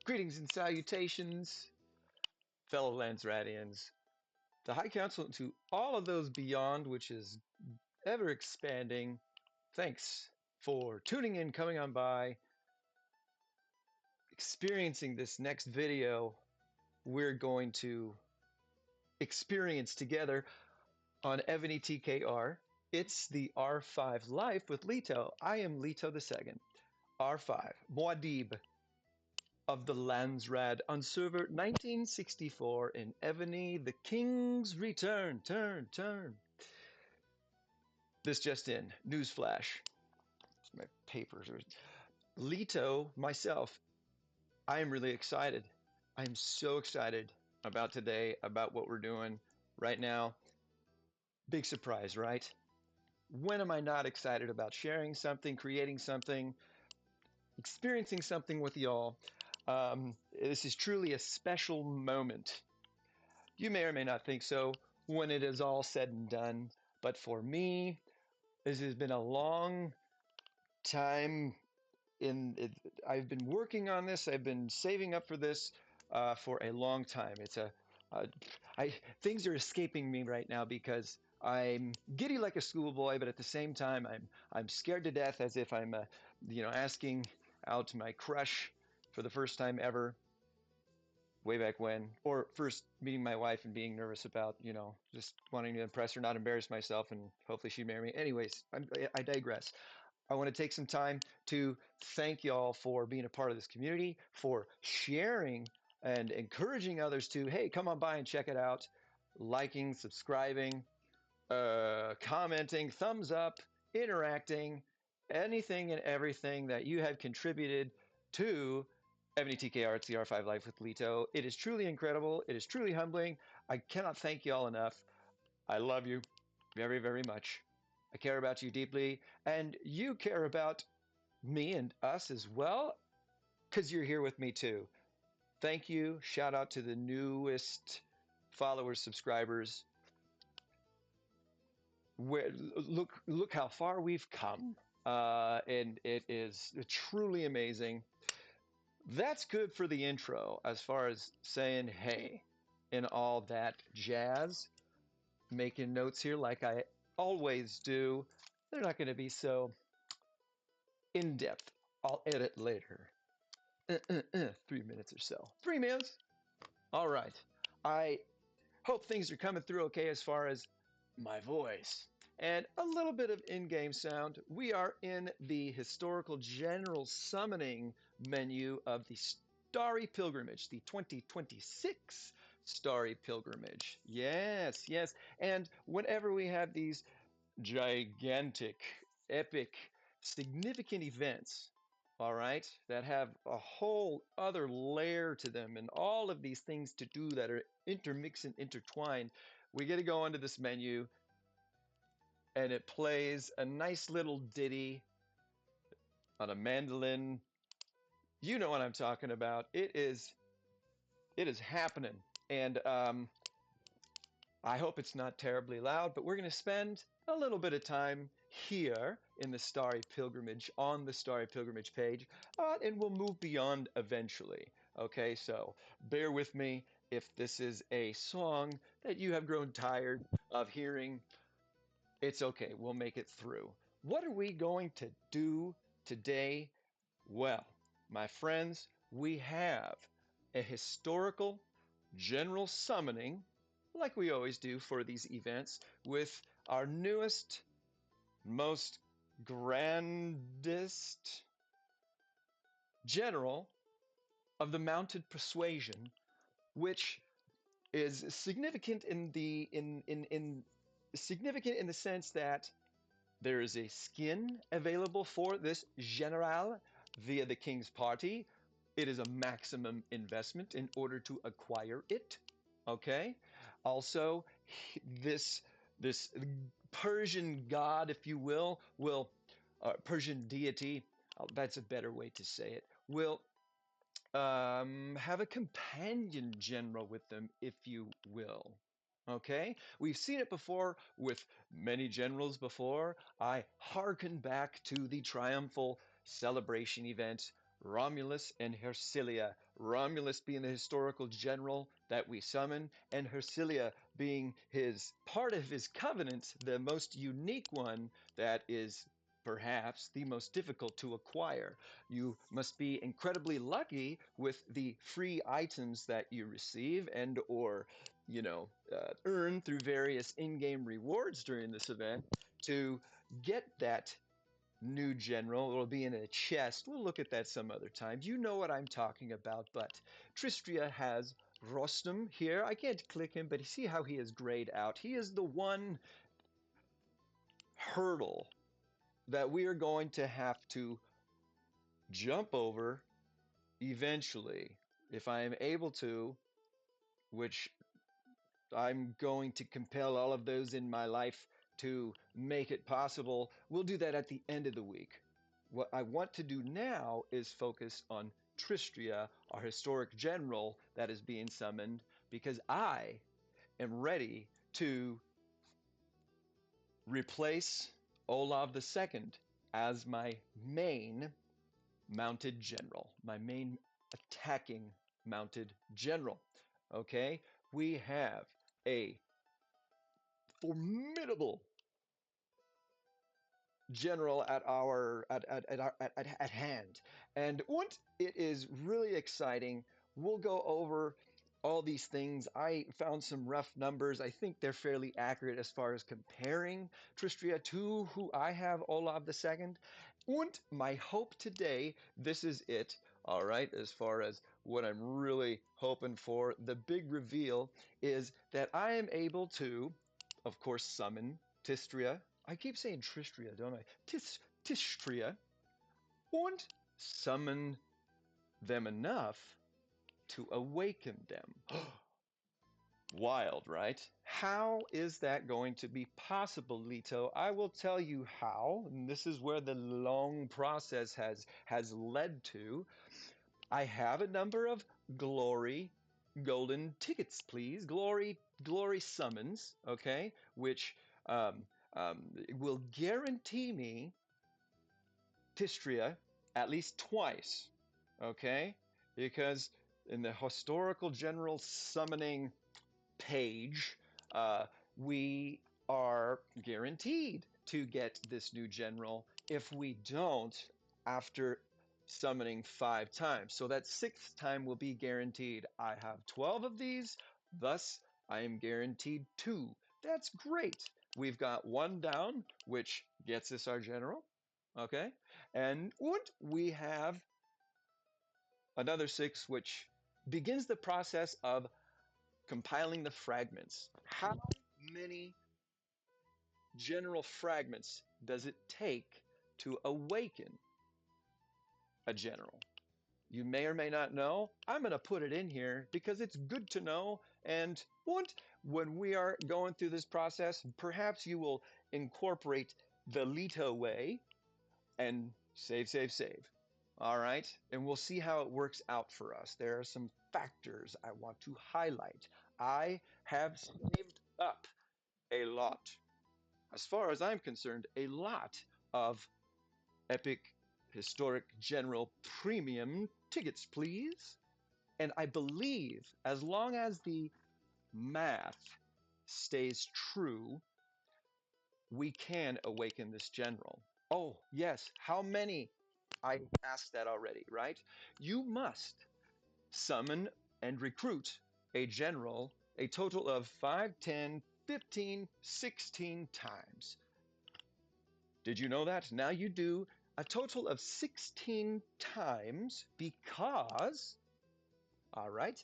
Greetings and salutations, fellow Landsradians. The High Council and to all of those beyond, which is ever expanding. Thanks for tuning in, coming on by, experiencing this next video we're going to experience together on Ebony TKR. It's the R5 Life with Leto. I am Leto II, R5, Muad'Dib of the Landsrad on server 1964 in Ebony, the King's Return. Turn. This just in, newsflash. My papers are... Leto, myself, I am really excited. I am so excited about today, about what we're doing right now. Big surprise, right? When am I not excited about sharing something, creating something, experiencing something with y'all? This is truly a special moment. You may or may not think so when it is all said and done, but for me, this has been a long time. I've been working on this. I've been saving up for this for a long time. Things are escaping me right now because I'm giddy like a schoolboy, but at the same time, I'm scared to death, as if I'm asking out my crush for the first time ever, way back when, or first meeting my wife and being nervous about, just wanting to impress her, not embarrass myself, and hopefully she'd marry me. Anyways, I digress. I want to take some time to thank y'all for being a part of this community, for sharing and encouraging others to, hey, come on by and check it out, liking, subscribing, commenting, thumbs up, interacting, anything and everything that you have contributed to Ebony TKR. It's the R5 Life with Leto. It is truly incredible. It is truly humbling. I cannot thank you all enough. I love you very, very much. I care about you deeply, and you care about me and us as well, because you're here with me too. Thank you. Shout out to the newest followers, subscribers. Look how far we've come, and it is truly amazing. That's good for the intro, as far as saying hey and all that jazz. Making notes here like I always do. They're not going to be so in-depth. I'll edit later. 3 minutes or so. 3 minutes? All right. I hope things are coming through okay as far as my voice and a little bit of in-game sound. We are in the historical general summoning menu of the Starry Pilgrimage, the 2026 Starry Pilgrimage. Yes. And whenever we have these gigantic, epic, significant events, all right, that have a whole other layer to them and all of these things to do that are intermixed and intertwined, we get to go into this menu and it plays a nice little ditty on a mandolin. You know what I'm talking about. It is happening. And I hope it's not terribly loud, but we're going to spend a little bit of time here in the Starry Pilgrimage, on the Starry Pilgrimage page, and we'll move beyond eventually. Okay, so bear with me if this is a song that you have grown tired of hearing. It's okay, we'll make it through. What are we going to do today? Well, my friends, we have a historical general summoning, like we always do for these events, with our newest, most grandest general of the Mounted Persuasion, which is significant in the significant in the sense that there is a skin available for this general via the King's Party. It is a maximum investment in order to acquire it. Okay. Also, this Persian god, if you will Persian deity, that's a better way to say it, will have a companion general with them, if you will. Okay, we've seen it before with many generals before. I hearken back to the triumphal celebration event Romulus and Hersilia. Romulus being the historical general that we summon, and Hersilia being his part of his covenant, the most unique one that is perhaps the most difficult to acquire. You must be incredibly lucky with the free items that you receive and or earn through various in-game rewards during this event to get that new general. It'll be in a chest. We'll look at that some other time. You know what I'm talking about, but Tishtrya has Rostam here. I can't click him, but see how he is grayed out. He is the one hurdle that we are going to have to jump over eventually. If I am able to, which I'm going to compel all of those in my life to make it possible. We'll do that at the end of the week. What I want to do now is focus on Tishtrya, our historic general that is being summoned, because I am ready to replace Olav II as my main mounted general, my main attacking mounted general. Okay, we have a formidable general at hand, and what it is really exciting. We'll go over all these things. I found some rough numbers. I think they're fairly accurate as far as comparing Tishtrya to who I have, Olav II. And my hope today, this is it, all right, as far as what I'm really hoping for. The big reveal is that I am able to, of course, summon Tishtrya. I keep saying Trishtria, don't I? Tishtrya, and summon them enough to awaken them. Wild, right? How is that going to be possible, Lito? I will tell you how, and this is where the long process has led to. I have a number of glory golden tickets, please. Glory summons, okay, which will guarantee me Tishtrya at least twice, okay? Because in the historical general summoning page, we are guaranteed to get this new general. If we don't, after summoning 5 times. So that 6th time will be guaranteed. I have 12 of these, thus I am guaranteed 2. That's great. We've got 1 down, which gets us our general. Okay, and we have another 6, which begins the process of compiling the fragments. How many general fragments does it take to awaken a general? You may or may not know. I'm going to put it in here because it's good to know. And when we are going through this process, perhaps you will incorporate the Leto way and save. All right, and we'll see how it works out for us. There are some factors I want to highlight. I have saved up a lot, as far as I'm concerned, a lot of epic historic general premium tickets, please. And I believe as long as the math stays true, we can awaken this general. Oh, yes. How many? I asked that already, right? You must summon and recruit a general a total of 5, 10, 15, 16 times. Did you know that? Now you do a total of 16 times because, all right,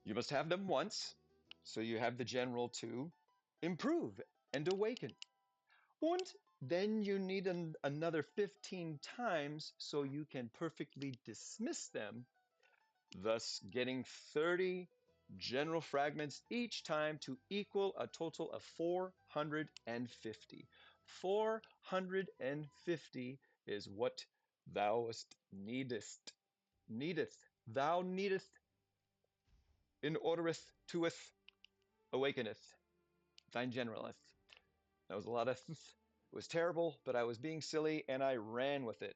you must have them once. So you have the general to improve and awaken. And then you need another 15 times so you can perfectly dismiss them, thus getting 30 general fragments each time to equal a total of 450. 450 is what thou thou needest in ordereth toeth awakeneth thine generaleth. That was a lot of it was terrible, but I was being silly and I ran with it.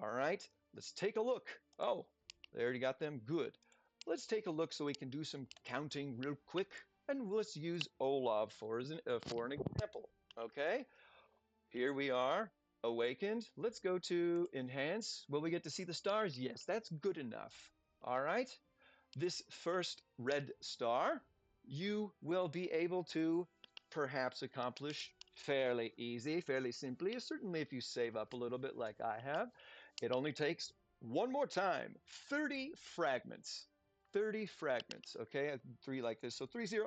All right, let's take a look. Oh, they already got them. Good. Let's take a look so we can do some counting real quick, and let's use Olav for an example. Okay, here we are, awakened. Let's go to enhance. Will we get to see the stars? Yes, that's good enough. All right. This first red star, you will be able to perhaps accomplish fairly easy, fairly simply, certainly if you save up a little bit like I have. It only takes one more time, 30 fragments. 30 fragments, okay? Three like this, so 30,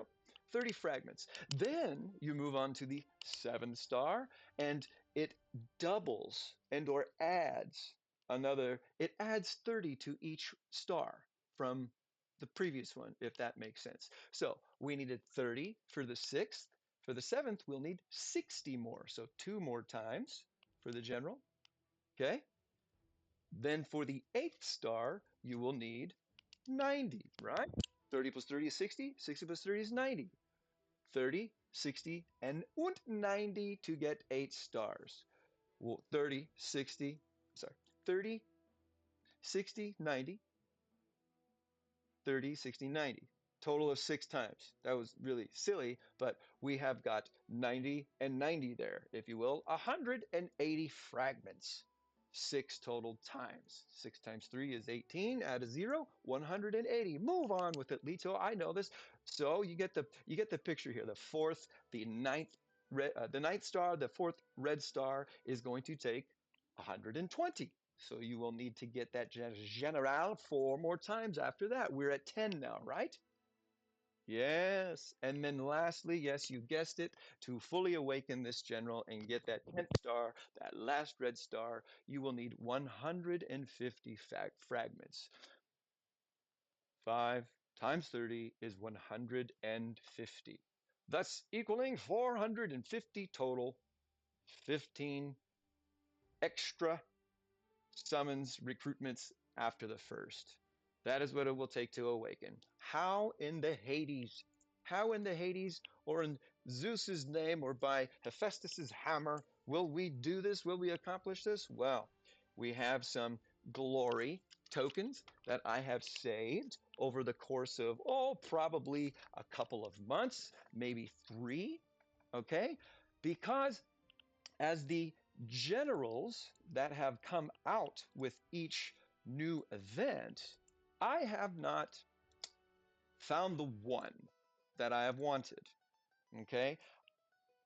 30 fragments. Then you move on to the seventh star, and it doubles and or adds it adds 30 to each star from the previous one, if that makes sense. So we needed 30 for the sixth. For the seventh, we'll need 60 more. So two more times for the general. Okay. Then for the eighth star, you will need 90, right? 30 plus 30 is 60. 60 plus 30 is 90. 30, 60, and 90 to get 8 stars. Well, 30, 60, sorry, 30, 60, 90, 30, 60, 90. Total of 6 times. That was really silly, but we have got 90 and 90 there, if you will. 180 fragments. 6 total times. 6 times 3 is 18. Add a 0, 180. Move on with it, Lito. I know this. So you get the picture here. The fourth, the ninth star, the fourth red star is going to take 120. So you will need to get that general 4 more times after that. We're at 10 now, right? Yes. And then lastly, yes, you guessed it, to fully awaken this general and get that 10th star, that last red star, you will need 150 fragments. 5 times 30 is 150. Thus equaling 450 total, 15 extra summons recruitments after the first. That is what it will take to awaken. How in the Hades? How in the Hades, or in Zeus's name, or by Hephaestus's hammer, will we do this? Will we accomplish this? Well, we have some glory tokens that I have saved over the course of, probably a couple of months, maybe 3, okay? Because as the generals that have come out with each new event, I have not found the one that I have wanted. Okay?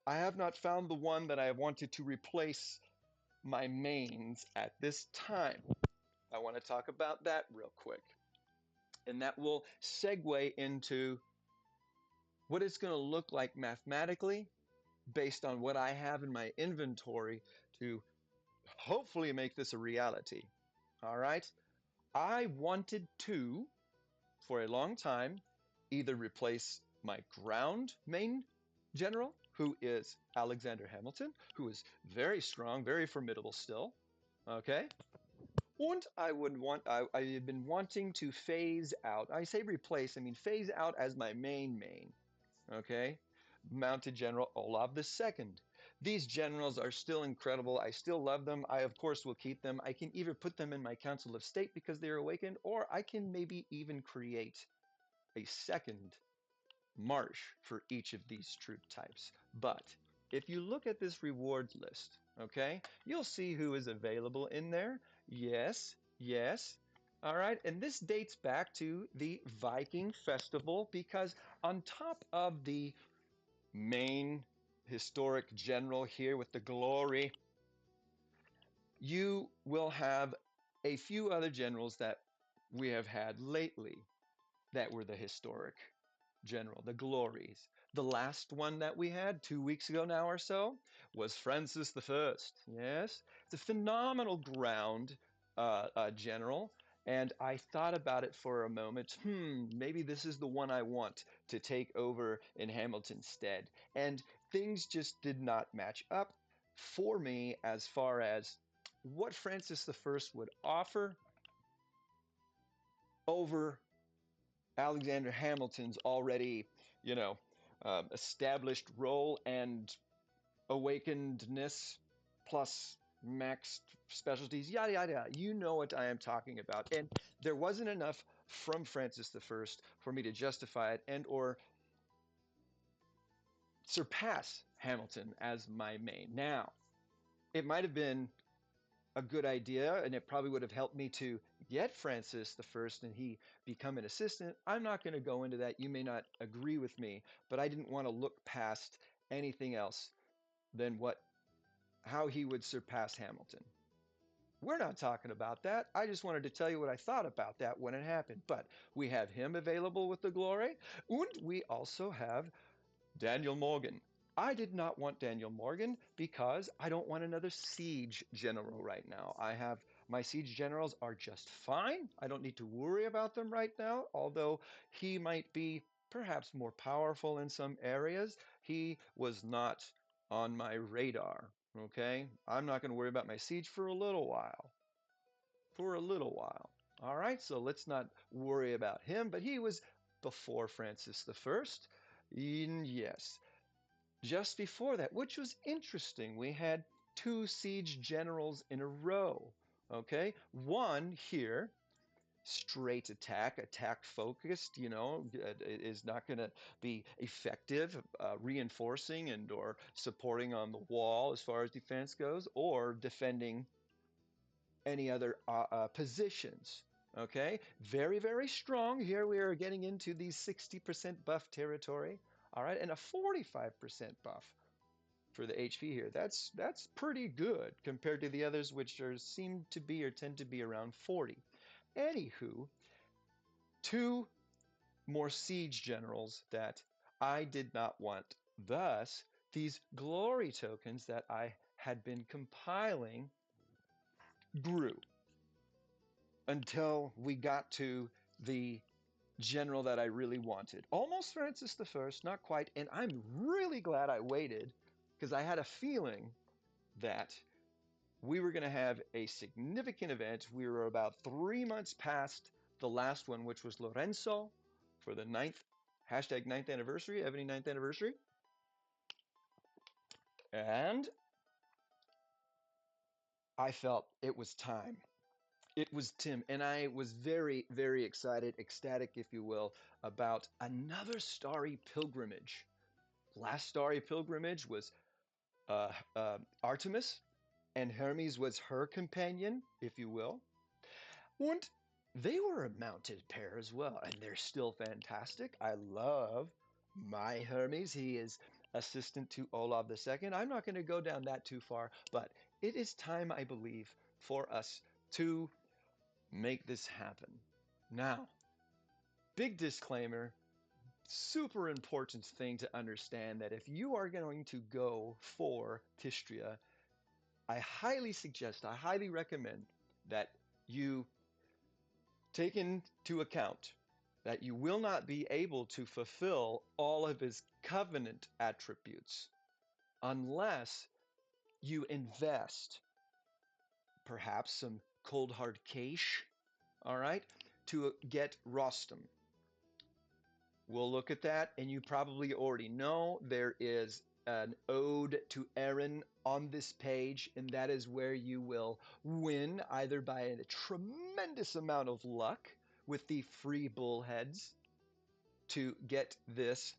I have not found the one that I have wanted to replace my mains at this time. I want to talk about that real quick. And that will segue into what it's going to look like mathematically based on what I have in my inventory to hopefully make this a reality. All right. I wanted to, for a long time, either replace my ground main general, who is Alexander Hamilton, who is very strong, very formidable still. Okay. And I had been wanting to phase out. I say replace, I mean phase out as my main. Okay. Mounted General Olav II. These generals are still incredible. I still love them. I, of course, will keep them. I can either put them in my Council of State because they're awakened, or I can maybe even create a second marsh for each of these troop types. But if you look at this rewards list, okay, you'll see who is available in there. Yes, yes. All right, and this dates back to the Viking festival because on top of the main historic general here with the glory, you will have a few other generals that we have had lately that were the historic general, the glories. The last one that we had 2 weeks ago now or so was Francis I. Yes, it's a phenomenal ground general. And I thought about it for a moment. Maybe this is the one I want to take over in Hamilton's stead. And things just did not match up for me as far as what Francis I would offer over Alexander Hamilton's already, established role and awakenedness plus maxed specialties, yada, yada, yada. You know what I am talking about. And there wasn't enough from Francis I for me to justify it and or surpass Hamilton as my main. Now, it might have been a good idea, and it probably would have helped me to get Francis I and he become an assistant. I'm not going to go into that. You may not agree with me, but I didn't want to look past anything else than how he would surpass Hamilton. We're not talking about that. I just wanted to tell you what I thought about that when it happened. But we have him available with the glory, and we also have Daniel Morgan. I did not want Daniel Morgan because I don't want another siege general right now. I have my siege generals are just fine. I don't need to worry about them right now, although he might be perhaps more powerful in some areas. He was not on my radar. Okay, I'm not going to worry about my siege for a little while. For a little while. All right, so let's not worry about him, but he was before Francis I. Yes, just before that, which was interesting. We had two siege generals in a row. Okay, one here, straight attack focused, is not going to be effective, reinforcing and or supporting on the wall as far as defense goes, or defending any other positions. Okay, very, very strong. Here we are getting into the 60% buff territory. All right, and a 45% buff for the HP here. That's pretty good compared to the others, which seem to be or tend to be around 40. Anywho, two more siege generals that I did not want. Thus, these glory tokens that I had been compiling grew until we got to the general that I really wanted. Almost Francis I, not quite. And I'm really glad I waited because I had a feeling that we were going to have a significant event. We were about 3 months past the last one, which was Lorenzo for the #9th anniversary, Ebony 9th anniversary. And I felt it was time. It was Tim, and I was very, very excited, ecstatic, if you will, about another Starry pilgrimage. Last Starry pilgrimage was Artemis, and Hermes was her companion, if you will. And they were a mounted pair as well, and they're still fantastic. I love my Hermes. He is assistant to Olav II. I'm not going to go down that too far, but it is time, I believe, for us to make this happen. Now, big disclaimer, super important thing to understand that if you are going to go for Tishtrya, I highly suggest, I highly recommend that you take into account that you will not be able to fulfill all of his covenant attributes unless you invest perhaps some cold hard cash, all right, to get Rostam. We'll look at that, and you probably already know there is an ode to Aaron on this page, and that is where you will win either by a tremendous amount of luck with the free bullheads to get this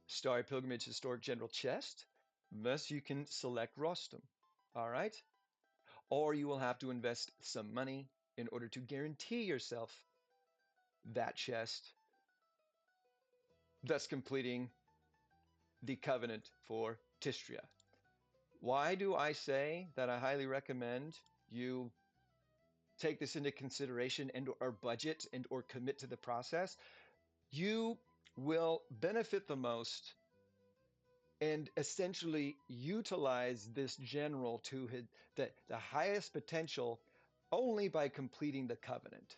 Starry Pilgrimage Historic General chest. Thus, you can select Rostam. All right? Or you will have to invest some money in order to guarantee yourself that chest, thus completing the covenant for Tishtrya. Why do I say that I highly recommend you take this into consideration and or budget and or commit to the process? You will benefit the most and essentially utilize this general to the highest potential only by completing the covenant.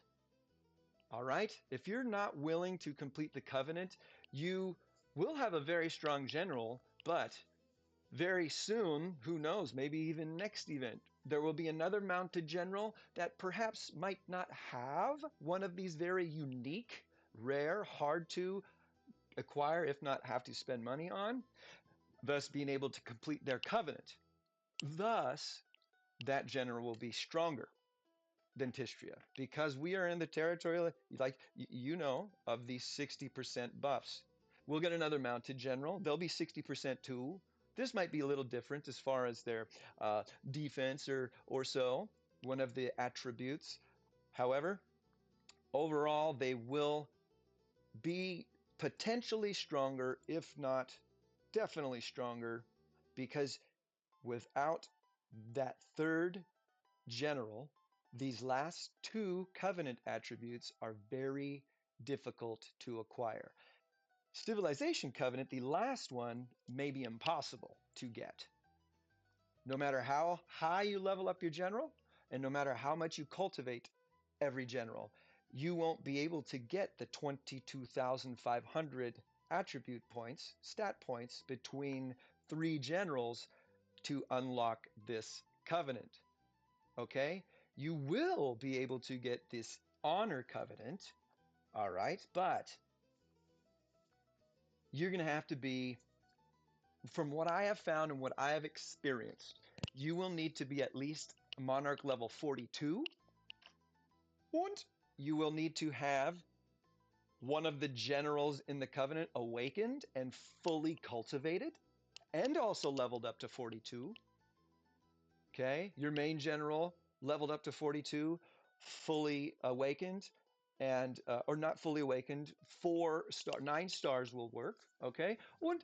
All right? If you're not willing to complete the covenant, you will have a very strong general, but very soon, who knows, maybe even next event, there will be another mounted general that perhaps might not have one of these very unique, rare, hard to acquire, if not have to spend money on, thus being able to complete their covenant. Thus, that general will be stronger than Tishtrya, because we are in the territory, like you know, of these 60% buffs. We'll get another mounted general. They'll be 60% too. This might be a little different as far as their defense or so, one of the attributes. However, overall, they will be potentially stronger, if not definitely stronger, because without that third general, these last two covenant attributes are very difficult to acquire. Civilization covenant, the last one, may be impossible to get. No matter how high you level up your general, and no matter how much you cultivate every general, you won't be able to get the 22,500 attribute points, stat points, between 3 generals to unlock this covenant. Okay? You will be able to get this honor covenant, all right? But you're going to have to be, from what I have found and what I have experienced, you will need to be at least monarch level 42, and you will need to have one of the generals in the covenant awakened and fully cultivated, and also leveled up to 42. Okay, your main general leveled up to 42, fully awakened, and or not fully awakened, 9 stars will work. Okay, and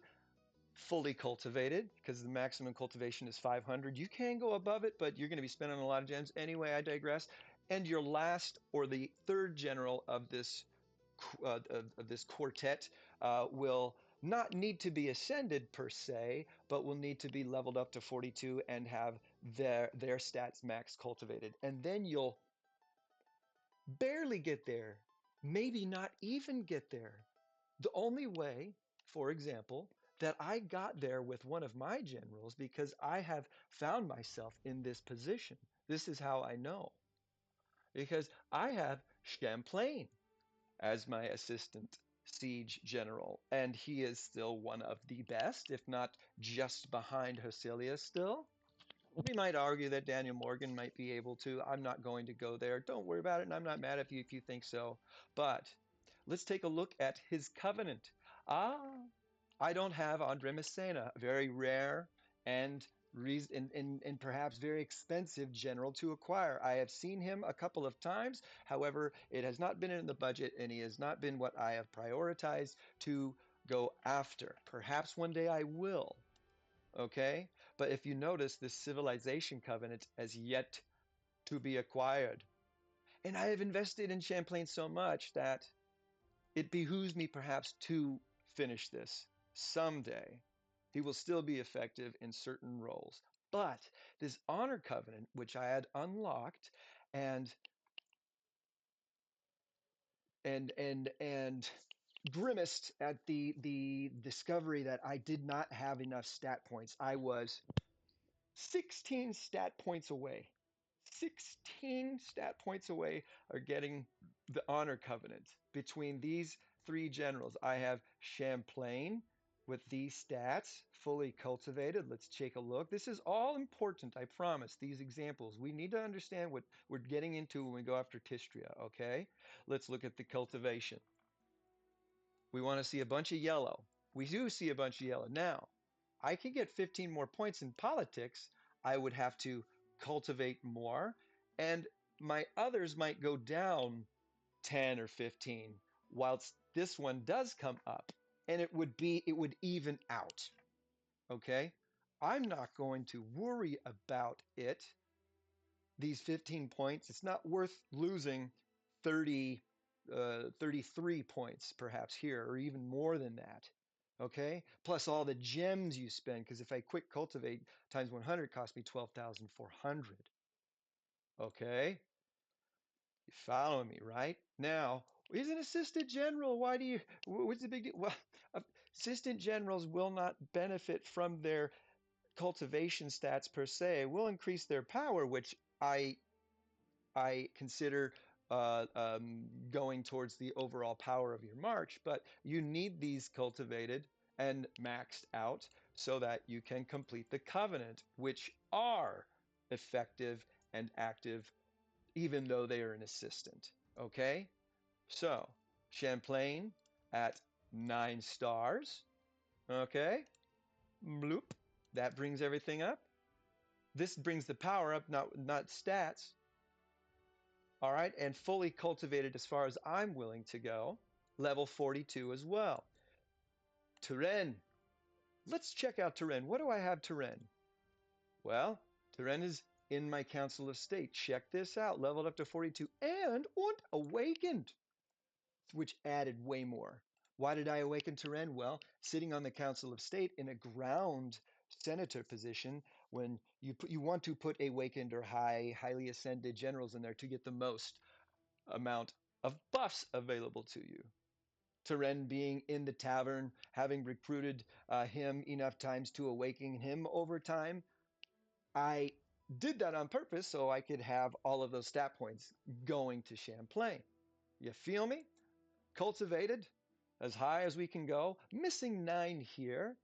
fully cultivated, because the maximum cultivation is 500. You can go above it, but you're going to be spending a lot of gems anyway. I digress. And your last, or the third general of this quartet will not need to be ascended per se, but will need to be leveled up to 42 and have their stats max cultivated. And then you'll barely get there, maybe not even get there. The only way, for example, that I got there with one of my generals, because I have found myself in this position. This is how I know. Because I have Champlain as my assistant siege general, and he is still one of the best, if not just behind Hosilius still. We might argue that Daniel Morgan might be able to. I'm not going to go there. Don't worry about it, and I'm not mad at you if you think so. But let's take a look at his covenant. Ah, I don't have Andre Messena, very rare and and perhaps very expensive general to acquire. I have seen him a couple of times. However, it has not been in the budget, and he has not been what I have prioritized to go after. Perhaps one day I will. Okay? But if you notice, this civilization covenant has yet to be acquired. And I have invested in Champlain so much that it behooves me perhaps to finish this someday. He will still be effective in certain roles. But this honor covenant, which I had unlocked and and grimaced at the discovery that I did not have enough stat points. I was 16 stat points away. 16 stat points away are getting the honor covenant. Between these 3 generals, I have Champlain with these stats fully cultivated. Let's take a look. This is all important, I promise. These examples, we need to understand what we're getting into when we go after Tishtrya. Okay, let's look at the cultivation. We want to see a bunch of yellow. We do see a bunch of yellow. Now, I can get 15 more points in politics. I would have to cultivate more, and my others might go down 10 or 15, whilst this one does come up, and it would even out. Okay? I'm not going to worry about it. These 15 points, it's not worth losing 33 points perhaps here, or even more than that. Okay, plus all the gems you spend, because if I quick cultivate times 100 cost me 12,400. Okay, you follow me, right? Now, he's an assistant general. Why do you, what's the big deal? Well, assistant generals will not benefit from their cultivation stats per se. Will increase their power, which I consider going towards the overall power of your march, but you need these cultivated and maxed out so that you can complete the covenant, which are effective and active, even though they are an assistant. Okay? So, Champlain at 9 stars. Okay? Bloop. That brings everything up. This brings the power up, not stats. All right, and fully cultivated as far as I'm willing to go, level 42 as well. Turenne. Let's check out Turenne. What do I have Turenne? Well, Turenne is in my Council of State. Check this out. Leveled up to 42 and awakened, which added way more. Why did I awaken Turenne? Well, sitting on the Council of State in a ground senator position, when you want to put awakened or highly ascended generals in there to get the most amount of buffs available to you. Turenne being in the tavern, having recruited him enough times to awaken him over time, I did that on purpose so I could have all of those stat points going to Champlain. You feel me? Cultivated as high as we can go, missing 9 here,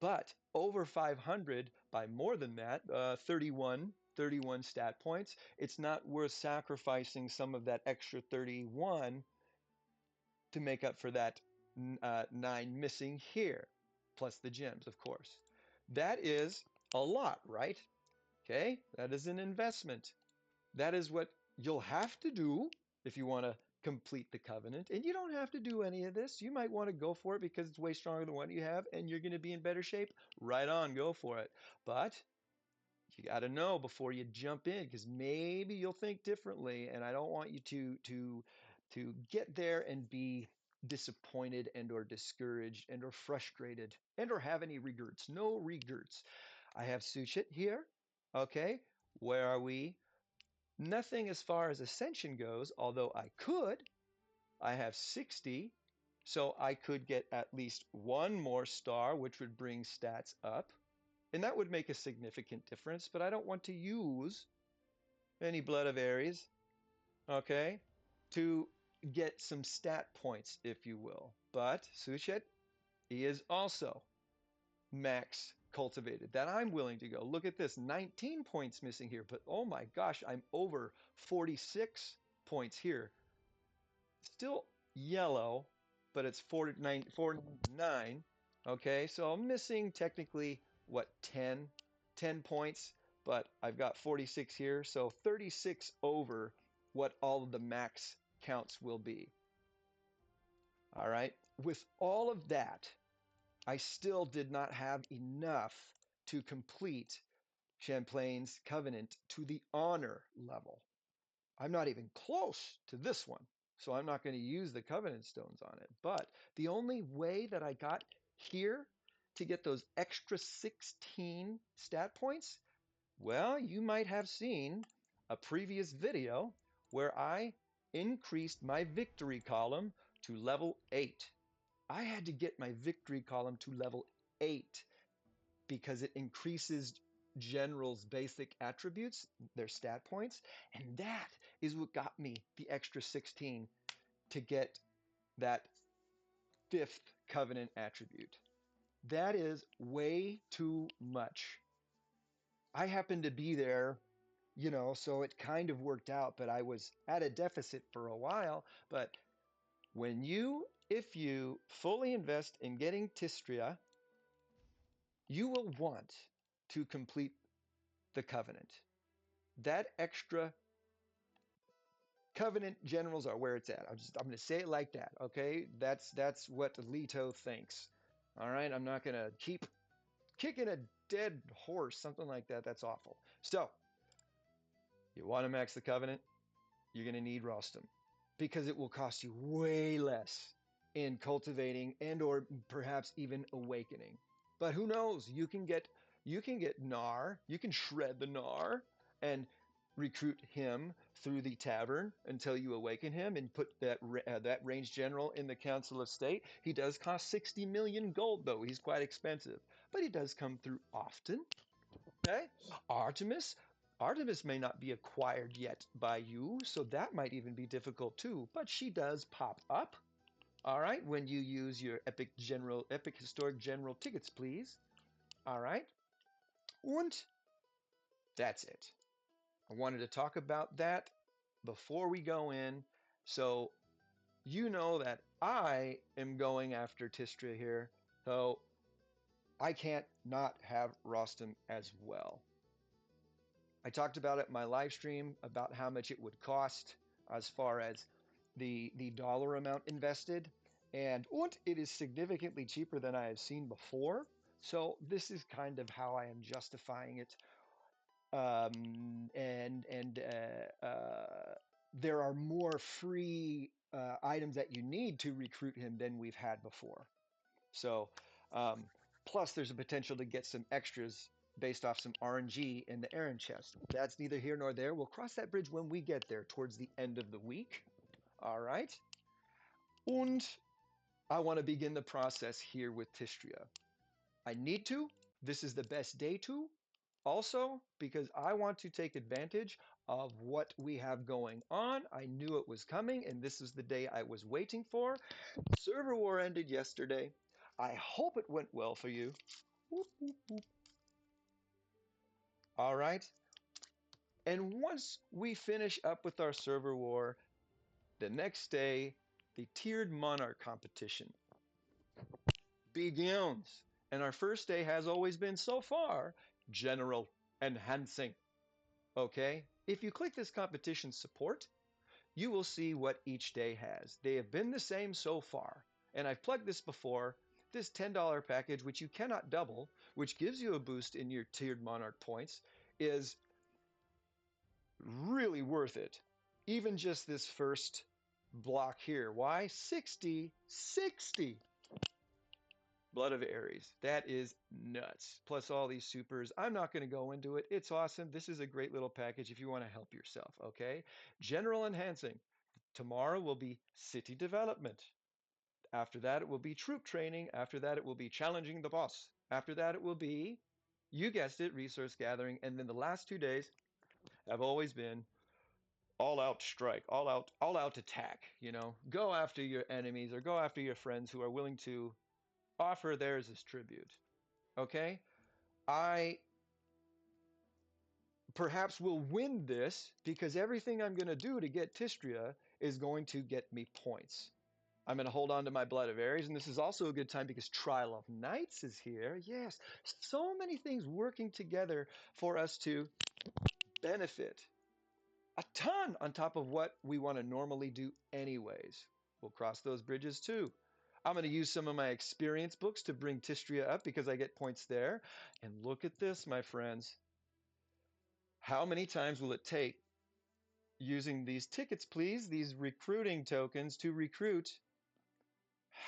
but over 500 by more than that, 31 stat points. It's not worth sacrificing some of that extra 31 to make up for that 9 missing here, plus the gems, of course. That is a lot, right? Okay, that is an investment. That is what you'll have to do if you want to complete the covenant. And you don't have to do any of this. You might want to go for it because it's way stronger than what you have and you're going to be in better shape. Right on, go for it. But you got to know before you jump in, because maybe you'll think differently, and I don't want you to get there and be disappointed and or discouraged and or frustrated and or have any regrets. No regrets. I have Suchit here. Okay, where are we? Nothing as far as ascension goes, although I could. I have 60, so I could get at least one more star, which would bring stats up. And that would make a significant difference, but I don't want to use any blood of Ares, okay, to get some stat points, if you will. But Suchet, he is also max cultivated. That I'm willing to go. Look at this, 19 points missing here, but oh my gosh, I'm over 46 points here. Still yellow, but it's 49. Okay, so I'm missing technically, what, 10 points, but I've got 46 here, so 36 over what all of the max counts will be. All right, with all of that, I still did not have enough to complete Champlain's covenant to the honor level. I'm not even close to this one, so I'm not going to use the covenant stones on it. But the only way that I got here to get those extra 16 stat points, well, you might have seen a previous video where I increased my victory column to level 8. I had to get my victory column to level 8 because it increases generals' basic attributes, their stat points, and that is what got me the extra 16 to get that 5th covenant attribute. That is way too much. I happened to be there, so it kind of worked out, but I was at a deficit for a while. But if you fully invest in getting Tishtrya, you will want to complete the covenant. That extra covenant generals are where it's at. I'm going to say it like that. Okay, that's what Leto thinks. All right, I'm not going to keep kicking a dead horse, something like that. That's awful. So you want to max the covenant, you're going to need Rostam, because it will cost you way less in cultivating and or perhaps even awakening. But who knows? You can get Nar, you can shred the Nar and recruit him through the tavern until you awaken him and put that ranged general in the Council of State. He does cost 60 million gold, though. He's quite expensive, but he does come through often. Okay, Artemis. Artemis may not be acquired yet by you, so that might even be difficult too, but she does pop up. All right, when you use your epic historic general tickets, please. All right, and that's it. I wanted to talk about that before we go in. So you know that I am going after Tishtrya here. So I can't not have Rostam as well. I talked about it in my live stream about how much it would cost as far as the dollar amount invested, and it is significantly cheaper than I have seen before. So this is kind of how I am justifying it. And there are more free items that you need to recruit him than we've had before. So, plus there's a potential to get some extras based off some RNG in the Aaron chest. That's neither here nor there. We'll cross that bridge when we get there towards the end of the week. All right. And I want to begin the process here with Tishtrya. I need to. This is the best day to. Also, because I want to take advantage of what we have going on. I knew it was coming, and this is the day I was waiting for. Server war ended yesterday. I hope it went well for you. Whoop, whoop, whoop. All right. And once we finish up with our server war, the next day, the tiered monarch competition begins. And our first day has always been so far general enhancing. Okay. If you click this competition support, you will see what each day has. They have been the same so far. And I've plugged this before. This $10 package, which you cannot double, which gives you a boost in your tiered monarch points, is really worth it. Even just this first block here. Why? 60 Blood of Ares. That is nuts. Plus all these supers. I'm not going to go into it. It's awesome. This is a great little package if you want to help yourself, okay? General enhancing. Tomorrow will be city development. After that, it will be troop training. After that, it will be challenging the boss. After that, it will be, you guessed it, resource gathering. And then the last 2 days have always been all out strike, all out attack. You know, go after your enemies or go after your friends who are willing to offer theirs as tribute. Okay? I perhaps will win this because everything I'm going to do to get Tishtrya is going to get me points. I'm going to hold on to my Blood of Ares, and this is also a good time because Trial of Nights is here. Yes, so many things working together for us to benefit a ton on top of what we want to normally do anyways. We'll cross those bridges too. I'm going to use some of my experience books to bring Tishtrya up because I get points there. And look at this, my friends. How many times will it take using these tickets, please, these recruiting tokens to recruit?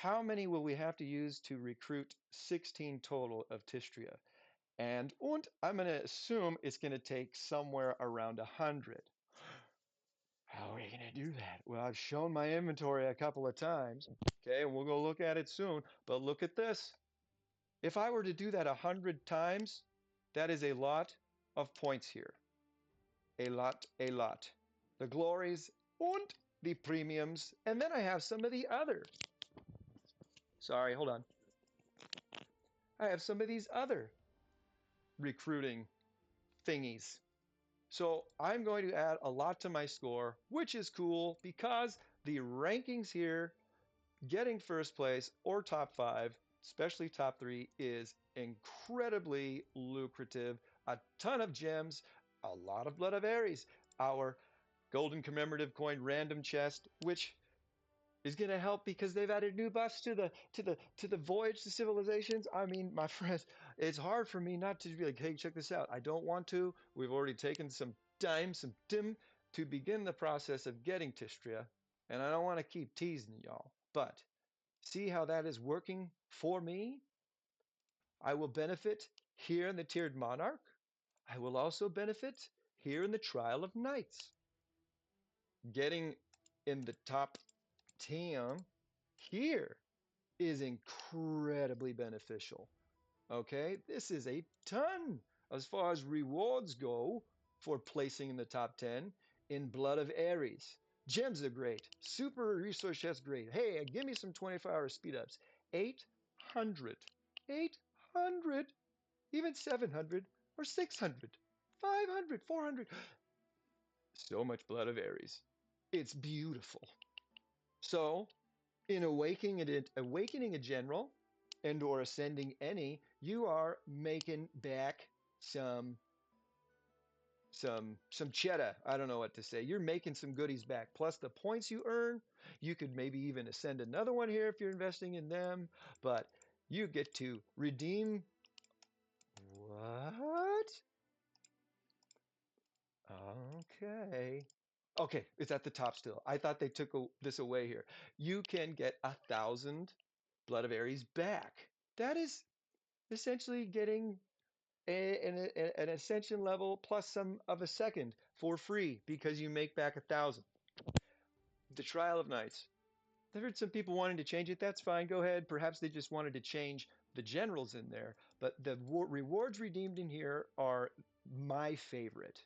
How many will we have to use to recruit 16 total of Tishtrya? And I'm going to assume it's going to take somewhere around 100. How are we going to do that? Well, I've shown my inventory a couple of times. Okay, and we'll go look at it soon. But look at this. If I were to do that 100 times, that is a lot of points here. A lot, a lot. The glories and the premiums. And then I have some of the other. Sorry, hold on. I have some of these other recruiting thingies. So I'm going to add a lot to my score, which is cool because the rankings here, getting first place or top 5, especially top 3, is incredibly lucrative. A ton of gems, a lot of Blood of Ares, our golden commemorative coin random chest, which is going to help because they've added new buffs to the voyage to civilizations. I mean, my friends, it's hard for me not to be like, hey, check this out. I don't want to. We've already taken some time, some tim to begin the process of getting Tishtrya, and I don't want to keep teasing y'all. But see how that is working for me? I will benefit here in the tiered monarch. I will also benefit here in the trial of knights. Getting in the top 10 here is incredibly beneficial. Okay, this is a ton as far as rewards go for placing in the top 10 in Blood of Ares. Gems are great. Super resource chests great. Hey, give me some 24-hour speed ups. 800, 800, even 700 or 600, 500, 400. So much blood of Ares. It's beautiful. So, in awakening a general and or ascending any, you are making back some cheddar. I don't know what to say. You're making some goodies back. Plus the points you earn, you could maybe even ascend another one here if you're investing in them. But you get to redeem what? Okay. Okay, it's at the top still. I thought they took this away here. You can get 1,000 Blood of Ares back. That is essentially getting an ascension level plus some of a second for free because you make back 1,000. The Trial of Knights. I've heard some people wanting to change it. That's fine. Go ahead. Perhaps they just wanted to change the generals in there. But the rewards redeemed in here are my favorite.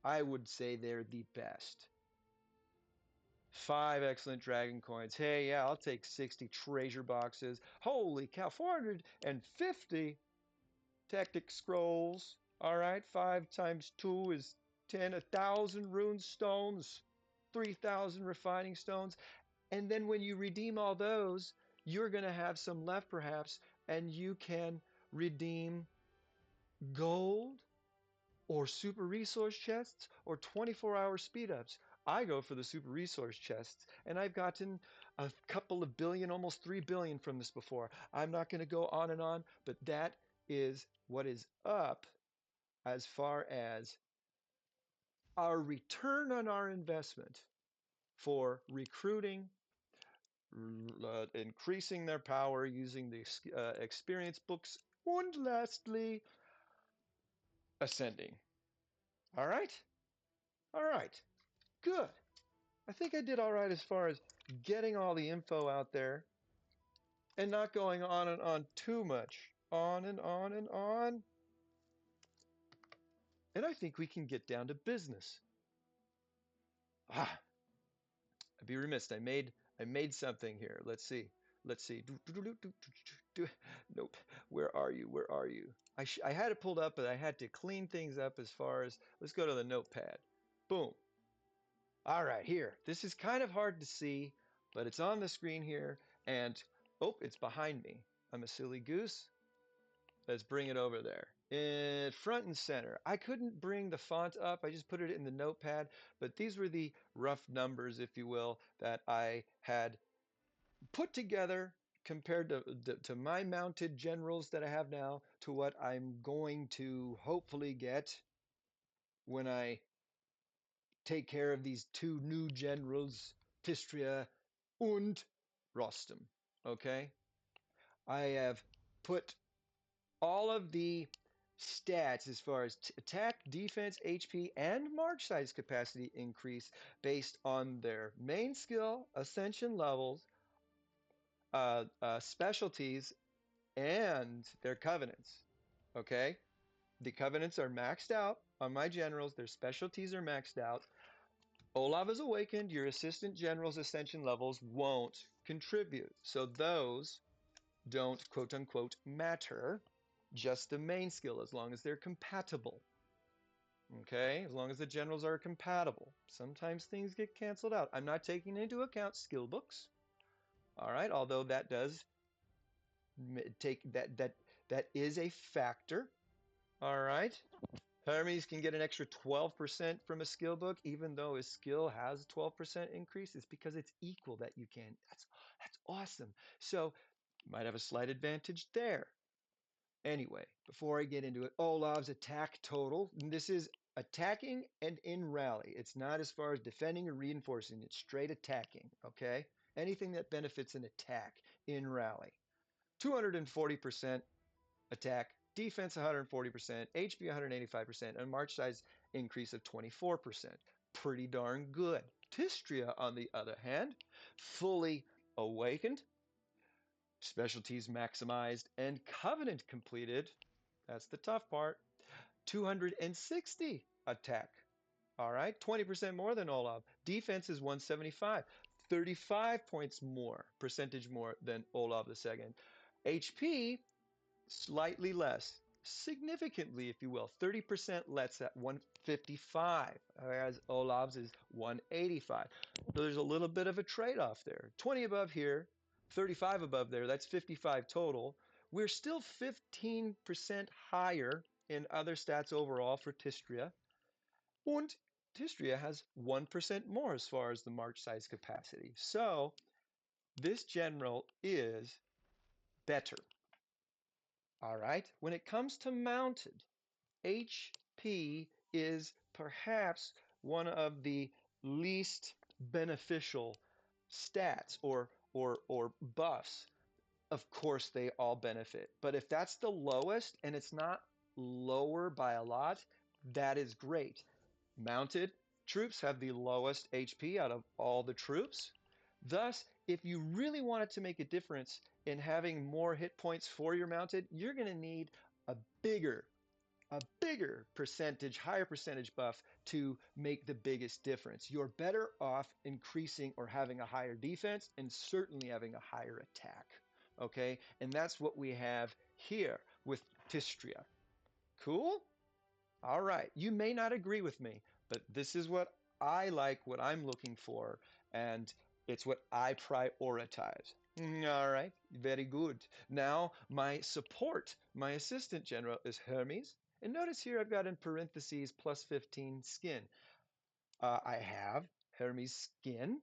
I would say they're the best. 5 excellent dragon coins. Hey, yeah, I'll take 60 treasure boxes. Holy cow, 450 tactic scrolls. All right, 5 times 2 is 10, 1,000 rune stones, 3,000 refining stones. And then when you redeem all those, you're going to have some left perhaps, and you can redeem gold or super resource chests or 24-hour speed ups. I go for the super resource chests, and I've gotten a couple of billion, almost 3 billion from this before. I'm not going to go on and on, but that is what is up as far as our return on our investment for recruiting, increasing their power using the experience books, and lastly, ascending. All right? All right. Good. I think I did all right as far as getting all the info out there and not going on and on too much. On and on and on. And I think we can get down to business. Ah, I'd be remiss. I made something here. Let's see. Let's see. Nope. Where are you? Where are you? I had it pulled up, but I had to clean things up as far as, let's go to the notepad. Boom. All right, here. This is kind of hard to see, but it's on the screen here. And, oh, it's behind me. I'm a silly goose. Let's bring it over there. In front and center. I couldn't bring the font up. I just put it in the notepad. But these were the rough numbers, if you will, that I had put together compared to my mounted generals that I have now to what I'm going to hopefully get when I take care of these 2 new generals, Tishtrya and Rostam. Okay? I have put all of the stats as far as attack, defense, HP, and march size capacity increase based on their main skill, ascension levels, specialties, and their covenants. Okay? The covenants are maxed out on my generals. Their specialties are maxed out. Olav is awakened. Your assistant general's ascension levels won't contribute. So those don't quote unquote matter. Just the main skill as long as they're compatible. Okay, as long as the generals are compatible. Sometimes things get canceled out. I'm not taking into account skill books. All right, although that does take that is a factor. All right. Hermes can get an extra 12% from a skill book, even though his skill has a 12% increase. It's because it's equal that you can. That's awesome. So you might have a slight advantage there. Anyway, before I get into it, Olav's attack total. This is attacking and in rally. It's not as far as defending or reinforcing. It's straight attacking, okay? Anything that benefits an attack in rally. 240% attack, defense 140%, HP 185%, and march size increase of 24%. Pretty darn good. Tishtrya, on the other hand, fully awakened, specialties maximized, and covenant completed. That's the tough part. 260 attack. All right, 20% more than Olav. Defense is 175, 35 points more, percentage more than Olav II. HP, slightly less, significantly, if you will, 30% less at 155, whereas Olav's is 185. So there's a little bit of a trade-off there. 20 above here, 35 above there, that's 55 total. We're still 15% higher in other stats overall for Tistria. And Tistria has 1% more as far as the march size capacity. So this general is better. All right. When it comes to mounted, HP is perhaps one of the least beneficial stats or buffs. Of course, they all benefit. But if that's the lowest and it's not lower by a lot, that is great. Mounted troops have the lowest HP out of all the troops. Thus, if you really wanted to make a difference in having more hit points for your mounted, you're going to need a bigger a bigger percentage, higher percentage buff to make the biggest difference. You're better off increasing or having a higher defense and certainly having a higher attack. Okay, and that's what we have here with Tistria. Cool? All right, you may not agree with me, but this is what I like, what I'm looking for, and it's what I prioritize. All right, very good. Now, my support, my assistant general is Hermes. And notice here I've got in parentheses plus 15 skin. I have Hermes skin.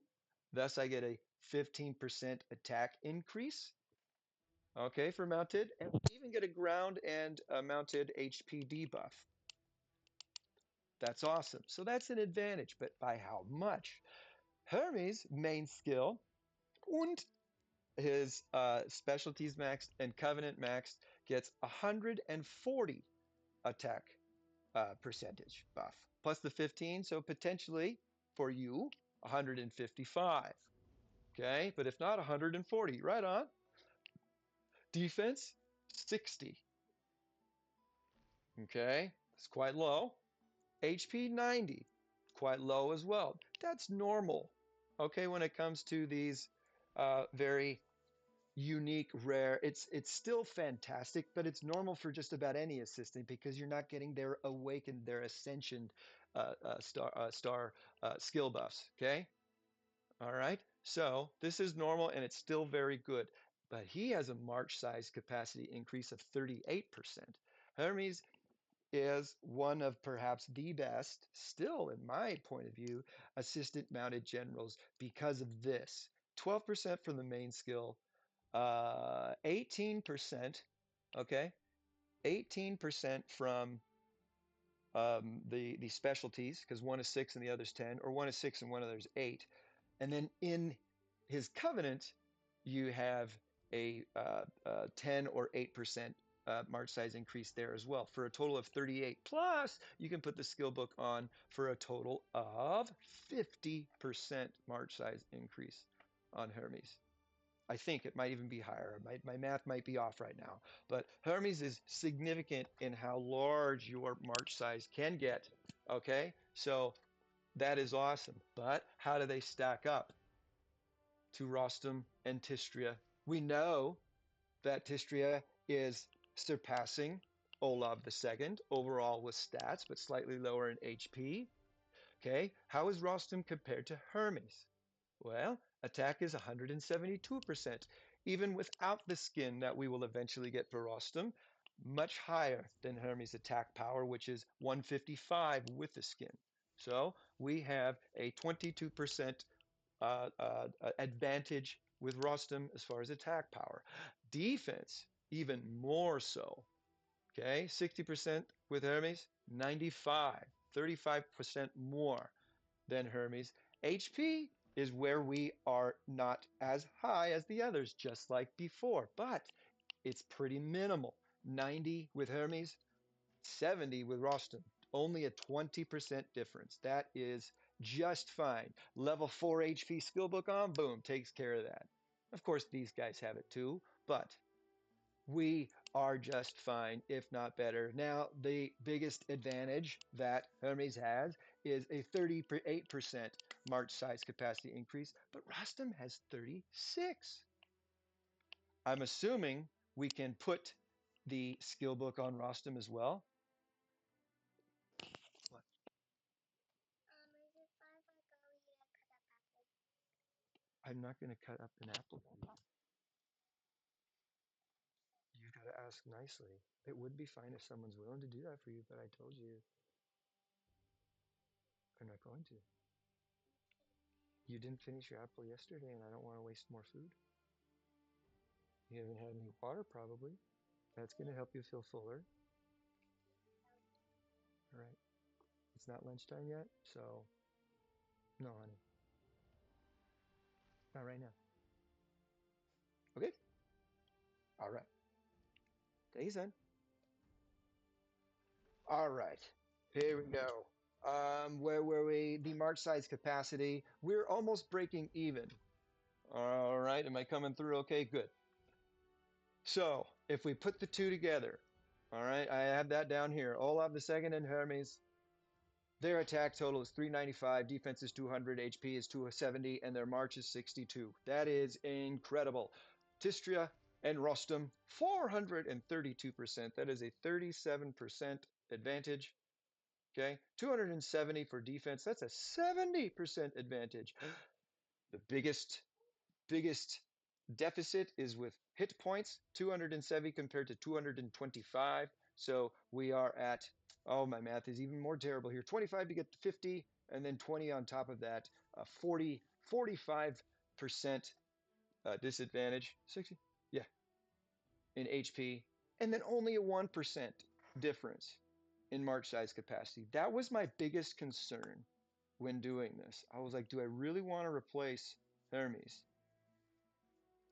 Thus, I get a 15% attack increase. Okay, for mounted. And we even get a ground and a mounted HP debuff. That's awesome. So that's an advantage, but by how much? Hermes' main skill and his specialties maxed and covenant maxed gets 140 attack percentage buff plus the 15. So potentially for you, 155. Okay, but if not, 140. Right on. Defense, 60. Okay, it's quite low. HP 90, quite low as well. That's normal, okay, when it comes to these very unique, rare. It's still fantastic, but it's normal for just about any assistant because you're not getting their awaken, their ascension star skill buffs, okay? All right, so this is normal and it's still very good, but he has a march size capacity increase of 38%. Hermes is one of perhaps the best, still in my point of view, assistant mounted generals because of this. 12% from the main skill, 18%, okay, 18% from the specialties, because one is 6 and the other's 10, or one is 6 and one other's 8. And then in his covenant, you have a 10 or 8% march size increase there as well for a total of 38. Plus, you can put the skill book on for a total of 50% march size increase on Hermes. I think it might even be higher. My math might be off right now. But Hermes is significant in how large your march size can get. Okay? So that is awesome. But how do they stack up to Rostam and Tistria? We know that Tistria is surpassing Olav II overall with stats, but slightly lower in HP. Okay? How is Rostam compared to Hermes? Well, attack is 172%, even without the skin that we will eventually get for Rostam, much higher than Hermes' attack power, which is 155 with the skin. So we have a 22% advantage with Rostam as far as attack power. Defense, even more so. Okay, 60% with Hermes, 95, 35% more than Hermes. HP is where we are not as high as the others, just like before, but it's pretty minimal. 90 with Hermes, 70 with Rostam. Only a 20% difference. That is just fine. Level 4 HP skill book on, boom, takes care of that. Of course, these guys have it too, but we are just fine, if not better. Now, the biggest advantage that Hermes has is a 38% march size capacity increase, but Rostam has 36. I'm assuming we can put the skill book on Rostam as well. I'm not going to cut up an apple for you. You've got to ask nicely. It would be fine if someone's willing to do that for you, but I told you I'm not going to. You didn't finish your apple yesterday, and I don't want to waste more food. You haven't had any water, probably. That's going to help you feel fuller. All right. It's not lunchtime yet, so no, honey. Not right now. Okay? All right. Thank you, son. All right. Here we go. Where were we? The March size capacity. We're almost breaking even. All right. Am I coming through okay? Good. So if we put the two together, all right, I have that down here. Olav II and Hermes, their attack total is 395, defense is 200, HP is 270, and their march is 62. That is incredible. Tishtrya and Rostam, 432%. That is a 37% advantage. Okay, 270 for defense. That's a 70% advantage. The biggest deficit is with hit points, 270 compared to 225. So we are at, oh, my math is even more terrible here, 25 to get to 50, and then 20 on top of that, 45% disadvantage, 60, yeah, in HP, and then only a 1% difference in march size capacity. That was my biggest concern when doing this. I was like, do I really want to replace Hermes?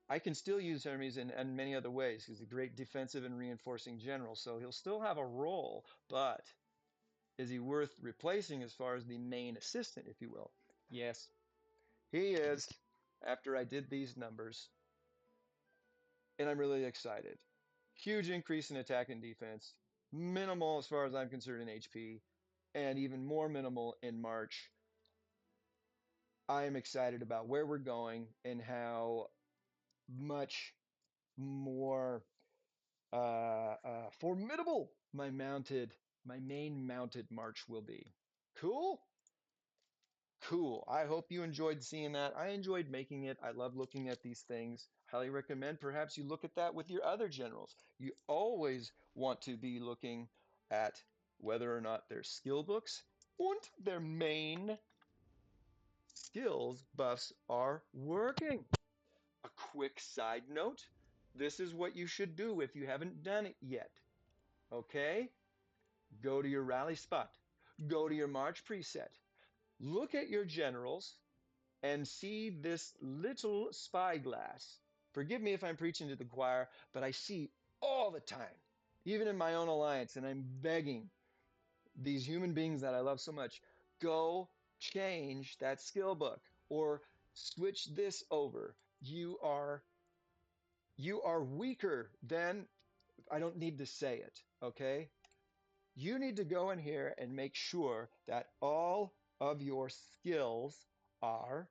I can still use Hermes in many other ways. He's a great defensive and reinforcing general, so he'll still have a role, but is he worth replacing as far as the main assistant, if you will? Yes, he is, after I did these numbers, and I'm really excited. Huge increase in attack and defense, minimal as far as I'm concerned in HP, and even more minimal in March. I am excited about where we're going and how much more formidable my main mounted march will be. Cool? Cool. I hope you enjoyed seeing that. I enjoyed making it. I love looking at these things. Highly recommend perhaps you look at that with your other generals. You always want to be looking at whether or not their skill books and their main skills buffs are working. A quick side note, this is what you should do if you haven't done it yet. Okay? Go to your rally spot. Go to your March preset. Look at your generals and see this little spyglass. Forgive me if I'm preaching to the choir, but I see all the time, even in my own alliance, and I'm begging these human beings that I love so much, go change that skill book or switch this over. You are weaker than, I don't need to say it, okay? You need to go in here and make sure that all of your skills are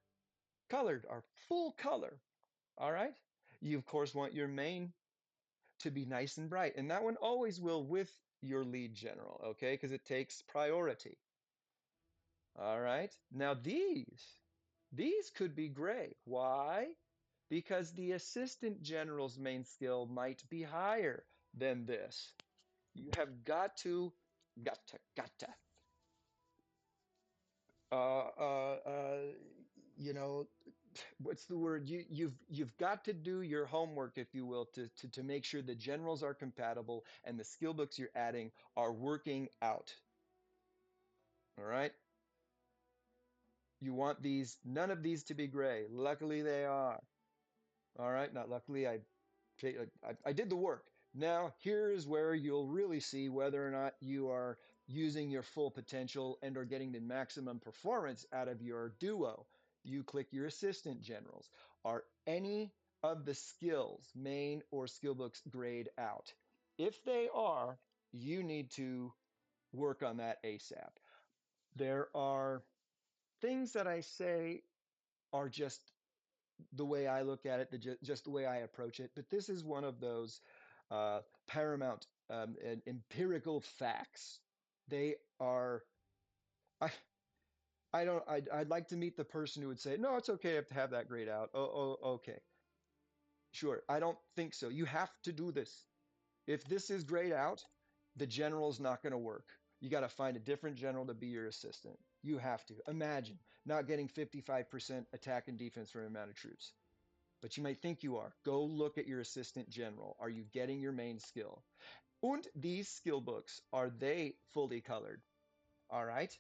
colored, are full color. All right? You, of course, want your main to be nice and bright. And that one always will with your lead general, okay? Because it takes priority. All right? Now, these could be gray. Why? Because the assistant general's main skill might be higher than this. You have gotta uh, uh, uh, you know, what's the word? You've got to do your homework, if you will, to make sure the generals are compatible and the skill books you're adding are working out. All right. You want none of these to be gray. Luckily, they are. All right. Not luckily, I did the work. Now, here is where you'll really see whether or not you are using your full potential and are getting the maximum performance out of your duo. You click your assistant generals. Are any of the skills, main or skill books, grayed out? If they are, you need to work on that ASAP. There are things that I say are just the way I look at it, just the way I approach it. But this is one of those paramount and empirical facts. They are, I, I'd like to meet the person who would say, no, it's okay to have that grayed out. Okay. Sure. I don't think so. You have to do this. If this is grayed out, the general's not going to work. You got to find a different general to be your assistant. You have to. Imagine not getting 55% attack and defense from the amount of troops. But you might think you are. Go look at your assistant general. Are you getting your main skill? And these skill books, are they fully colored? All right.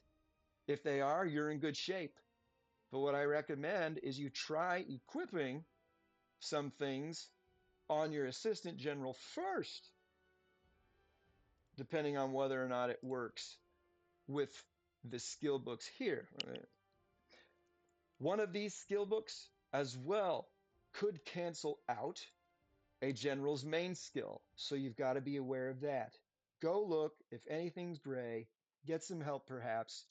If they are, you're in good shape. But what I recommend is you try equipping some things on your assistant general first, depending on whether or not it works with the skill books here. One of these skill books as well could cancel out a general's main skill. So you've got to be aware of that. Go look if anything's gray, get some help perhaps,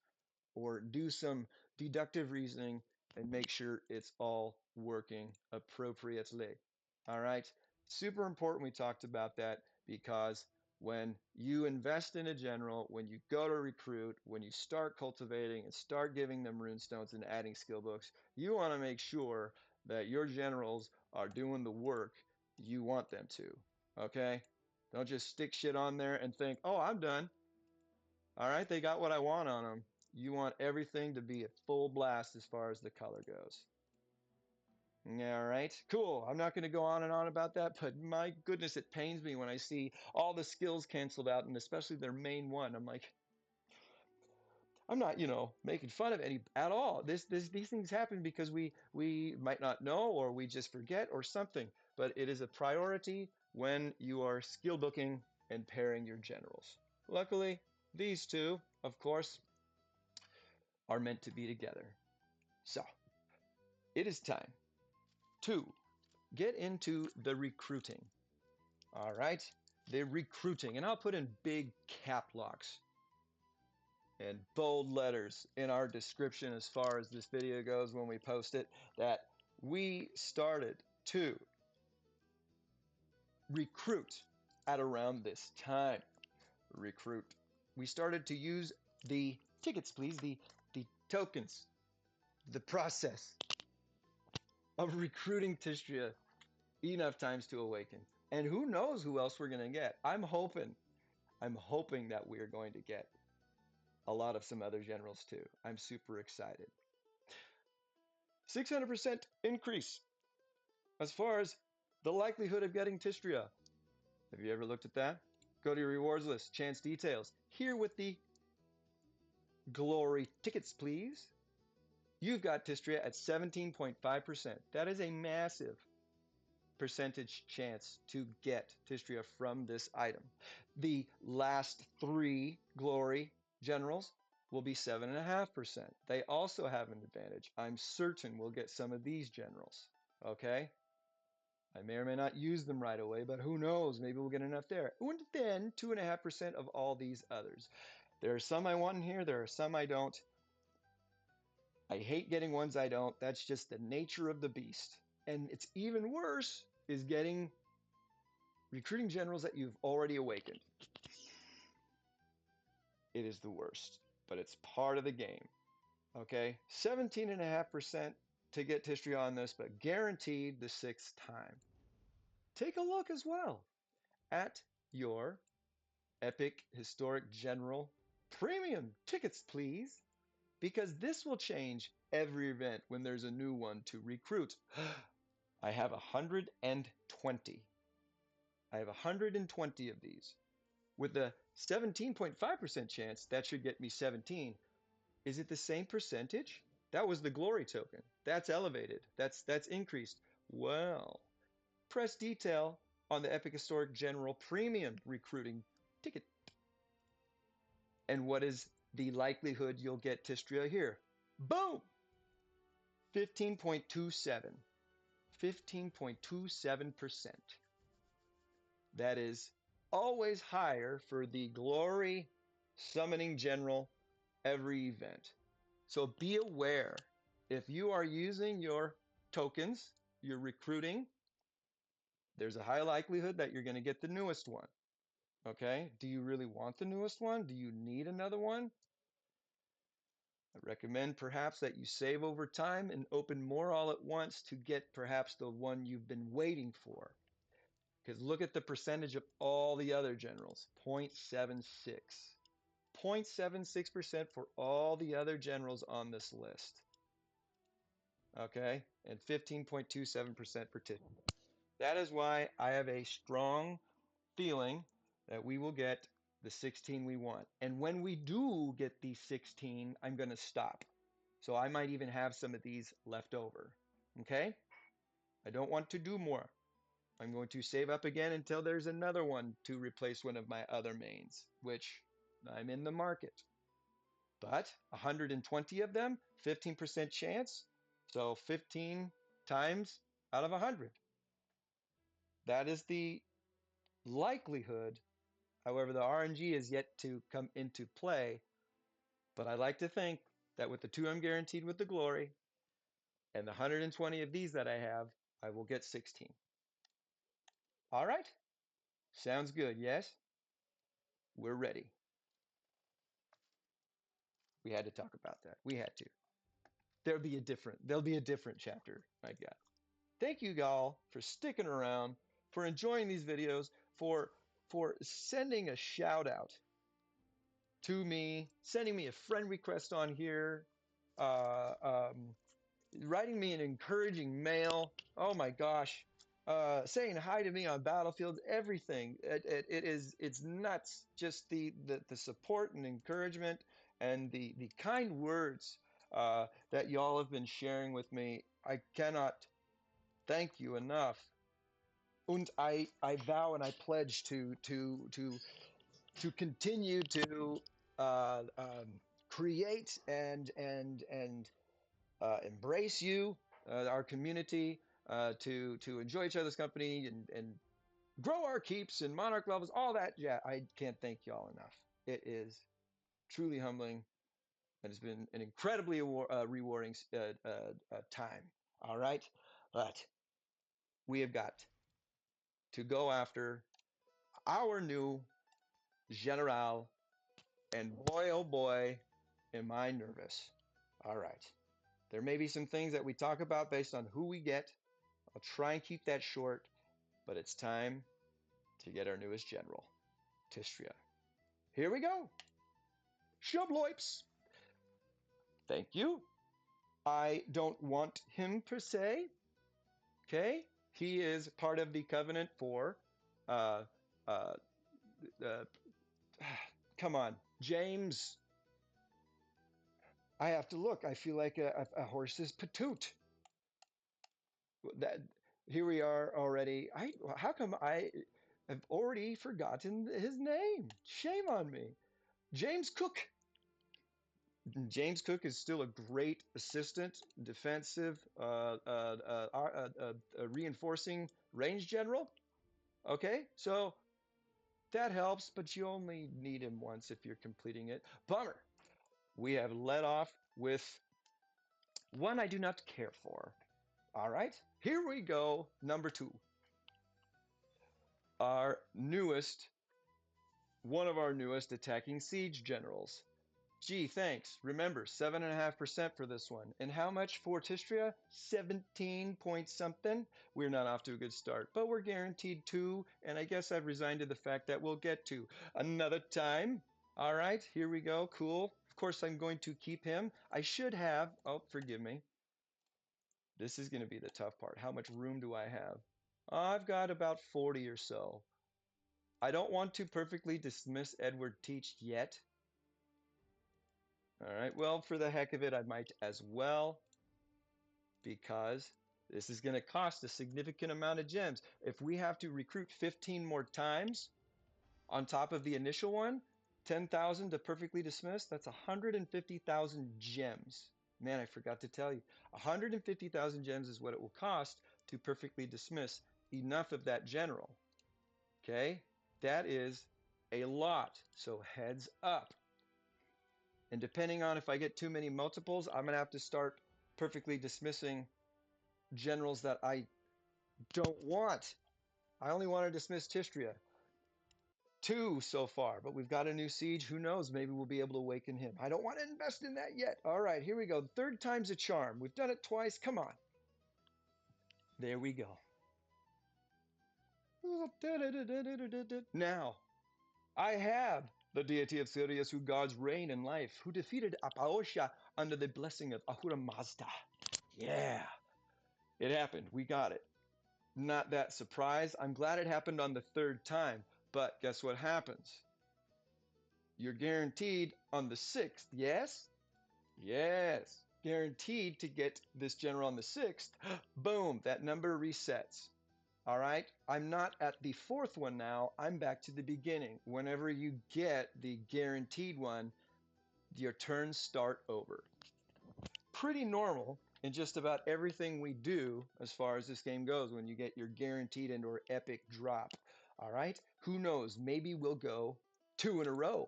or do some deductive reasoning and make sure it's all working appropriately. All right. Super important we talked about that because when you invest in a general, when you go to recruit, when you start cultivating and start giving them runestones and adding skill books, you want to make sure that your generals are doing the work you want them to. Okay? Don't just stick shit on there and think, oh, I'm done. All right, they got what I want on them. You want everything to be at full blast as far as the color goes. All right, cool. I'm not going to go on and on about that, but my goodness, it pains me when I see all the skills canceled out, and especially their main one. I'm like, I'm not, making fun of any at all. These things happen because we might not know, or we just forget, or something. But it is a priority when you are skill booking and pairing your generals. Luckily, these two, of course, are meant to be together. So it is time to get into the recruiting. All right, the recruiting, and I'll put in big cap locks and bold letters in our description as far as this video goes when we post it, that we started to recruit at around this time. Recruit. We started to use the tickets, please, the tokens, the process of recruiting Tishtrya enough times to awaken. And who knows who else we're going to get. I'm hoping that we are going to get a lot of some other generals too. I'm super excited. 600% increase as far as the likelihood of getting Tishtrya. Have you ever looked at that? Go to your rewards list, chance details. Here with the glory tickets, please. You've got Tishtrya at 17.5%. That is a massive percentage chance to get Tishtrya from this item. The last three glory generals will be 7.5%. They also have an advantage. I'm certain we'll get some of these generals. Okay? I may or may not use them right away, but who knows? Maybe we'll get enough there. And then 2.5% of all these others. There are some I want in here, there are some I don't. I hate getting ones I don't. That's just the nature of the beast. And it's even worse is getting recruiting generals that you've already awakened. It is the worst, but it's part of the game. Okay, 17.5% to get Tishtrya on this, but guaranteed the sixth time. Take a look as well at your Epic Historic General Premium tickets, please, because this will change every event when there's a new one to recruit. I have 120. I have 120 of these. With a 17.5% chance, that should get me 17. Is it the same percentage? That was the glory token. That's elevated. That's increased. Well, press detail on the Epic Historic General Premium recruiting ticket. And what is the likelihood you'll get Tishtrya here? Boom! 15.27. 15.27%. That is always higher for the glory summoning general every event. So be aware if you are using your tokens, you're recruiting, there's a high likelihood that you're going to get the newest one. Okay? Do you really want the newest one? Do you need another one? I recommend perhaps that you save over time and open more all at once to get perhaps the one you've been waiting for. Because look at the percentage of all the other generals, 0.76. 0.76% for all the other generals on this list. Okay, and 15.27% for Tish. That is why I have a strong feeling that we will get the 16 we want. And when we do get the 16, I'm going to stop. So I might even have some of these left over. Okay? I don't want to do more. I'm going to save up again until there's another one to replace one of my other mains, which I'm in the market. But 120 of them, 15% chance. So 15 times out of 100. That is the likelihood. However, the RNG is yet to come into play. But I like to think that with the 2 I'm guaranteed with the glory and the 120 of these that I have, I will get 16. All right. Sounds good. Yes. We're ready. We had to talk about that. We had to. There'll be a different chapter, my God. Thank you all for sticking around, for enjoying these videos, for sending a shout out to me, sending me a friend request on here, writing me an encouraging mail. Oh my gosh. Saying hi to me on battlefields, everything. It's nuts. Just the support and encouragement and the kind words that y'all have been sharing with me. I cannot thank you enough. And I vow and I pledge to continue to create and embrace you, our community, to enjoy each other's company and grow our keeps and monarch levels, all that. Yeah, I can't thank y'all enough. It is truly humbling. And it's been an incredibly rewarding time. All right, but we have got to go after our new general, and boy, oh boy, am I nervous. All right. There may be some things that we talk about based on who we get. I'll try and keep that short, but it's time to get our newest general, Tishtrya. Here we go. Shubloips. Thank you. I don't want him per se. Okay. He is part of the covenant for, uh, uh, uh, come on, James. I have to look. I feel like a horse's patoot. That here we are already. How come I have already forgotten his name? Shame on me. James Cook. James Cook is still a great assistant, defensive, reinforcing range general. Okay, so that helps, but you only need him once if you're completing it. Bummer. We have led off with one I do not care for. All right, here we go. Number 2. Our newest, one of our newest attacking siege generals. Gee, thanks. Remember, 7.5% for this one. And how much for Tishtrya? 17 point something. We're not off to a good start, but we're guaranteed 2, and I guess I've resigned to the fact that we'll get to another time. All right, here we go. Cool. Of course, I'm going to keep him. I should have, oh, forgive me. This is going to be the tough part. How much room do I have? I've got about 40 or so. I don't want to perfectly dismiss Edward Teach yet. All right, well, for the heck of it, I might as well, because this is going to cost a significant amount of gems. If we have to recruit 15 more times on top of the initial one, 10,000 to perfectly dismiss, that's 150,000 gems. Man, I forgot to tell you. 150,000 gems is what it will cost to perfectly dismiss enough of that general. Okay, that is a lot. So heads up. And depending on if I get too many multiples, I'm going to have to start perfectly dismissing generals that I don't want. I only want to dismiss Tishtrya. 2 so far, but we've got a new siege. Who knows? Maybe we'll be able to awaken him. I don't want to invest in that yet. All right, here we go. Third time's a charm. We've done it twice. Come on. There we go. Now, I have the deity of Sirius who guards reign and life, who defeated Apaosha under the blessing of Ahura Mazda. Yeah, it happened. We got it. Not that surprised. I'm glad it happened on the third time, but guess what happens? You're guaranteed on the 6th, yes? Yes, guaranteed to get this general on the 6th. Boom, that number resets. All right, I'm not at the 4th one now. I'm back to the beginning. Whenever you get the guaranteed one, your turns start over. Pretty normal in just about everything we do as far as this game goes when you get your guaranteed and or epic drop. All right, who knows? Maybe we'll go 2 in a row.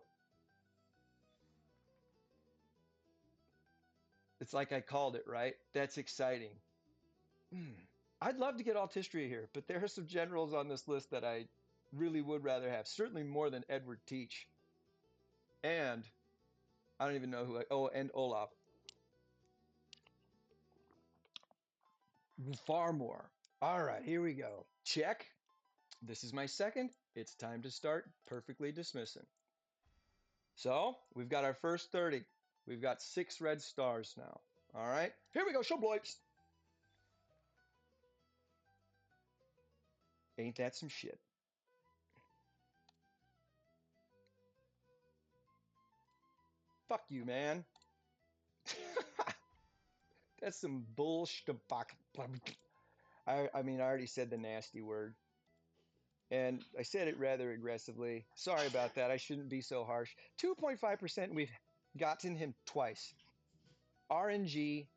It's like I called it, right? That's exciting. I'd love to get all Tishtrya here, but there are some generals on this list that I really would rather have. Certainly more than Edward Teach. And I don't even know who oh, and Olav. Far more. All right, here we go. Check. This is my second. It's time to start perfectly dismissing. So we've got our first 30. We've got 6 red stars now. All right, here we go. Show bloips. Ain't that some shit? Fuck you, man. That's some bullshit. I mean, I already said the nasty word. And I said it rather aggressively. Sorry about that. I shouldn't be so harsh. 2.5%, we've gotten him twice. RNG.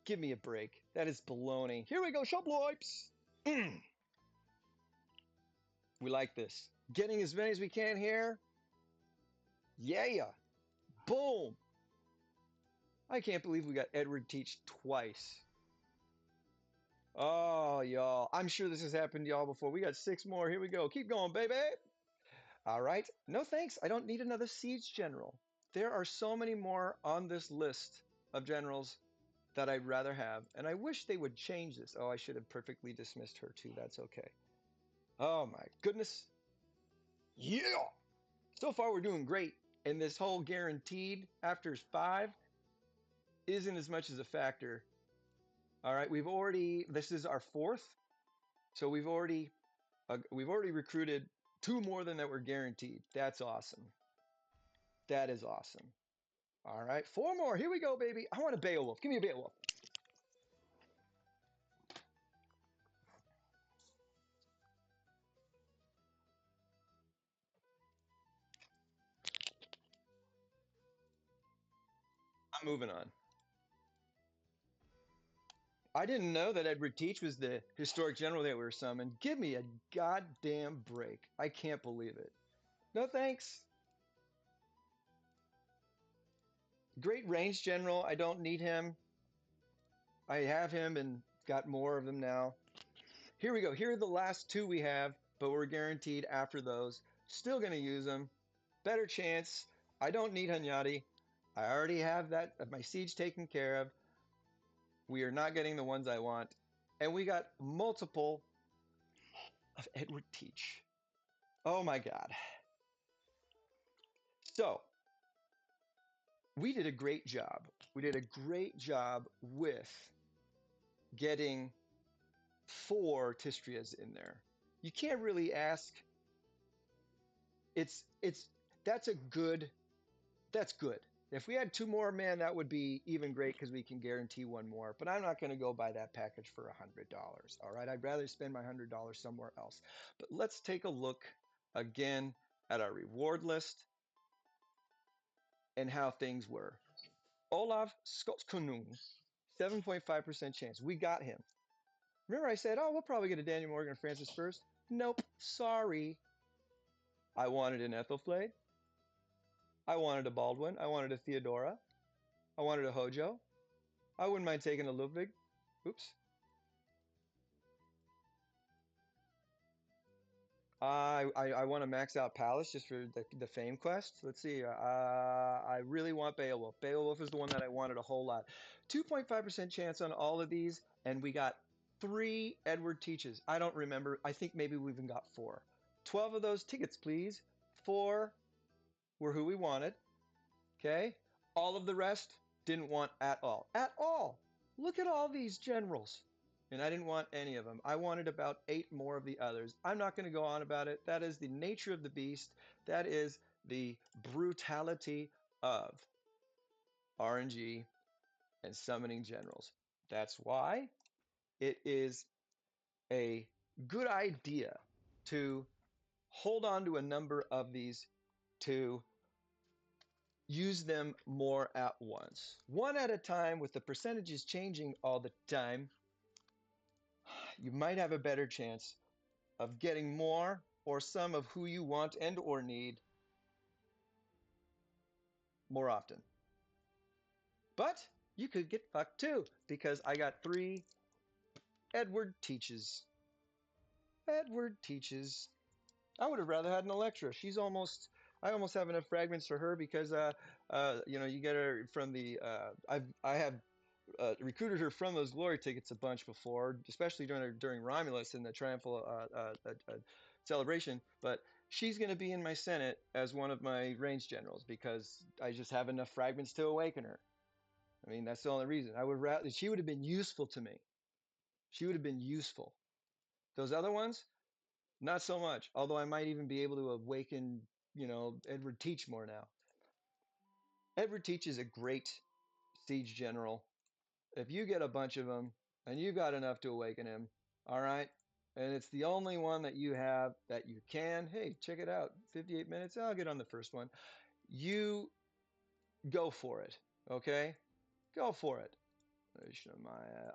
Give me a break. That is baloney. Here we go, Shubloips. We like this. Getting as many as we can here. Yeah. Boom. I can't believe we got Edward Teach twice. Oh, y'all. I'm sure this has happened to y'all before. We got 6 more. Here we go. Keep going, baby. All right. No thanks. I don't need another siege general. There are so many more on this list of generals that I'd rather have, and I wish they would change this. Oh, I should have perfectly dismissed her too. That's okay. Oh my goodness. Yeah. So far we're doing great. And this whole guaranteed after 5 isn't as much as a factor. All right, this is our 4th. So we've already recruited 2 more than that were guaranteed. That's awesome. That is awesome. All right, 4 more. Here we go, baby. I want a Beowulf. Give me a Beowulf. I'm moving on. I didn't know that Edward Teach was the historic general that we were summoned. Give me a goddamn break. I can't believe it. No thanks. Great range general. I don't need him. I have him and got more of them now. Here we go. Here are the last 2 we have, but we're guaranteed after those. Still going to use them. Better chance. I don't need Hunyadi. I already have my siege taken care of. We are not getting the ones I want. And we got multiple of Edward Teach. Oh my God. So we did a great job. We did a great job with getting 4 Tistryas in there. You can't really ask. That's good. If we had 2 more, man, that would be even great because we can guarantee 1 more. But I'm not going to go buy that package for $100. All right, I'd rather spend my $100 somewhere else. But let's take a look again at our reward list and how things were. Olav Skotkonung, 7.5% chance. We got him. Remember I said, oh, we'll probably get a Daniel Morgan or Francis first. Nope, sorry. I wanted an Ethelflaed. I wanted a Baldwin. I wanted a Theodora. I wanted a Hojo. I wouldn't mind taking a Ludwig. Oops. I want to max out Palace just for the fame quest. Let's see. I really want Beowulf. Beowulf is the one that I wanted a whole lot. 2.5% chance on all of these, and we got 3 Edward Teaches. I don't remember. I think maybe we even got 4. 12 of those tickets, please. 4 were who we wanted. Okay. All of the rest didn't want at all. At all. Look at all these generals. And I didn't want any of them. I wanted about 8 more of the others. I'm not going to go on about it. That is the nature of the beast. That is the brutality of RNG and summoning generals. That's why it is a good idea to hold on to a number of these to use them more at once. One at a time with the percentages changing all the time, you might have a better chance of getting more or some of who you want and or need more often. But you could get fucked too, because I got 3 Edward Teaches. Edward Teaches. I would have rather had an Electra. I almost have enough fragments for her because you get her from the I have recruited her from those glory tickets a bunch before, especially during Romulus in the triumphal celebration. But she's going to be in my Senate as one of my range generals because I just have enough fragments to awaken her. I mean, that's the only reason. I would rather she would have been useful to me. She would have been useful. Those other ones, not so much. Although I might even be able to awaken, Edward Teach more now. Edward Teach is a great siege general. If you get a bunch of them and you got enough to awaken him, all right, and it's the only one that you have that you can, hey, check it out. 58 minutes, I'll get on the first one. You go for it, okay? Go for it.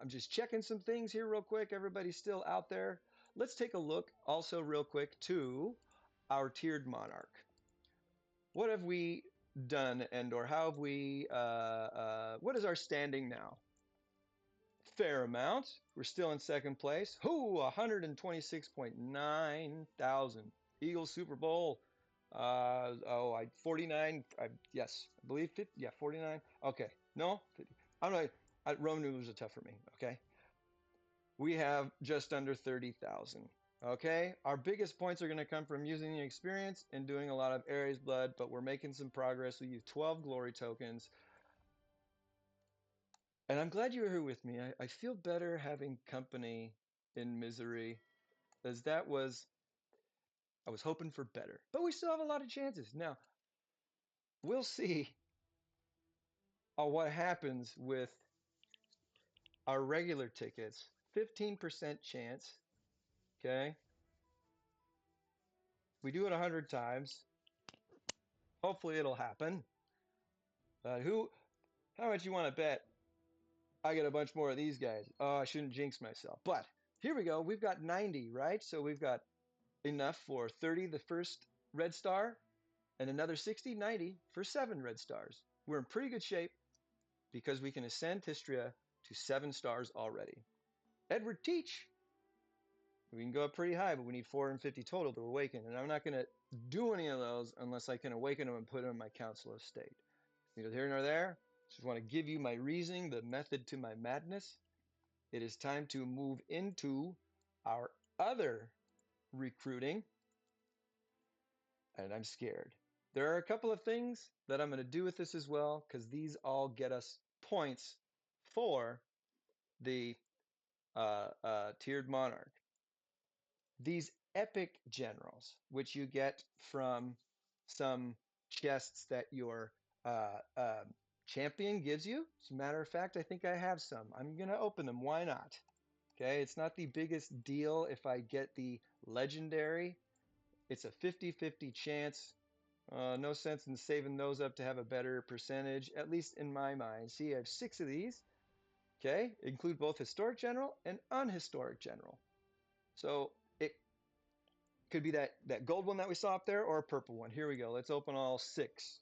I'm just checking some things here real quick. Everybody's still out there. Let's take a look also real quick to our tiered monarch. What have we done and or how have we, what is our standing now? Fair amount. We're still in second place. Whoo, 126.9 thousand. Eagles Super Bowl. 49. Yes, I believe 50. Yeah, 49. Okay, no, 50. I'm not. Roman numerals are tough for me. Okay, we have just under 30,000. Okay, our biggest points are going to come from using the experience and doing a lot of Ares blood, but we're making some progress. We use 12 glory tokens. And I'm glad you were here with me. I feel better having company in misery, as I was hoping for better. But we still have a lot of chances. Now, we'll see what happens with our regular tickets. 15% chance, okay? We do it 100 times. Hopefully it'll happen. How much you want to bet I get a bunch more of these guys? Oh, I shouldn't jinx myself. But here we go. We've got 90, right? So we've got enough for 30 the first red star and another 60, 90 for 7 red stars. We're in pretty good shape because we can ascend Tishtrya to 7 stars already. Edward Teach, we can go up pretty high, but we need 450 total to awaken. And I'm not going to do any of those unless I can awaken them and put them in my council of state. Neither here nor there. Just want to give you my reasoning, the method to my madness. It is time to move into our other recruiting. And I'm scared. There are a couple of things that I'm going to do with this as well, because these all get us points for the tiered monarch. These epic generals, which you get from some chests that your champion gives you. As a matter of fact, I think I have some. I'm going to open them. Why not? Okay, it's not the biggest deal if I get the legendary. It's a 50-50 chance. No sense in saving those up to have a better percentage, at least in my mind. See, I have 6 of these. Okay, include both historic general and unhistoric general. So it could be that gold one that we saw up there or a purple one. Here we go. Let's open all 6.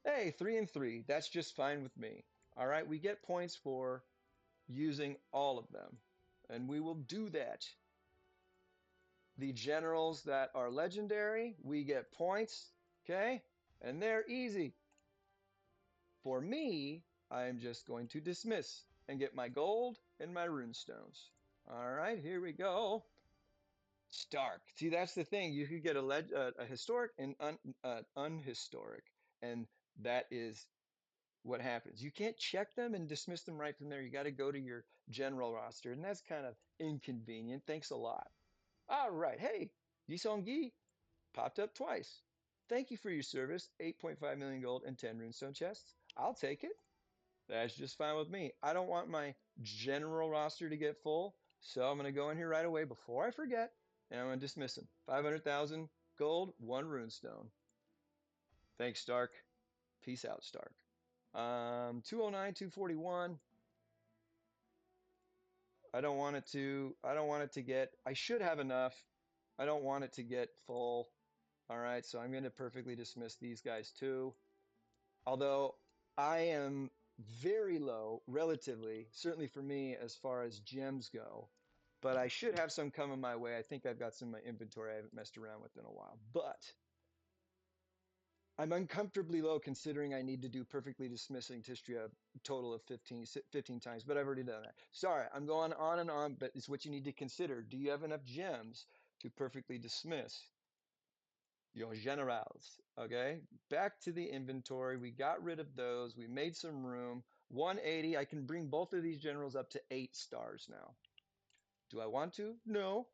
Hey, 3 and 3. That's just fine with me. All right, we get points for using all of them, and we will do that. The generals that are legendary, we get points, okay? And they're easy. For me, I'm just going to dismiss and get my gold and my runestones. All right, here we go. Stark. See, that's the thing. You could get a historic and unhistoric, and that is what happens. You can't check them and dismiss them right from there. You got to go to your general roster, and that's kind of inconvenient. Thanks a lot. All right. Hey, Yi popped up twice. Thank you for your service. 8.5 million gold and 10 runestone chests. I'll take it. That's just fine with me. I don't want my general roster to get full, so I'm going to go in here right away before I forget, and I'm going to dismiss him. 500,000 gold, 1 runestone. Thanks, Stark. Peace out, Stark. 209, 241. I don't want it to get, I should have enough. I don't want it to get full. All right, so I'm going to perfectly dismiss these guys too. Although I am very low relatively, certainly for me as far as gems go, but I should have some coming my way. I think I've got some in my inventory I haven't messed around with in a while, but I'm uncomfortably low considering I need to do perfectly dismissing Tishtrya a total of 15 times, but I've already done that. Sorry, I'm going on and on, but it's what you need to consider. Do you have enough gems to perfectly dismiss your generals? Okay, back to the inventory. We got rid of those. We made some room. 180. I can bring both of these generals up to 8 stars now. Do I want to? No.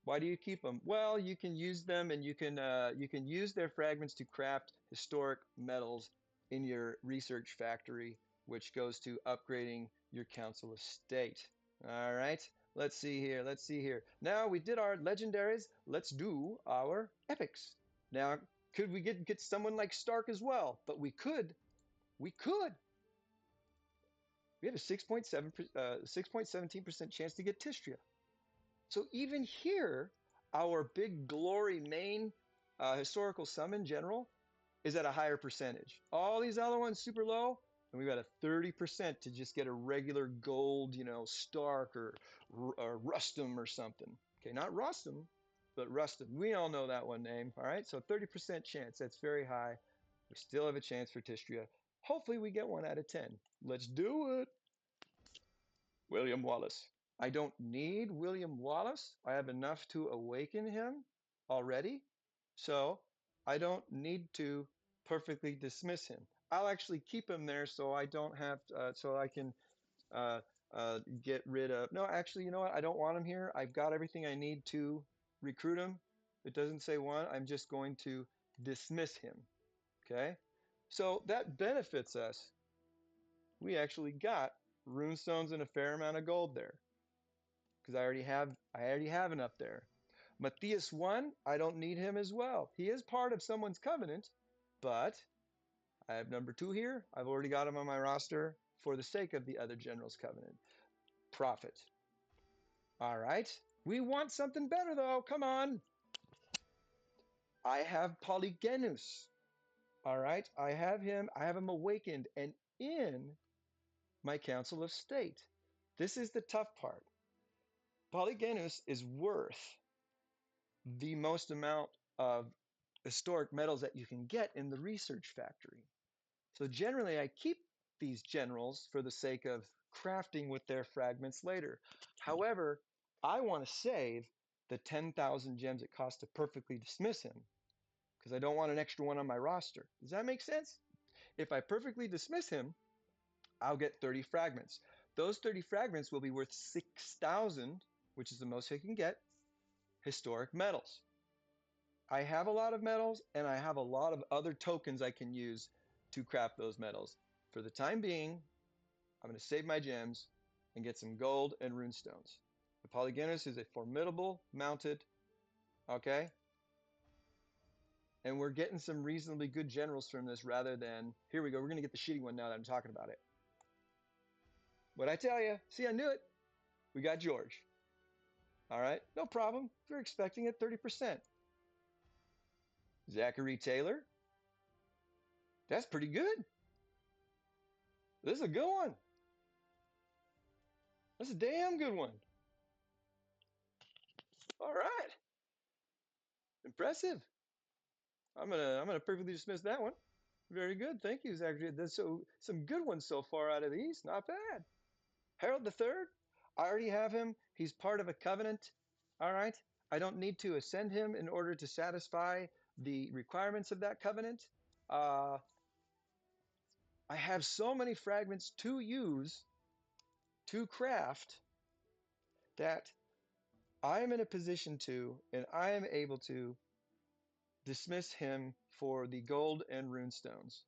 Why do you keep them? Well, you can use them, and you can use their fragments to craft historic metals in your research factory, which goes to upgrading your council of state. All right. Let's see here. Let's see here. Now we did our legendaries. Let's do our epics. Now, could we get someone like Stark as well? But we could. We could. We have a 6.17% chance to get Tishtrya. So even here, our big glory main historical summon general is at a higher percentage. All these other ones super low, and we've got a 30% to just get a regular gold, Stark or Rustam or something. Okay, not Rostam, but Rustam. We all know that one name. All right, so 30% chance. That's very high. We still have a chance for Tishtrya. Hopefully we get 1 out of 10. Let's do it. William Wallace. I don't need William Wallace. I have enough to awaken him already. So I don't need to perfectly dismiss him. I'll actually keep him there so I don't have, so I can uh, get rid of, no, actually, you know what? I don't want him here. I've got everything I need to recruit him. It doesn't say 1. I'm just going to dismiss him. Okay. So that benefits us. We actually got runestones and a fair amount of gold there because I already have enough there. Matthias 1, I don't need him as well. He is part of someone's covenant, but I have number 2 here. I've already got him on my roster for the sake of the other general's covenant. Prophet. All right. We want something better though. Come on. I have Polygenus. All right. I have him awakened and in my council of state. This is the tough part. Polygenus is worth the most amount of historic metals that you can get in the research factory. So generally, I keep these generals for the sake of crafting with their fragments later. However, I want to save the 10,000 gems it costs to perfectly dismiss him because I don't want an extra one on my roster. Does that make sense? If I perfectly dismiss him, I'll get 30 fragments. Those 30 fragments will be worth 6,000, which is the most I can get, historic metals. I have a lot of metals and I have a lot of other tokens I can use to craft those metals. For the time being, I'm going to save my gems and get some gold and runestones. The Polygenus is a formidable mounted, okay? And we're getting some reasonably good generals from this rather than, here we go, we're going to get the shitty one now that I'm talking about it. What I tell you, see, I knew it. We got George. All right, no problem. We're expecting it 30%. Zachary Taylor. That's pretty good. This is a good one. That's a damn good one. All right. Impressive. I'm gonna perfectly dismiss that one. Very good. Thank you, Zachary. That's so some good ones so far out of these. Not bad. Harold the Third. I already have him. He's part of a covenant. All right. I don't need to ascend him in order to satisfy the requirements of that covenant. Uh, I have so many fragments to use to craft that I am in a position to, and I am able to dismiss him for the gold and runestones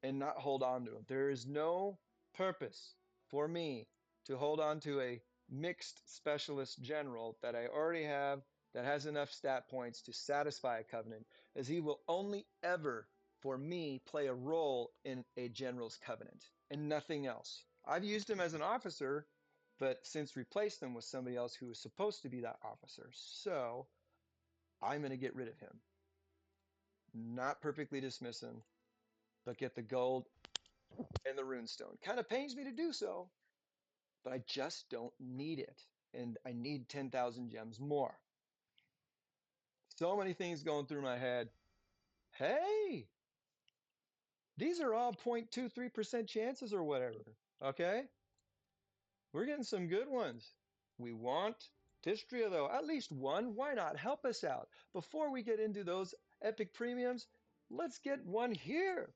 and not hold on to them. There is no purpose for me to hold on to a mixed specialist general that I already have that has enough stat points to satisfy a covenant, as he will only ever, for me, play a role in a general's covenant and nothing else. I've used him as an officer, but since replaced him with somebody else who was supposed to be that officer. So I'm going to get rid of him. Not perfectly dismiss him, but get the gold and the runestone. Kind of pains me to do so, but I just don't need it. And I need 10,000 gems more. So many things going through my head. Hey, these are all 0.23% chances or whatever. Okay? We're getting some good ones. We want Tishtrya, though. At least one. Why not? Help us out. Before we get into those epic premiums, let's get one here.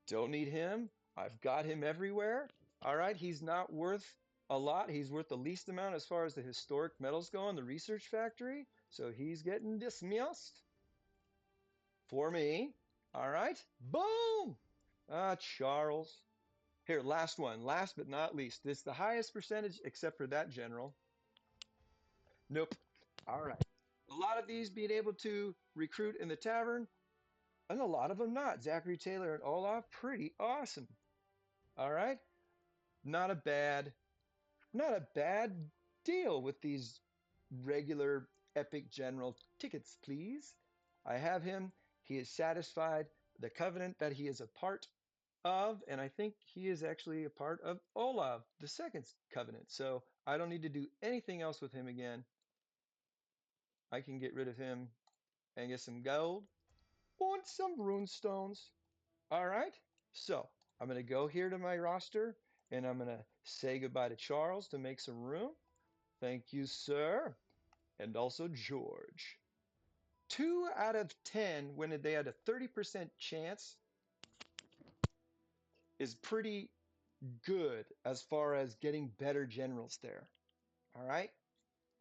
Don't need him. I've got him everywhere. All right, he's not worth a lot. He's worth the least amount as far as the historic metals go in the research factory. So he's getting dismissed for me. All right, boom. Ah, Charles. Here, last one. Last but not least. This is the highest percentage except for that general. Nope. All right. A lot of these being able to recruit in the tavern, and a lot of them not. Zachary Taylor and Olaf, pretty awesome. All right. Not a bad not a bad deal with these regular epic general tickets, please. I have him. He is satisfied the covenant that he is a part of, and I think he is actually a part of Olav the second's covenant. So I don't need to do anything else with him again. I can get rid of him and get some gold and some rune stones. All right. So I'm going to go here to my roster and I'm going to say goodbye to Charles to make some room. Thank you, sir. And also George. 2 out of 10 when they had a 30% chance is pretty good as far as getting better generals there. All right.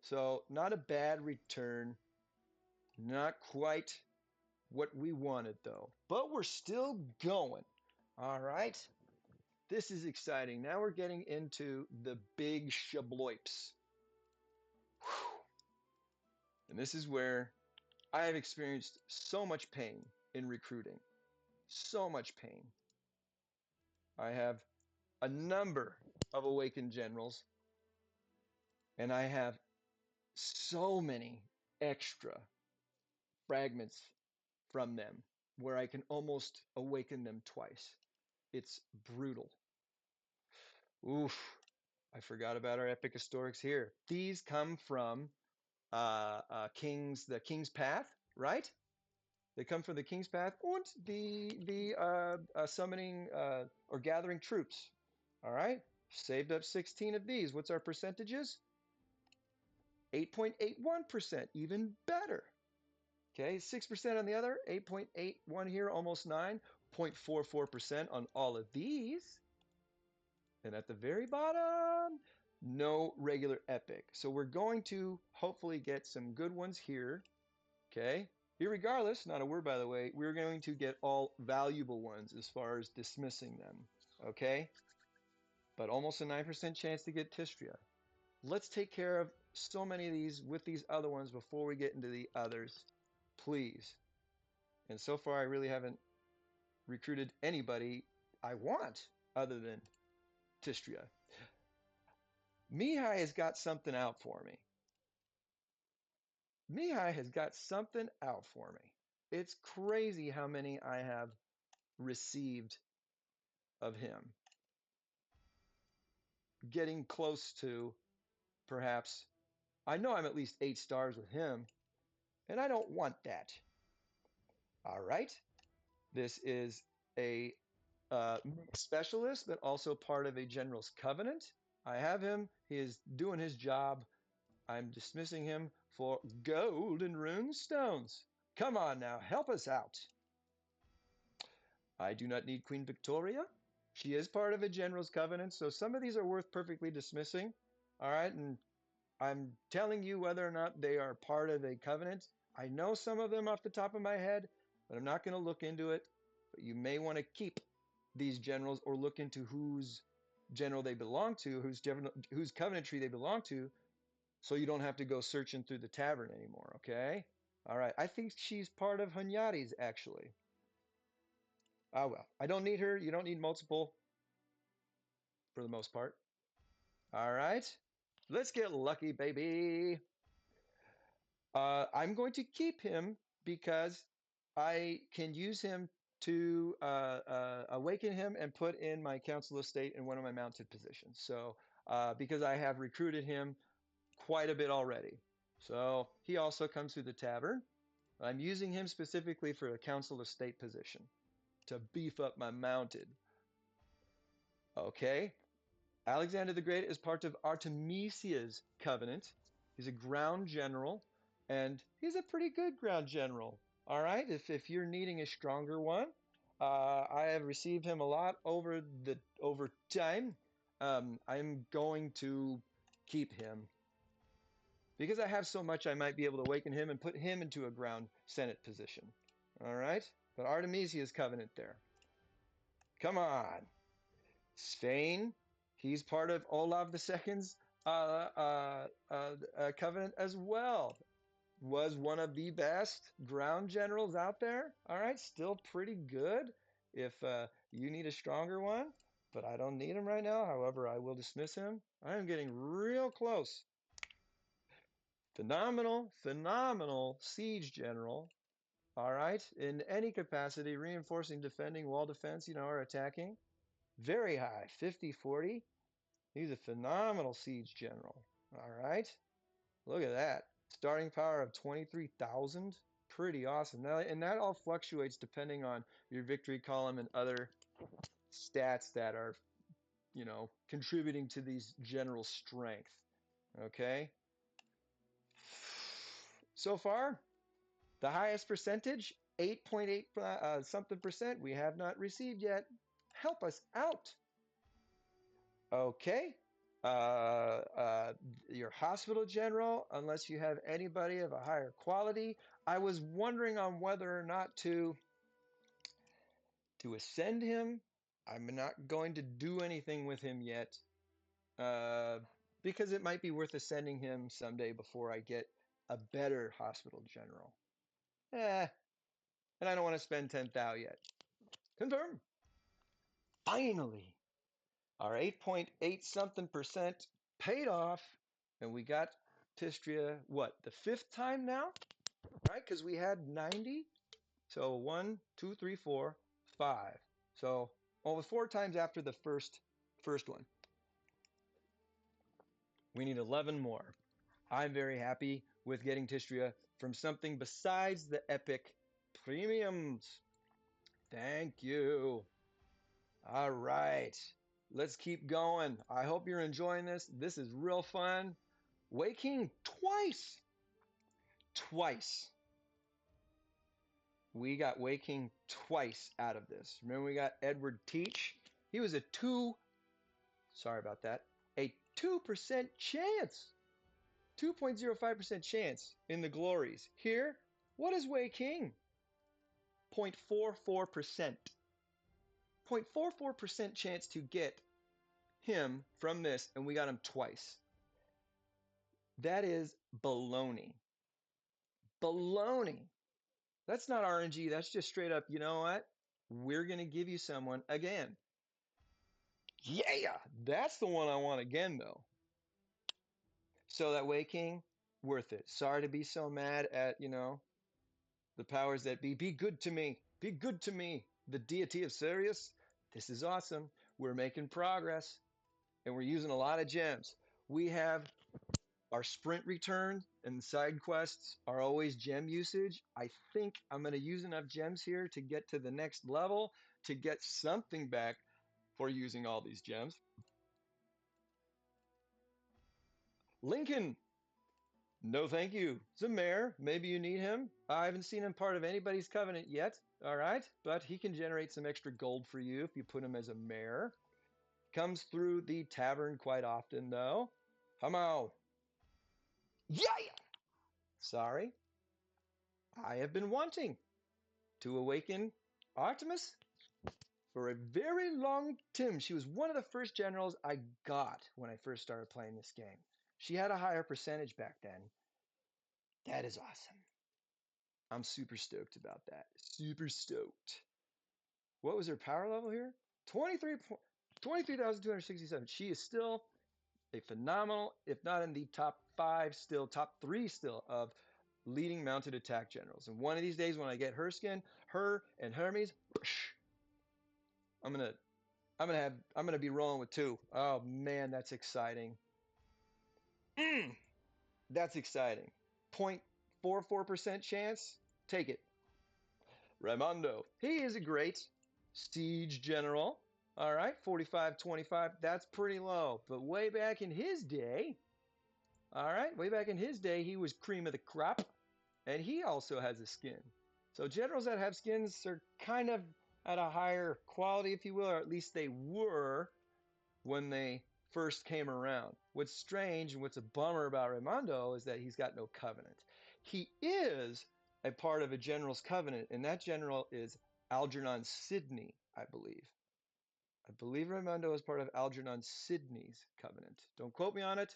So not a bad return. Not quite what we wanted though, but we're still going. All right. This is exciting. Now we're getting into the big shabloips. And this is where I have experienced so much pain in recruiting. So much pain. I have a number of awakened generals, and I have so many extra fragments from them where I can almost awaken them twice. It's brutal. Oof. I forgot about our epic historics here. These come from the King's Path, right? They come from the King's Path and the summoning or gathering troops. All right, saved up 16 of these. What's our percentages? 8.81%, even better. Okay, 6% on the other, 8.81 here, almost 9, 0.44% on all of these. And at the very bottom, no regular epic. So we're going to hopefully get some good ones here. Okay, irregardless, not a word by the way, we're going to get all valuable ones as far as dismissing them. Okay, but almost a 9% chance to get Tishtrya. Let's take care of so many of these with these other ones before we get into the others, please. And so far, I really haven't recruited anybody I want other than Tishtrya. Mihai has got something out for me. Mihai has got something out for me. It's crazy how many I have received of him. Getting close to perhaps I know I'm at least 8 stars with him, and I don't want that. All right. This is a specialist, but also part of a general's covenant. I have him. He is doing his job. I'm dismissing him for gold and rune stones. Come on now, help us out. I do not need Queen Victoria. She is part of a general's covenant, so some of these are worth perfectly dismissing. All right, and I'm telling you whether or not they are part of a covenant. I know some of them off the top of my head, but I'm not going to look into it. But you may want to keep these generals or look into whose general they belong to, whose covenant tree they belong to, so you don't have to go searching through the tavern anymore, okay? All right, I think she's part of Hunyadi's, actually. Ah, well, I don't need her. You don't need multiple for the most part. All right, let's get lucky, baby. I'm going to keep him because I can use him to awaken him and put in my council estate in one of my mounted positions. So because I have recruited him quite a bit already. So he also comes through the tavern. I'm using him specifically for a council estate position to beef up my mounted. Okay. Alexander the Great is part of Artemisia's covenant. He's a ground general, and he's a pretty good ground general. All right, if you're needing a stronger one, I have received him a lot over time. I'm going to keep him because I have so much. I might be able to awaken him and put him into a ground senate position. All right, but Artemisia's covenant there. Come on. Spain, he's part of Olav II's covenant as well. Was one of the best ground generals out there. All right, still pretty good if you need a stronger one, but I don't need him right now. However, I will dismiss him. I am getting real close. Phenomenal, phenomenal siege general. All right, in any capacity, reinforcing, defending, wall defense, or attacking. Very high, 50-40. He's a phenomenal siege general. All right. Look at that. Starting power of 23,000. Pretty awesome. Now, and that all fluctuates depending on your victory column and other stats that are, contributing to these general strength. Okay. So far, the highest percentage, 8.8 something percent, we have not received yet. Help us out. Okay. Your hospital general, unless you have anybody of a higher quality. I was wondering on whether or not to ascend him. I'm not going to do anything with him yet, because it might be worth ascending him someday before I get a better hospital general. And I don't want to spend 10,000 yet. Confirm. Finally. Our 8.8 something percent paid off, and we got Tishtrya, what, the 5th time now? Right? Because we had 90. So 1, 2, 3, 4, 5. So over 4 times after the first one. We need 11 more. I'm very happy with getting Tishtrya from something besides the epic premiums. Thank you. All right. Let's keep going. I hope you're enjoying this. This is real fun. Waking twice. Twice. We got waking twice out of this. Remember we got Edward Teach? He was a 2% chance. 2.05% chance in the glories. Here, what is waking? 0.44%. 0.44% chance to get him from this, and we got him twice. That is baloney. Baloney. That's not RNG. That's just straight up, you know what? We're going to give you someone again. Yeah, that's the one I want again, though. So that waking, worth it. Sorry to be so mad at, the powers that be. Be good to me. Be good to me. The deity of Sirius. This is awesome. We're making progress, and we're using a lot of gems. We have Our sprint returns and side quests are always gem usage. I think I'm going to use enough gems here to get to the next level to get something back for using all these gems. Lincoln, no thank you. Zamare, maybe you need him. I haven't seen him part of anybody's covenant yet, all right? But he can generate some extra gold for you if you put him as a mare. Comes through the tavern quite often, though. Hello. Yeah! Sorry. I have been wanting to awaken Artemis for a very long time. She was one of the first generals I got when I first started playing this game. She had a higher percentage back then. That is awesome. I'm super stoked about that. Super stoked. What was her power level here? 23,267. She is still a phenomenal, if not in the top 5 still, top 3 still of leading mounted attack generals. And one of these days when I get her skin, her and Hermes, I'm gonna be rolling with 2. Oh man, that's exciting. That's exciting. 0.44% chance. Take it. Raimondo, he is a great siege general. All right, 45-25. That's pretty low. But way back in his day, all right, way back in his day, he was cream of the crop, and he also has a skin. So generals that have skins are kind of at a higher quality, if you will, or at least they were when they first came around. What's strange and what's a bummer about Raimondo is that he's got no covenant. He is a part of a general's covenant, and that general is Algernon Sidney, I believe. I believe Raimondo is part of Algernon Sidney's covenant. Don't quote me on it,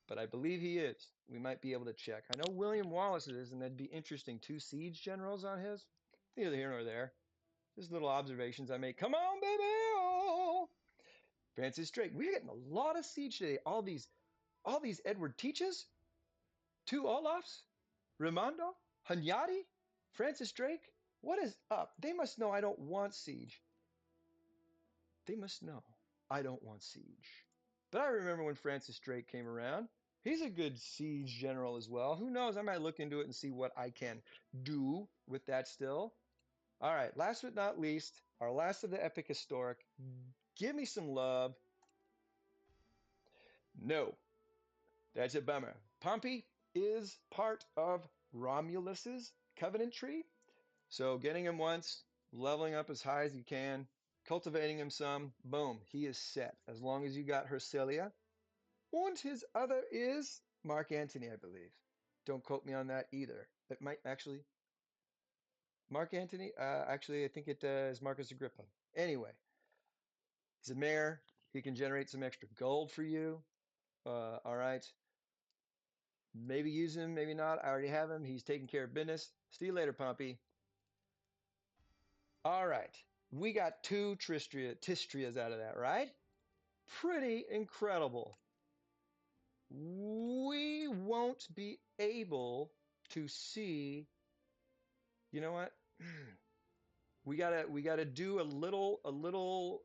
but I believe he is. We might be able to check. I know William Wallace is, and that'd be interesting. 2 siege generals on his. Neither here nor there. Just little observations I make. Come on, baby! Oh! Francis Drake. We're getting a lot of siege today. All these Edward Teaches, 2 Olafs, Raimondo, Hunyadi, Francis Drake. What is up? They must know I don't want siege. They must know I don't want siege. But I remember when Francis Drake came around. He's a good siege general as well. Who knows? I might look into it and see what I can do with that still. All right, last but not least, our last of the epic historic. Give me some love. No, that's a bummer. Pompey is part of Romulus's covenant tree. So getting him once, leveling up as high as you can, cultivating him some, boom, he is set. As long as you got Hercilia. And his other is Mark Antony, I believe. Don't quote me on that either. It might actually. Mark Antony? Actually, I think it is Marcus Agrippa. Anyway, he's a mayor. He can generate some extra gold for you. All right. Maybe use him, maybe not. I already have him. He's taking care of business. See you later, Pompey. All right. We got 2 Tishtrias out of that, right? Pretty incredible. We won't be able to see. You know what? We gotta do a little.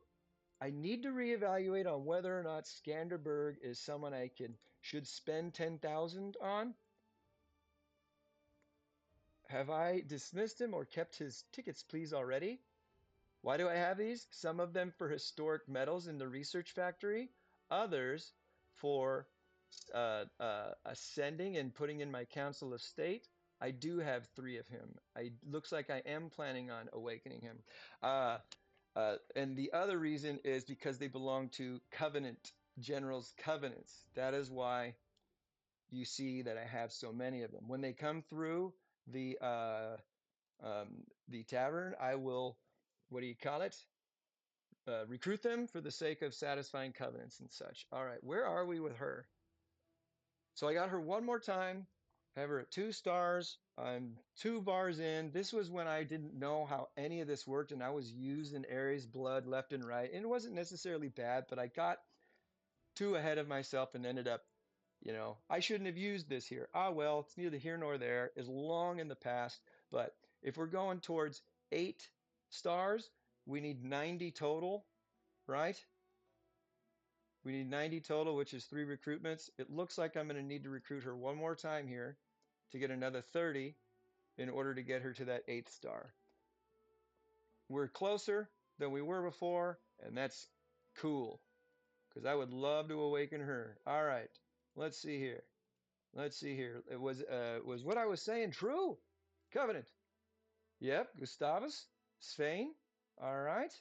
I need to reevaluate on whether or not Skanderberg is someone I should spend 10,000 on. Have I dismissed him or kept his tickets, please, already? Why do I have these? Some of them for historic metals in the research factory, others for ascending and putting in my council of state. I do have 3 of him. Looks like I am planning on awakening him. And the other reason is because they belong to covenant, generals' covenants. That is why you see that I have so many of them. When they come through the tavern, I will, what do you call it? Recruit them for the sake of satisfying covenants and such. All right, where are we with her? So I got her one more time. Have her at 2 stars. I'm 2 bars in. This was when I didn't know how any of this worked, and I was using Ares blood left and right. And it wasn't necessarily bad, but I got too ahead of myself and ended up, I shouldn't have used this here. Ah, well, it's neither here nor there. It's long in the past. But if we're going towards 8 stars, we need 90 total, right? We need 90 total, which is 3 recruitments. It looks like I'm going to need to recruit her one more time here to get another 30 in order to get her to that 8th star. We're closer than we were before, and that's cool, because I would love to awaken her. All right, let's see here. Let's see here. It was what I was saying true? Covenant. Yep, Gustavus, Svein. All right.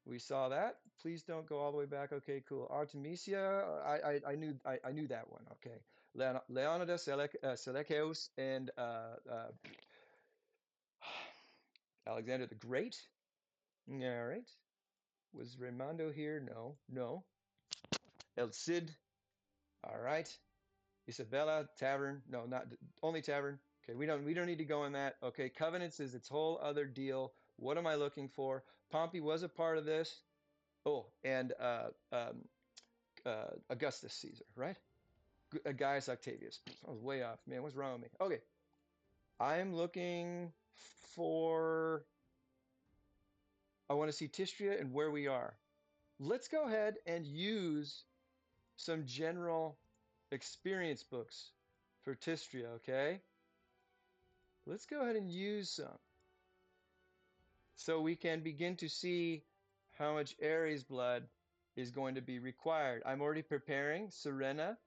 We saw that. Please don't go all the way back. Okay, cool. Artemisia, I knew that one. Okay. Leonidas, Seleucus, and Alexander the Great. All right. Was Raimondo here? No, no. El Cid. All right. Isabella, Tavern. No, not only Tavern. Okay, we don't need to go in that. Okay, Covenants is its whole other deal. What am I looking for? Pompey was a part of this. Oh, and Augustus Caesar, right? Gaius Octavius. I was way off, man. What's wrong with me? Okay, I'm looking for. I want to see Tistria and where we are. Let's go ahead and use some general experience books for Tistria, okay? Let's go ahead and use some so we can begin to see how much Ares blood is going to be required. I'm already preparing. Serena,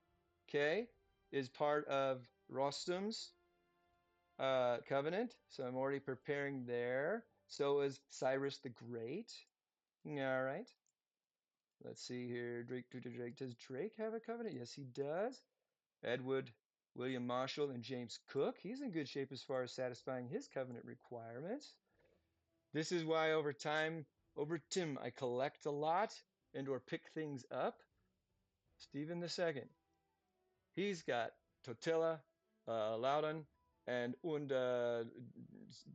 okay, is part of Rostam's covenant, so I'm already preparing there. So is Cyrus the Great. All right. Let's see here. Drake. Does Drake have a covenant? Yes, he does. Edward, William Marshall, and James Cook. He's in good shape as far as satisfying his covenant requirements. This is why over time, over Tim, I collect a lot and or pick things up. Stephen II. He's got Totila, Loudon, and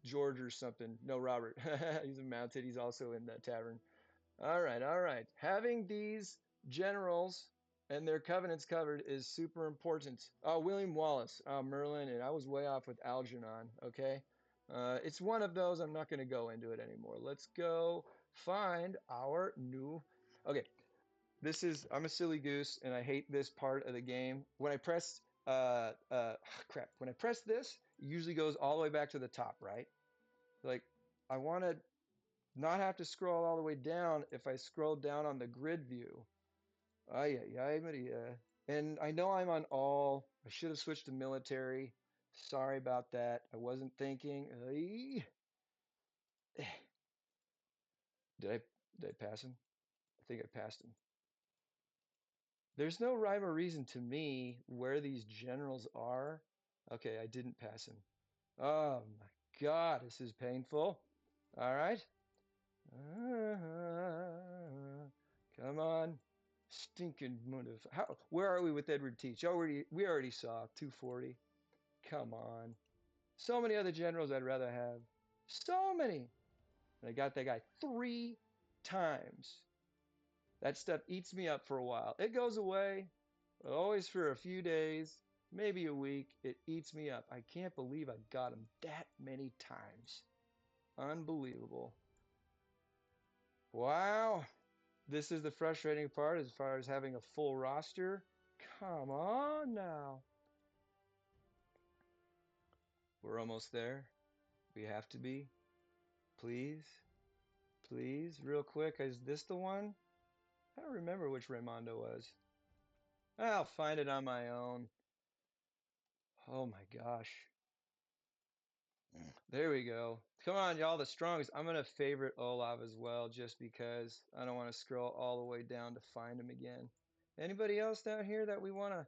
George or something. No, Robert. He's mounted. He's also in the tavern. All right, all right. Having these generals and their covenants covered is super important. Oh, William Wallace, Merlin, and I was way off with Algernon, okay? It's one of those. I'm not going to go into it anymore. Let's go find our new. Okay, I'm a silly goose, and I hate this part of the game. When I press, crap, when I press this, it usually goes all the way back to the top, right? Like, I want to not have to scroll all the way down if I scroll down on the grid view. Ay, ay, ay, Maria. And I know I'm on all. I should have switched to military. Sorry about that. I wasn't thinking. Ay. Did I did I pass him? I think I passed him. There's no rhyme or reason to me where these generals are. Okay, I didn't pass him. Oh my God, this is painful. All right. Come on. Stinking how where are we with Edward Teach? We already saw 240. Come on. So many other generals I'd rather have. So many. And I got that guy 3 times. That stuff eats me up for a while. It goes away, but always for a few days, maybe a week. It eats me up. I can't believe I got him that many times. Unbelievable. Wow. This is the frustrating part as far as having a full roster. Come on now. We're almost there. We have to be. Please. Please. Real quick. Is this the one? I don't remember which Raimondo was. I'll find it on my own. Oh my gosh. There we go. Come on, y'all, the strongest. I'm going to favorite Olav as well, just because I don't want to scroll all the way down to find him again. Anybody else down here that we want to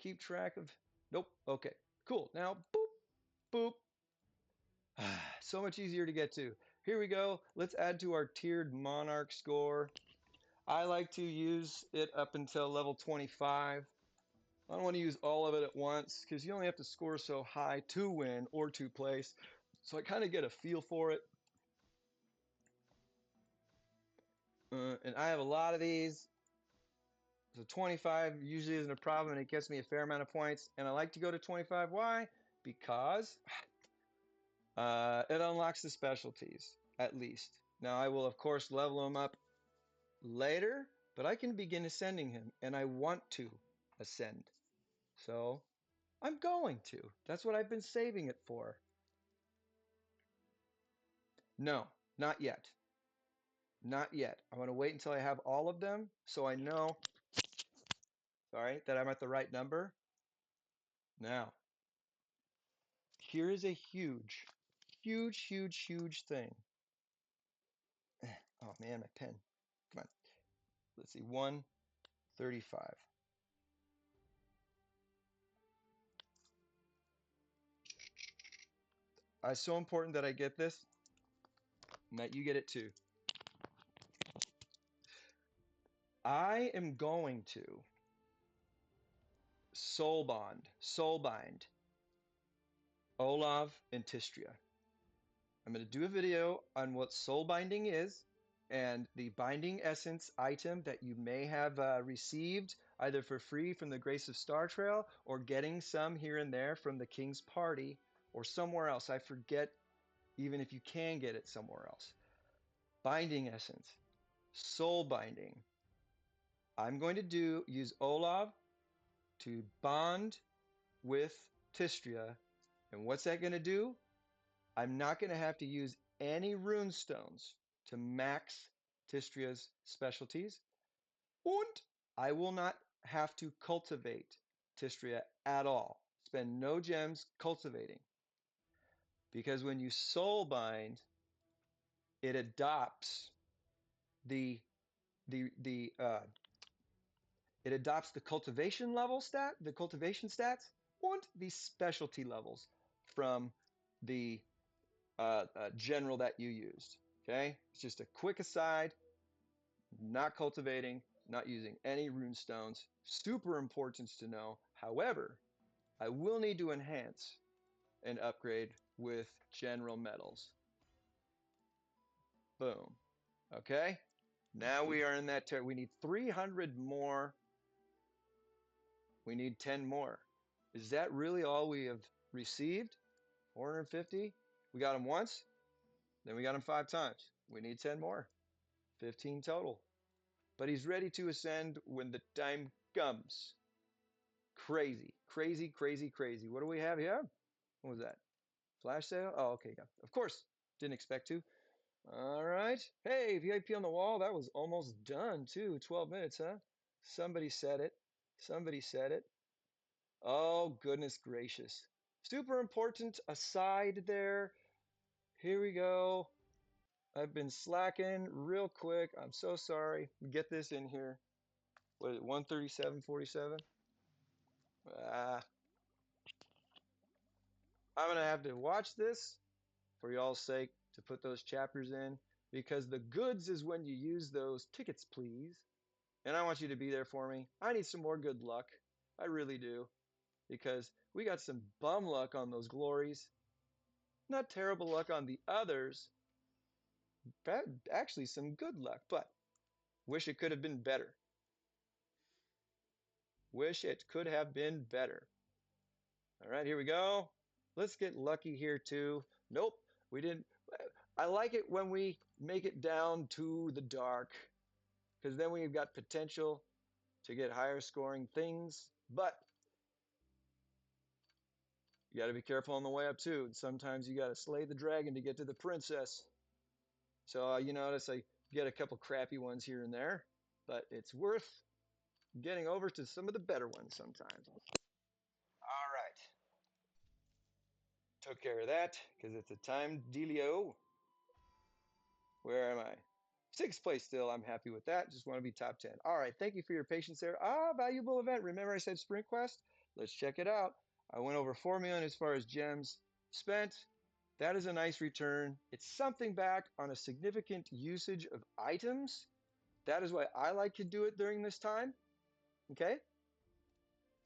keep track of? Nope. Okay, cool. Now, boop, boop. So much easier to get to. Here we go. Let's add to our tiered monarch score. I like to use it up until level 25. I don't want to use all of it at once because you only have to score so high to win or to place. So I kind of get a feel for it. And I have a lot of these. So 25 usually isn't a problem and it gets me a fair amount of points. And I like to go to 25. Why? Because it unlocks the specialties, at least. Now I will, of course, level them up later. but I can begin ascending him, and I want to ascend. So I'm going to. That's what I've been saving it for. No, not yet. Not yet. I want to wait until I have all of them so I know, sorry, that I'm at the right number. Now, here is a huge, huge, huge, huge thing. Oh man, my pen. Come on. Let's see. 135. It's so important that I get this and that you get it too. I am going to soul bind Olav and Tishtrya. I'm going to do a video on what soul binding is and the binding essence item that you may have received either for free from the Grace of Star Trail or getting some here and there from the King's Party or somewhere else. I forget even if you can get it somewhere else. Binding essence, soul binding. I'm going to use Olav to bond with Tishtrya. And what's that going to do? I'm not going to have to use any rune stones to max Tishtrya's specialties. And I will not have to cultivate Tishtrya at all. Spend no gems cultivating. Because when you soul bind, it adopts the it adopts the cultivation level the cultivation stats, and the specialty levels from the general that you used. Okay, it's just a quick aside. Not cultivating, not using any rune stones. Super important to know. However, I will need to enhance and upgrade with general metals. Boom. Okay. Now we are in that territory. We need 300 more. We need 10 more. Is that really all we have received? 450? We got them once, then we got them 5 times. We need 10 more. 15 total. But he's ready to ascend when the time comes. Crazy, crazy, crazy, crazy. What do we have here? What was that? Flash sale? Oh, okay. Yeah. Of course. Didn't expect to. All right. Hey, VIP on the wall. That was almost done, too. 12 minutes, huh? Somebody said it. Somebody said it. Oh, goodness gracious. Super important aside there. Here we go. I've been slacking real quick. I'm so sorry. Get this in here. What is it, 137.47? Ah, I'm going to have to watch this for y'all's sake to put those chapters in because the goods is when you use those tickets, please. And I want you to be there for me. I need some more good luck. I really do. Because we got some bum luck on those glories. Not terrible luck on the others. Actually, some good luck, but wish it could have been better. Wish it could have been better. All right, here we go. Let's get lucky here too. Nope, we didn't. I like it when we make it down to the dark because then we've got potential to get higher scoring things, but you got to be careful on the way up too. Sometimes you got to slay the dragon to get to the princess. So you notice I get a couple crappy ones here and there, but it's worth getting over to some of the better ones sometimes. All right. Took care of that because it's a time dealio. Where am I? 6th place still. I'm happy with that. Just want to be top 10. All right. Thank you for your patience there. Valuable event. Remember I said Sprint Quest? Let's check it out. I went over 4 million as far as gems spent. That is a nice return. It's something back on a significant usage of items. That is why I like to do it during this time. Okay?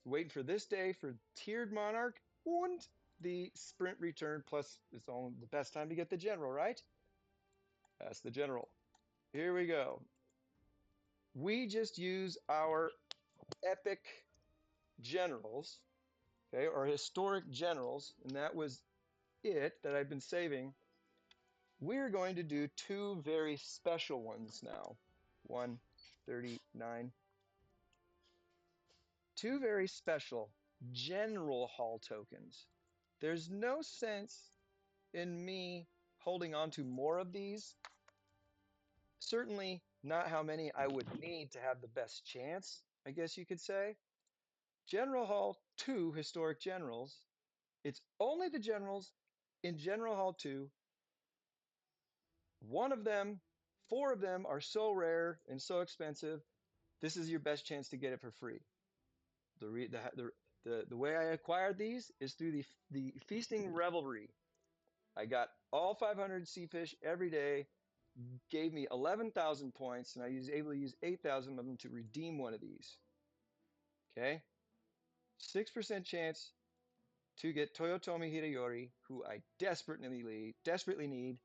Waiting for this day for Tiered Monarch and the sprint return. Plus, it's all the best time to get the general, right? That's the general. Here we go. We just use our epic generals, okay, or historic generals, and that was it that I've been saving. We're going to do 2 very special ones now. 1, 39. Two very special general haul tokens. There's no sense in me holding on to more of these. Certainly not how many I would need to have the best chance, I guess you could say. General Hall 2 historic generals. It's only the generals in General Hall 2. One of them, four of them are so rare and so expensive. This is your best chance to get it for free. The way I acquired these is through the Feasting Revelry. I got all 500 sea fish every day, gave me 11,000 points, and I was able to use 8,000 of them to redeem one of these. Okay? 6% chance to get Toyotomi Hideyori, who I desperately need,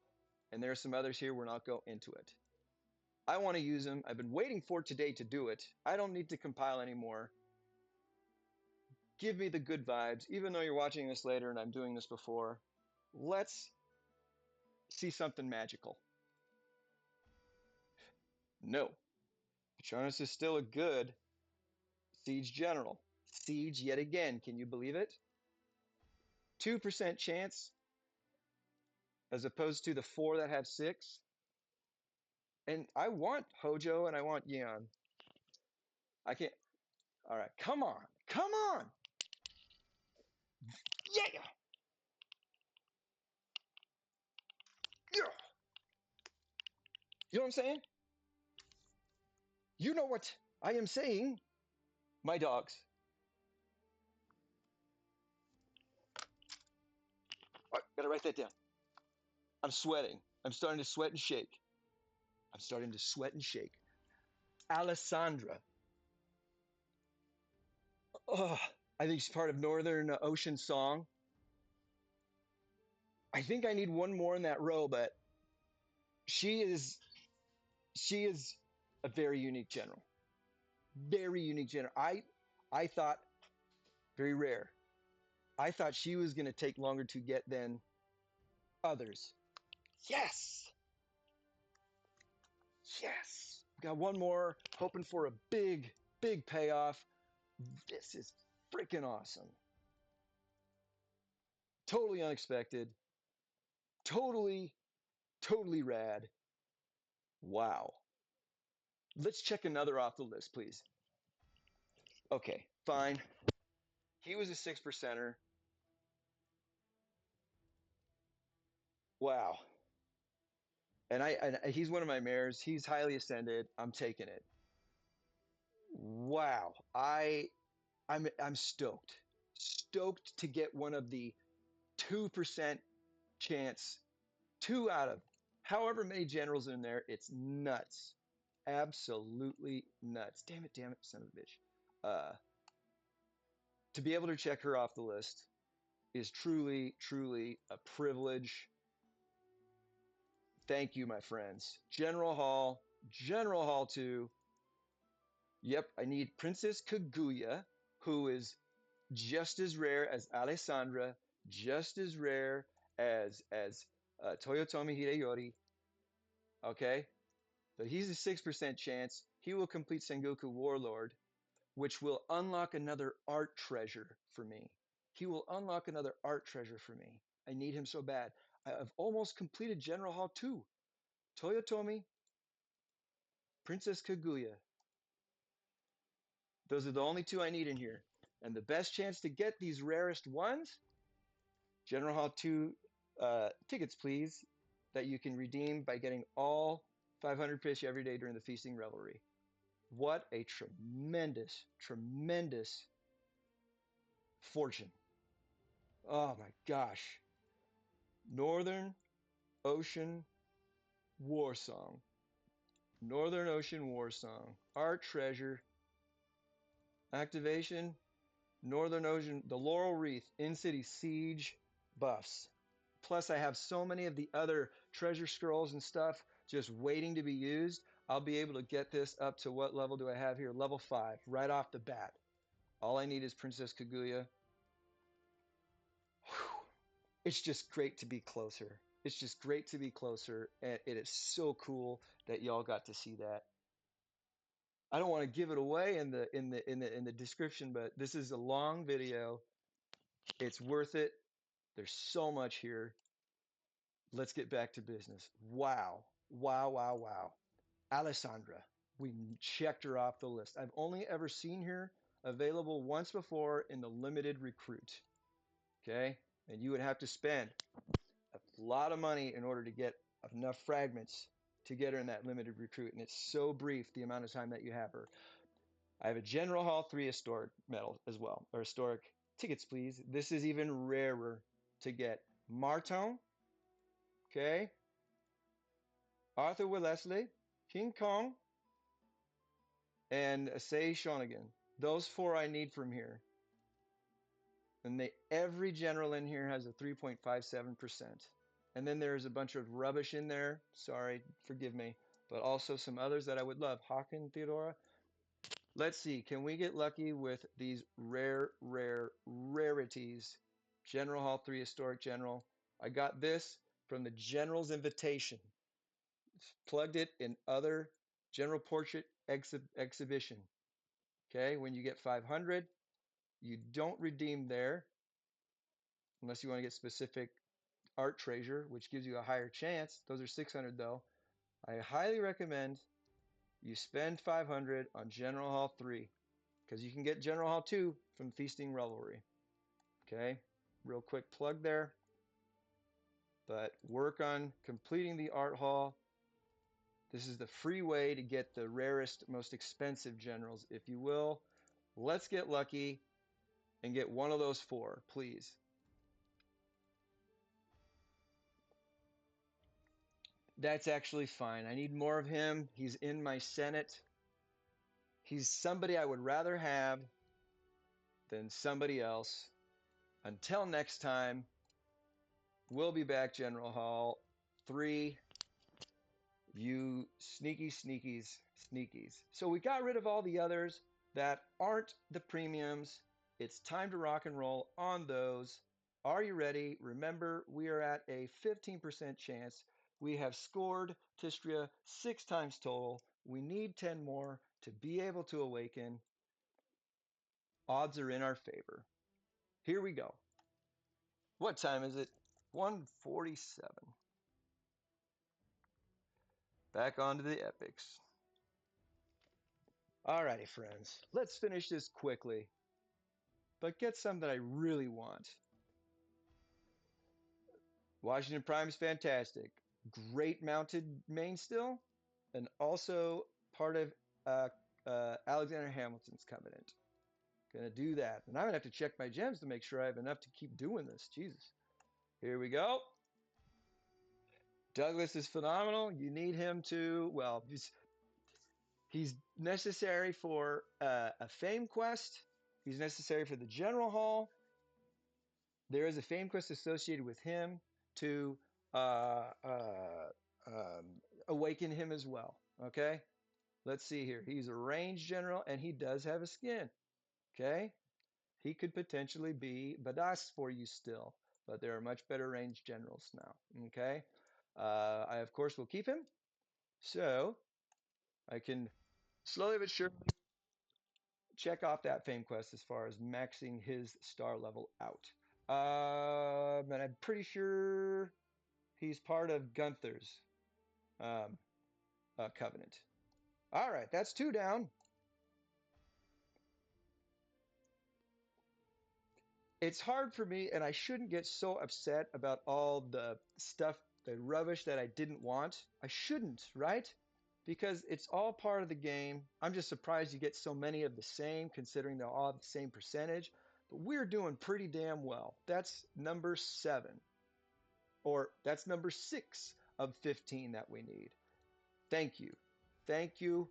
and there are some others here. We're not going into it. I want to use them. I've been waiting for today to do it. I don't need to compile anymore. Give me the good vibes, even though you're watching this later and I'm doing this before. Let's see something magical. No, Patronus is still a good siege general. Siege yet again, can you believe it? 2% chance as opposed to the 4 that have 6. And I want Hojo and I want Yeon. I can't. All right, come on. Come on. Yeah. Yeah. You know what I'm saying? You know what I am saying, my dogs. All right, gotta write that down. I'm sweating. I'm starting to sweat and shake. I'm starting to sweat and shake. Alessandra. Oh, I think she's part of Northern Ocean Song. I think I need one more in that row, but she is a very unique general. Very unique general. I thought very rare. I thought she was going to take longer to get than others. Yes. Yes. Got one more, hoping for a big payoff. This is freaking awesome. Totally unexpected. Totally rad. Wow. Let's check another off the list, please. Okay, fine. He was a 6%er. Wow. And he's one of my mares. He's highly ascended. I'm taking it. Wow. I'm stoked. Stoked to get one of the 2% chance, 2 out of however many generals in there. It's nuts. Absolutely nuts. Damn it, son of a bitch. To be able to check her off the list is truly a privilege. Thank you, my friends. General Hall 2. Yep, I need Princess Kaguya, who is just as rare as Alessandra, just as rare as Toyotomi Hideyori. Okay, but he's a 6% chance. He will complete Sengoku Warlord, which will unlock another art treasure for me. He will unlock another art treasure for me. I need him so bad. I've almost completed General Hall 2. Toyotomi, Princess Kaguya. Those are the only 2 I need in here. And the best chance to get these rarest ones, General Hall 2 tickets, please, that you can redeem by getting all 500 fish every day during the Feasting Revelry. What a tremendous fortune. Oh my gosh. Northern Ocean War Song. Northern Ocean War Song. Art treasure. Activation. Northern Ocean. The Laurel Wreath. In-City Siege buffs. Plus, I have so many of the other treasure scrolls and stuff just waiting to be used. I'll be able to get this up to what level do I have here? Level 5, right off the bat. All I need is Princess Kaguya. Whew. It's just great to be closer. It's just great to be closer. And it is so cool that y'all got to see that. I don't want to give it away in the description, but this is a long video. It's worth it. There's so much here. Let's get back to business. Wow. Wow, wow, wow. Alessandra. We checked her off the list. I've only ever seen her available once before in the limited recruit. Okay? And you would have to spend a lot of money in order to get enough fragments to get her in that limited recruit. And it's so brief the amount of time that you have her. I have a General Hall 3 historic medal as well, or historic tickets, please. This is even rarer to get. Martin, okay? Arthur Wellesley, King Kong, and Say Shonigan. Those four I need from here. And every general in here has a 3.57%. And then there's a bunch of rubbish in there. Sorry, forgive me. But also some others that I would love. Haken, Theodora. Let's see. Can we get lucky with these rarities? General Hall 3 Historic General. I got this from the General's Invitation. Plugged it in other General Portrait exhibition. Okay, when you get 500, you don't redeem there unless you want to get specific art treasure, which gives you a higher chance. Those are 600 though. I highly recommend you spend 500 on General Hall 3 because you can get General Hall 2 from Feasting Revelry. Okay, real quick plug there. But work on completing the art hall. This is the free way to get the rarest, most expensive generals, if you will. Let's get lucky and get one of those four, please. That's actually fine. I need more of him. He's in my Senate. He's somebody I would rather have than somebody else. Until next time, we'll be back, General Hall 3. You sneakies. So we got rid of all the others that aren't the premiums. It's time to rock and roll on those. Are you ready? Remember, we are at a 15% chance. We have scored Tishtrya 6 times total. We need 10 more to be able to awaken. Odds are in our favor. Here we go. What time is it? 1:47. Back onto the epics. Alrighty, friends. Let's finish this quickly, but get some that I really want. Washington Prime's fantastic. Great mounted main still, and also part of Alexander Hamilton's covenant. Gonna do that. And I'm gonna have to check my gems to make sure I have enough to keep doing this. Jesus. Here we go. Douglas is phenomenal. You need him to, well, he's necessary for a fame quest. He's necessary for the General Hall. There is a fame quest associated with him to uh, uh, awaken him as well. Okay, let's see here. He's a range general and he does have a skin. Okay, he could potentially be badass for you still, but there are much better range generals now. Okay, I of course will keep him, so I can slowly but surely check off that fame quest as far as maxing his star level out. And I'm pretty sure he's part of Gunther's um, covenant. All right, that's 2 down. It's hard for me, and I shouldn't get so upset about all the stuff, the rubbish that I didn't want. I shouldn't, right? Because it's all part of the game. I'm just surprised you get so many of the same, considering they're all the same percentage. But we're doing pretty damn well. That's number 7, or that's number 6 of 15 that we need. Thank you. Thank you.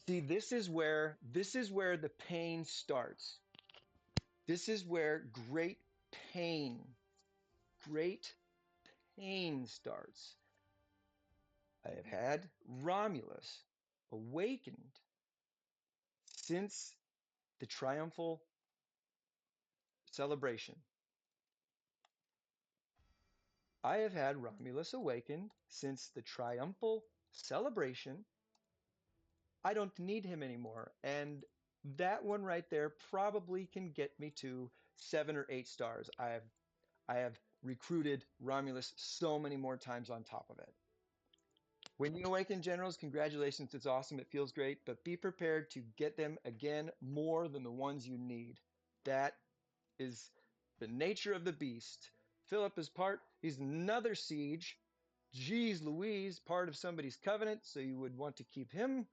See, this is where the pain starts. This is where great pain starts. I have had Romulus awakened since the triumphal celebration. I have had Romulus awakened since the triumphal celebration I don't need him anymore. And that one right there probably can get me to 7 or 8 stars. I have recruited Romulus so many more times on top of it. When you awaken generals, congratulations, it's awesome, it feels great, but be prepared to get them again more than the ones you need. That is the nature of the beast. Philip is he's another siege. Jeez Louise, part of somebody's covenant, so you would want to keep him.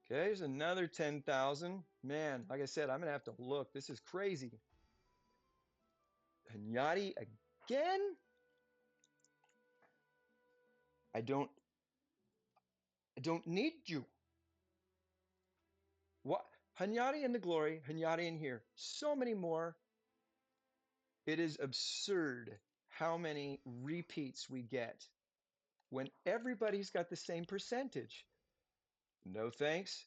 Okay, there's another 10,000. Man, like I said, I'm going to have to look. This is crazy. Hanyadi again? I don't need you. What? Hanyadi in the glory, Hanyadi in here. So many more. It is absurd how many repeats we get when everybody's got the same percentage. No thanks.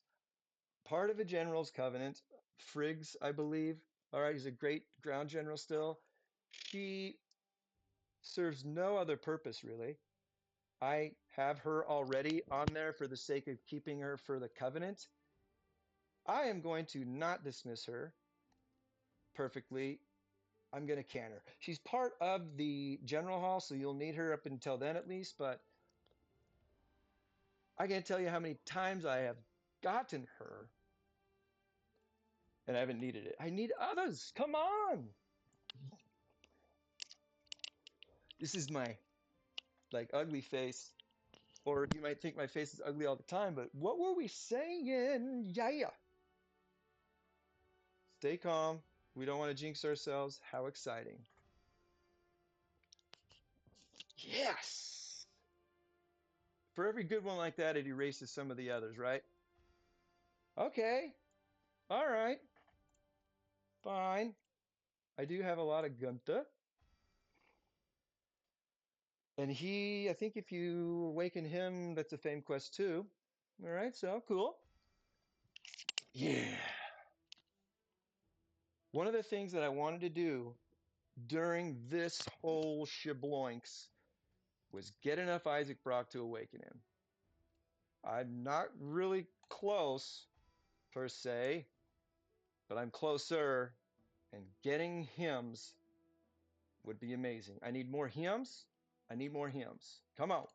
Part of a general's covenant. Friggs, I believe. All right, he's a great ground general still. She serves no other purpose, really. I have her already on there for the sake of keeping her for the covenant. I am going to not dismiss her perfectly. I'm going to can her. She's part of the general hall, so you'll need her up until then at least, but I can't tell you how many times I have gotten her and I haven't needed it. I need others. Come on. This is my ugly face, or you might think my face is ugly all the time, but what were we saying? Yeah. Stay calm. We don't want to jinx ourselves. How exciting. Yes. For every good one like that, it erases some of the others, right? Okay. All right. Fine. I do have a lot of Gunther. And I think if you awaken him, that's a fame quest too. All right, so cool. Yeah. One of the things that I wanted to do during this whole shibloinks was get enough Isaac Brock to awaken him. I'm not really close, per se, but I'm closer, and getting hymns would be amazing. I need more hymns. I need more hymns. Come on.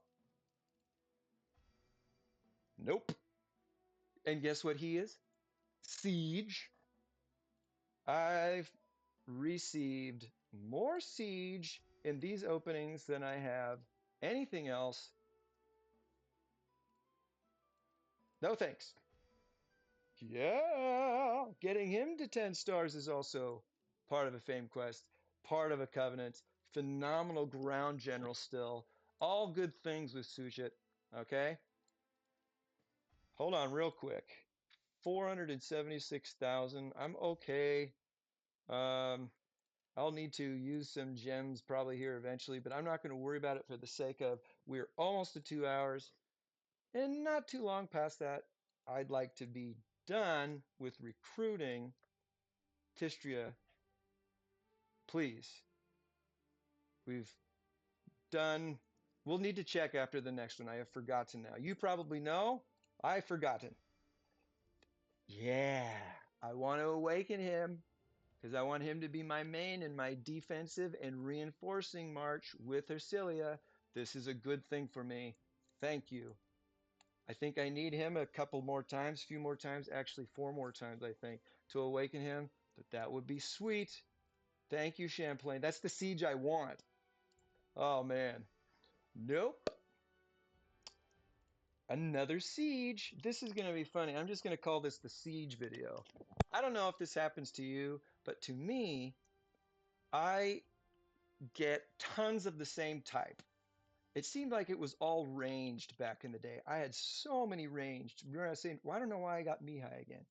Nope. And guess what he is? Siege. I've received more siege in these openings than I have anything else. No thanks. Yeah, getting him to 10 stars is also part of a fame quest, part of a covenant. Phenomenal ground general still. All good things with Sushit. Okay? Hold on real quick. 476,000. I'm okay. Um, I'll need to use some gems probably here eventually, but I'm not going to worry about it for the sake of we're almost at 2 hours and not too long past that. I'd like to be done with recruiting Tishtrya, please. We've done, we'll need to check after the next one. I have forgotten now. You probably know. I've forgotten. Yeah, I want to awaken him because I want him to be my main in my defensive and reinforcing march with Hercilia. This is a good thing for me. Thank you. I think I need him a couple more times, few more times, actually 4 more times, I think, to awaken him. But that would be sweet. Thank you, Champlain. That's the siege I want. Oh, man. Nope. Another siege. This is going to be funny. I'm just going to call this the siege video. I don't know if this happens to you, but to me, I get tons of the same type. It seemed like it was all ranged back in the day. I had so many ranged. Remember I was saying, well, I don't know why I got Mihai again.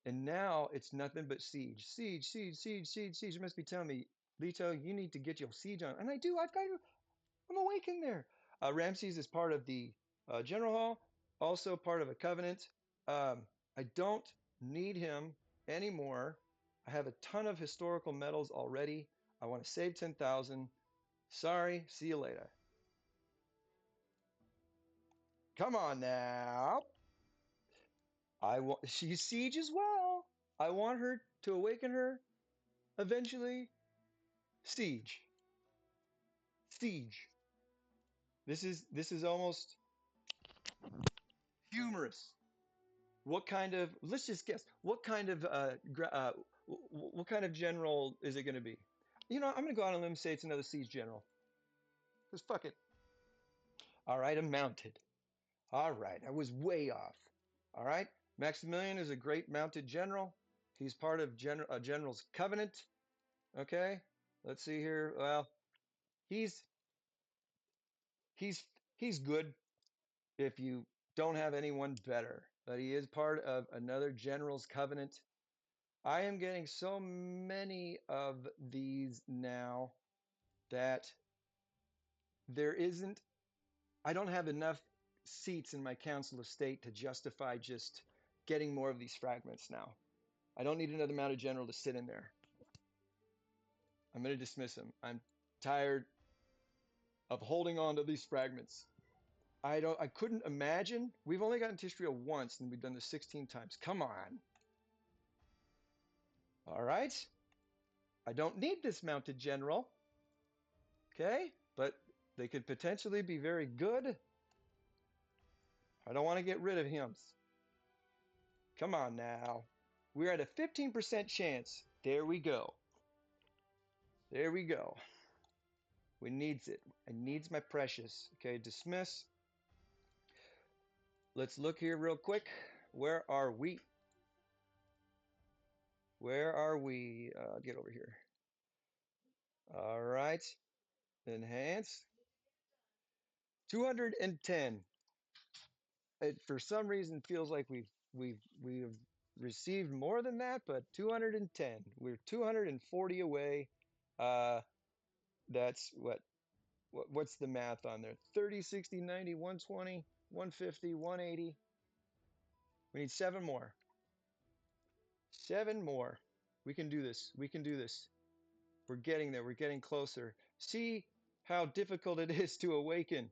And now it's nothing but siege. Siege, siege, siege, siege, siege. You must be telling me, Lito, you need to get your siege on. And I do. I'm awake in there. Ramses is part of the general hall, also part of a covenant. I don't need him anymore. I have a ton of historical medals already. I want to save 10,000. Sorry, see you later. Come on now. She's siege as well. I want her to awaken her eventually. Siege. Siege. This is almost humorous. What kind of, let's just guess, what kind of general is it going to be? You know, I'm going to go out on a limb and say it's another siege general. Because fuck it. All right, I'm mounted. All right, I was way off. All right, Maximilian is a great mounted general. He's part of a general's covenant. Okay, let's see here. Well, he's he's he's good if you don't have anyone better. But he is part of another general's covenant. I am getting so many of these now that there isn't, I don't have enough seats in my council of state to justify just getting more of these fragments now. I don't need another mounted general to sit in there. I'm going to dismiss him. I'm tired of holding on to these fragments. I couldn't imagine. We've only gotten Tishtrya once and we've done this 16 times. Come on. All right. I don't need this mounted general. Okay, but they could potentially be very good. I don't want to get rid of him. Come on now. We're at a 15% chance. There we go. There we go. We needs it. I needs my precious. Okay, dismiss. Let's look here real quick. Where are we? Where are we? Get over here. All right. Enhance. 210. It for some reason feels like we've received more than that, but 210. We're 240 away. Uh, that's what's the math on there? 30, 60, 90, 120, 150, 180. We need seven more. Seven more. We can do this. We can do this. We're getting there. We're getting closer. See how difficult it is to awaken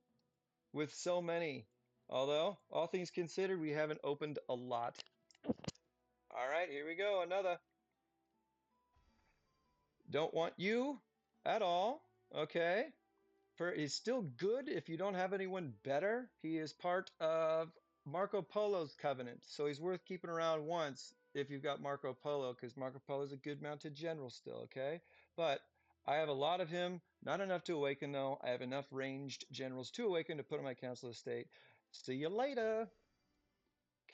with so many. Although, all things considered, we haven't opened a lot. All right, here we go. Another. Don't want you at all. Okay. He's still good if you don't have anyone better. He is part of Marco Polo's covenant, so he's worth keeping around once if you've got Marco Polo, because Marco Polo is a good mounted general still, okay? But I have a lot of him, not enough to awaken though. I have enough ranged generals to awaken to put on my council estate. See you later.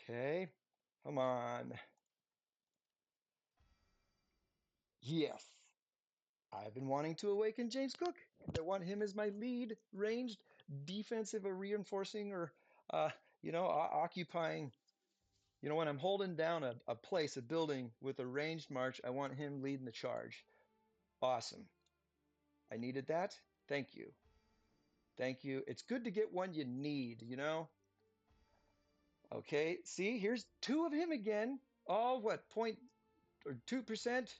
Okay, come on. Yes. I've been wanting to awaken James Cook. I want him as my lead ranged defensive or reinforcing or, occupying. You know, when I'm holding down a place, a building with a ranged march, I want him leading the charge. Awesome. I needed that. Thank you. Thank you. It's good to get one you need, you know? Okay, see, here's two of him again. All what, 2%?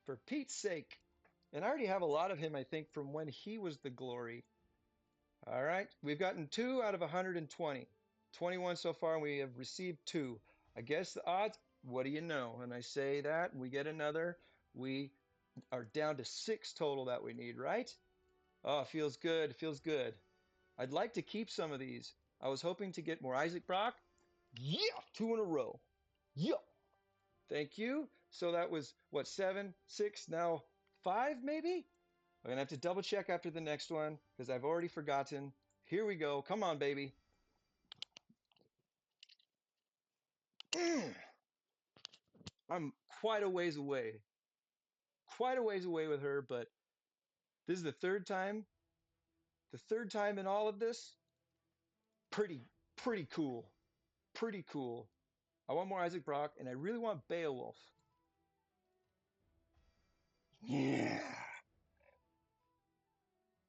For Pete's sake. And I already have a lot of him, I think, from when he was the glory. All right, we've gotten 2 out of 120. 21 so far, and we have received 2. I guess the odds, what do you know? And I say that, we get another. We are down to 6 total that we need, right? Oh, feels good, feels good. I'd like to keep some of these. I was hoping to get more Isaac Brock. Yeah, 2 in a row. Yeah, thank you. So that was, what, 7, 6, now 5 maybe? I'm gonna have to double check after the next one because I've already forgotten. Here we go. Come on, baby. I'm quite a ways away with her, but this is the third time in all of this. Pretty, pretty cool. Pretty cool. I want more Isaac Brock, and I really want Beowulf. Yeah.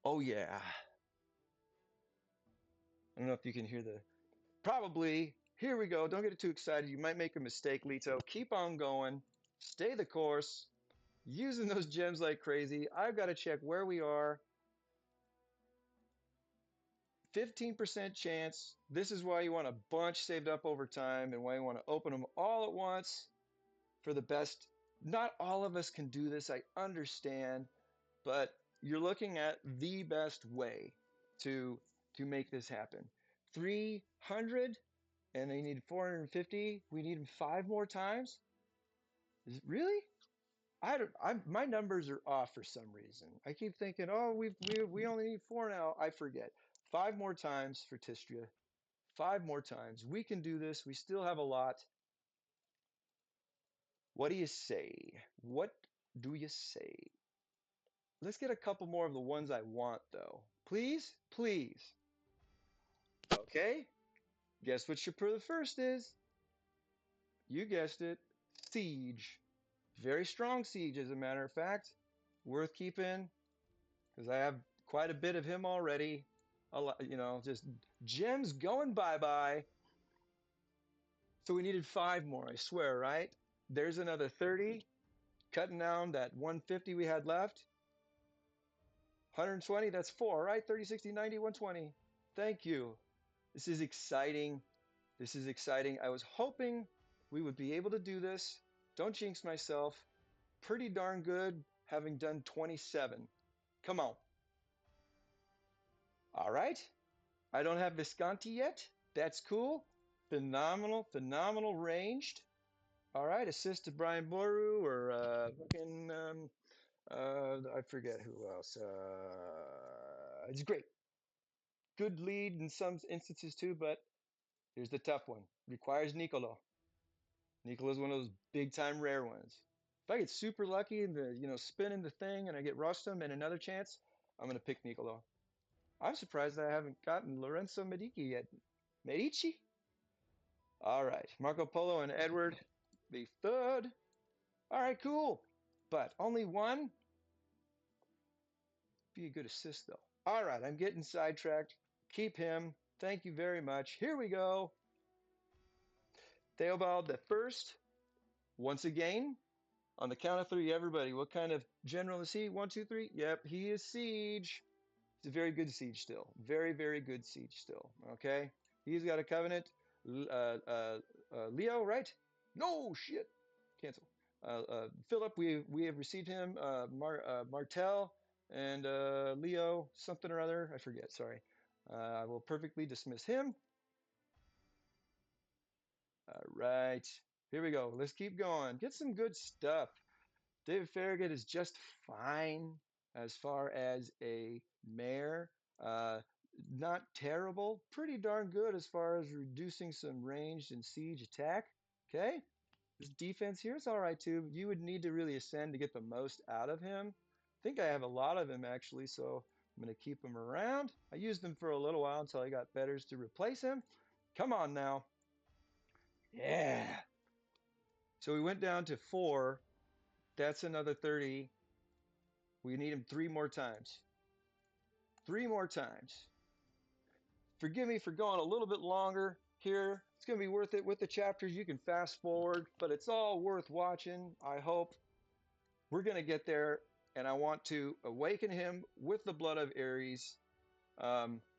Oh, yeah. I don't know if you can hear probably. Here we go. Don't get too excited. You might make a mistake, Lito. Keep on going. Stay the course. Using those gems like crazy. I've got to check where we are. 15% chance. This is why you want a bunch saved up over time and why you want to open them all at once for the best. Not all of us can do this, I understand, but you're looking at the best way to make this happen. 300 and they need 450. We need them 5 more times. Is it really? I don't. My numbers are off for some reason. I keep thinking, oh, we only need 4 now. I forget. 5 more times for Tishtrya. 5 more times. We can do this. We still have a lot. What do you say? What do you say? Let's get a couple more of the ones I want, though. Please, please. Okay. Guess what the first is? You guessed it. Siege. Very strong siege, as a matter of fact. Worth keeping, because I have quite a bit of him already. A lot, just gems going bye-bye. So we needed 5 more, I swear, right? There's another 30. Cutting down that 150 we had left. 120, that's 4, right? 30, 60, 90, 120. Thank you. This is exciting. This is exciting. I was hoping we would be able to do this. Don't jinx myself. Pretty darn good, having done 27. Come on. All right. I don't have Visconti yet. That's cool. Phenomenal, phenomenal ranged. All right. Assist to Brian Boru or I forget who else. It's great. Good lead in some instances too, but here's the tough one. Requires Nicolo. Nicolo's one of those big time rare ones. If I get super lucky and spinning the thing and I get Rostam and another chance, I'm gonna pick Nicolo. I'm surprised that I haven't gotten Lorenzo Medici yet. Medici? All right, Marco Polo and Edward the third. All right, cool. But only one? Be a good assist though. All right, I'm getting sidetracked. Keep him. Thank you very much. Here we go. Theobald the first. Once again, on the count of 3, everybody, what kind of general is he? 1, 2, 3. Yep, he is siege. He's a very good siege still. Very, very good siege still. Okay, he's got a covenant. Leo, right? No shit. Cancel. Philip, we have received him. Martel and Leo, something or other. I forget. Sorry. I will perfectly dismiss him. All right. Here we go. Let's keep going. Get some good stuff. David Farragut is just fine as far as a mayor. Not terrible. Pretty darn good as far as reducing some ranged and siege attack. Okay. This defense here is all right too. You would need to really ascend to get the most out of him. I think I have a lot of him actually, so I'm going to keep him around. I used him for a little while until I got betters to replace him. Come on now. Yeah. So we went down to 4. That's another 30. We need him 3 more times. 3 more times. Forgive me for going a little bit longer here. It's going to be worth it with the chapters. You can fast forward, but it's all worth watching, I hope. We're going to get there, and I want to awaken him with the blood of Ares,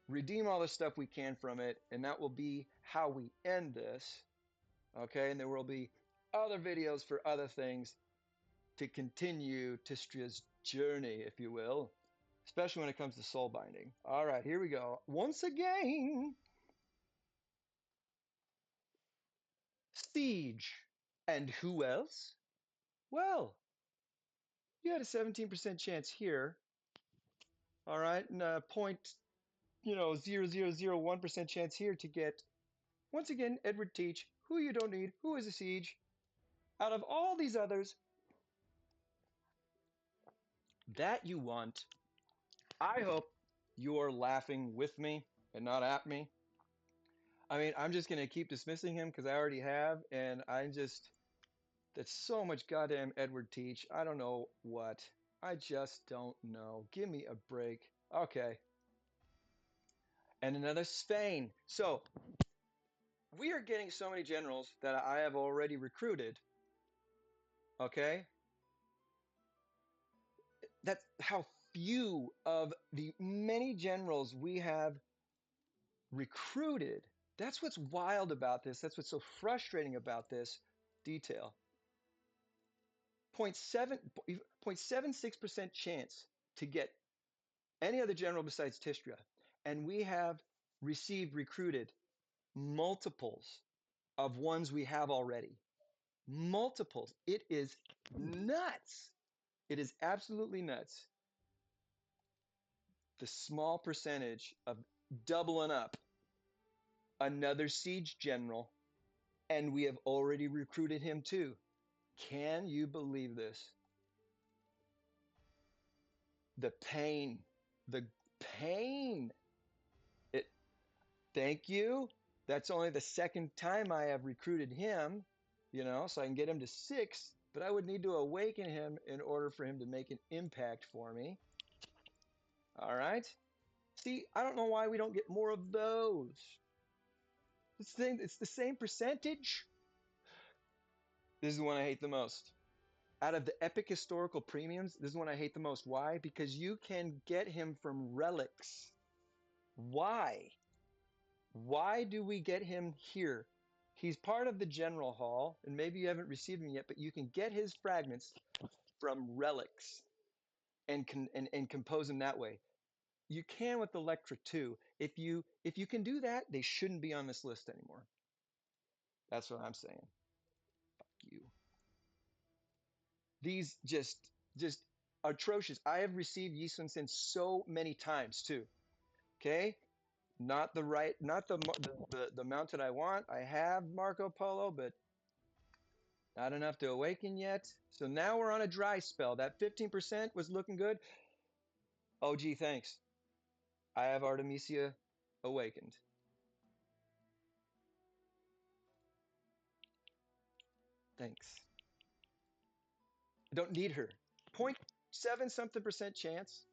redeem all the stuff we can from it, and that will be how we end this. Okay, and there will be other videos for other things to continue Tistrya's journey, if you will, especially when it comes to soul binding. All right, here we go. Once again, Siege. And who else? Well, you had a 17% chance here. All right, and a 0.0001% chance here to get, once again, Edward Teach, who you don't need, who is a Siege. Out of all these others that you want, I hope you're laughing with me and not at me. I mean, I'm just going to keep dismissing him because I already have, and that's so much goddamn Edward Teach. I don't know what. I just don't know. Give me a break. Okay. And another Spain. So, we are getting so many generals that I have already recruited. Okay? That's how few of the many generals we have recruited. That's what's wild about this. That's what's so frustrating about this detail. 0.76% chance to get any other general besides Tishtrya. And we have received recruited multiples of ones we have already. Multiples. It is nuts. It is absolutely nuts. The small percentage of doubling up another siege general, and we have already recruited him too. Can you believe this? The pain, the pain. It, thank you. That's only the second time I have recruited him, so I can get him to 6, but I would need to awaken him in order for him to make an impact for me. All right. See, I don't know why we don't get more of those. It's the same percentage. This is the one I hate the most. Out of the epic historical premiums, this is the one I hate the most. Why? Because you can get him from relics. Why? Why do we get him here? He's part of the general hall, and maybe you haven't received him yet, but you can get his fragments from relics and compose them that way. You can with Electra too. If you can do that, they shouldn't be on this list anymore. That's what I'm saying. Fuck you. These just atrocious. I have received Yisun Sin so many times too. Okay, not the mountain I want. I have Marco Polo, but not enough to awaken yet. So now we're on a dry spell. That 15% was looking good. Oh, gee, thanks. I have Artemisia awakened. Thanks. I don't need her. 0.7 something percent chance.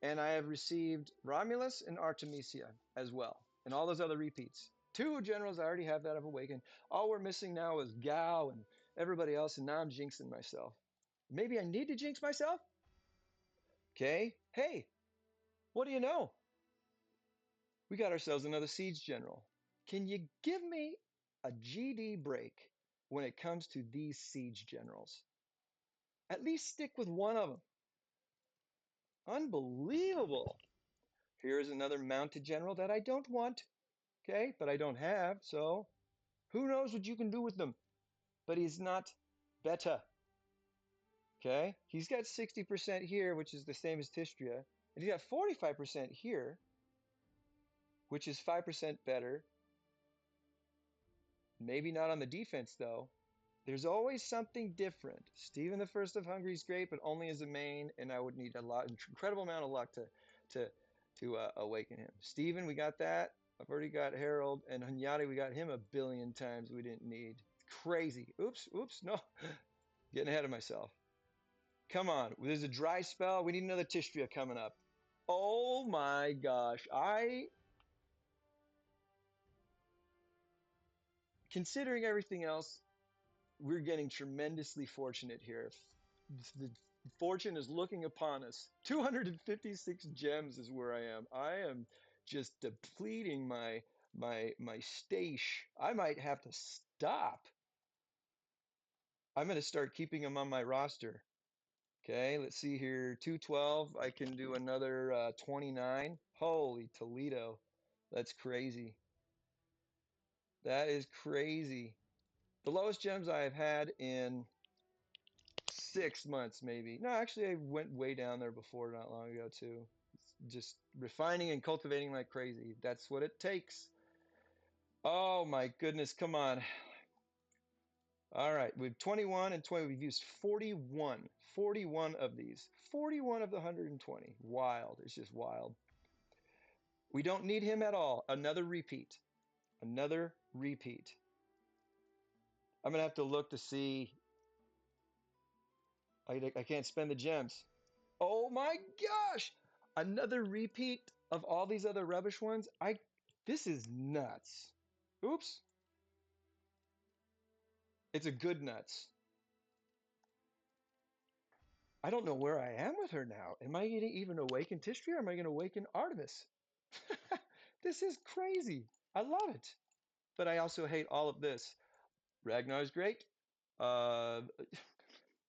And I have received Romulus and Artemisia as well. And all those other repeats. 2 generals I already have that have awakened. All we're missing now is Gao and everybody else. And now I'm jinxing myself. Maybe I need to jinx myself? Okay. Hey, what do you know? We got ourselves another siege general. Can you give me a GD break when it comes to these siege generals? At least stick with one of them. Unbelievable. Here's another mounted general that I don't want, okay, but I don't have, so who knows what you can do with them? But he's not beta, okay? He's got 60% here, which is the same as Tishtrya, and he's got 45% here, which is 5% better. Maybe not on the defense, though. There's always something different. Stephen the First of Hungary is great, but only as a main, and I would need incredible amount of luck to awaken him. Stephen, we got that. I've already got Harold, and Hunyadi, we got him a billion times we didn't need. Crazy. Oops, no. Getting ahead of myself. Come on, there's a dry spell. We need another Tishtrya coming up. Oh my gosh. Considering everything else, we're getting tremendously fortunate here. The fortune is looking upon us. 256 gems is where I am. I am just depleting my stash. I might have to stop. I'm going to start keeping them on my roster. Okay, let's see here. 212. I can do another 29. Holy Toledo. That's crazy. That is crazy. The lowest gems I have had in 6 months, maybe. No, actually, I went way down there before, not long ago, too. It's just refining and cultivating like crazy. That's what it takes. Oh my goodness, come on. All right, we've 21 and 20. We've used 41 of these. 41 of the 120. Wild. It's just wild. We don't need him at all. Another repeat. Another repeat. I'm going to have to look to see. I can't spend the gems. Oh my gosh! Another repeat of all these other rubbish ones? This is nuts. Oops. It's a good nuts. I don't know where I am with her now. Am I going to even awaken Tishtrya or am I going to awaken Artemis? This is crazy. I love it. But I also hate all of this. Ragnar's great. Uh,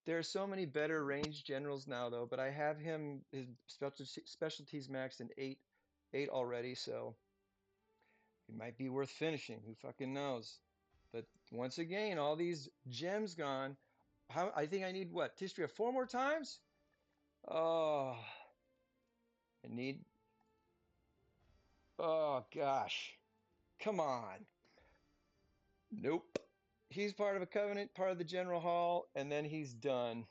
there are so many better ranged generals now, though. But I have him his specialties maxed in eight already, so it might be worth finishing. Who fucking knows? But once again, all these gems gone. How I think I need what? Tishtrya 4 more times? Oh, I need. Oh gosh, come on. Nope. He's part of a covenant, part of the general hall, and then he's done.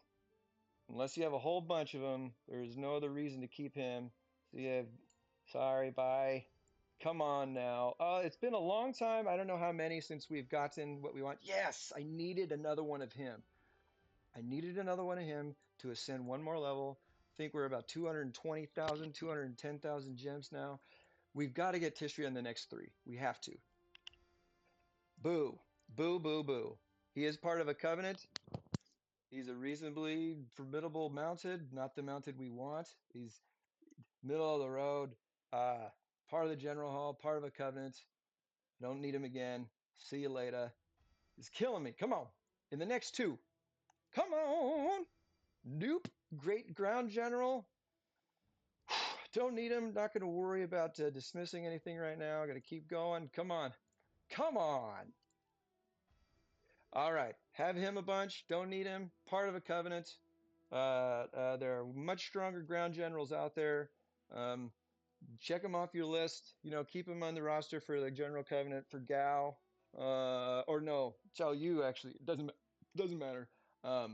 Unless you have a whole bunch of them, there's no other reason to keep him. So you have, sorry, bye. Come on now. It's been a long time. I don't know how many since we've gotten what we want. Yes, I needed another one of him. I needed another one of him to ascend one more level. I think we're about 220,000, 210,000 gems now. We've got to get Tishri in the next 3. We have to. Boo. Boo, boo, boo. He is part of a covenant. He's a reasonably formidable mounted, not the mounted we want. He's middle of the road, part of the general hall, part of a covenant. Don't need him again. See you later. He's killing me. Come on. In the next 2. Come on. Nope. Great ground general. Don't need him. Not going to worry about dismissing anything right now. Got to keep going. Come on. Come on. All right. Have him a bunch. Don't need him. Part of a covenant. There are much stronger ground generals out there. Check them off your list. You know, keep them on the roster for the general covenant for Gao. Or no, Chow Yu actually. It doesn't matter. Bye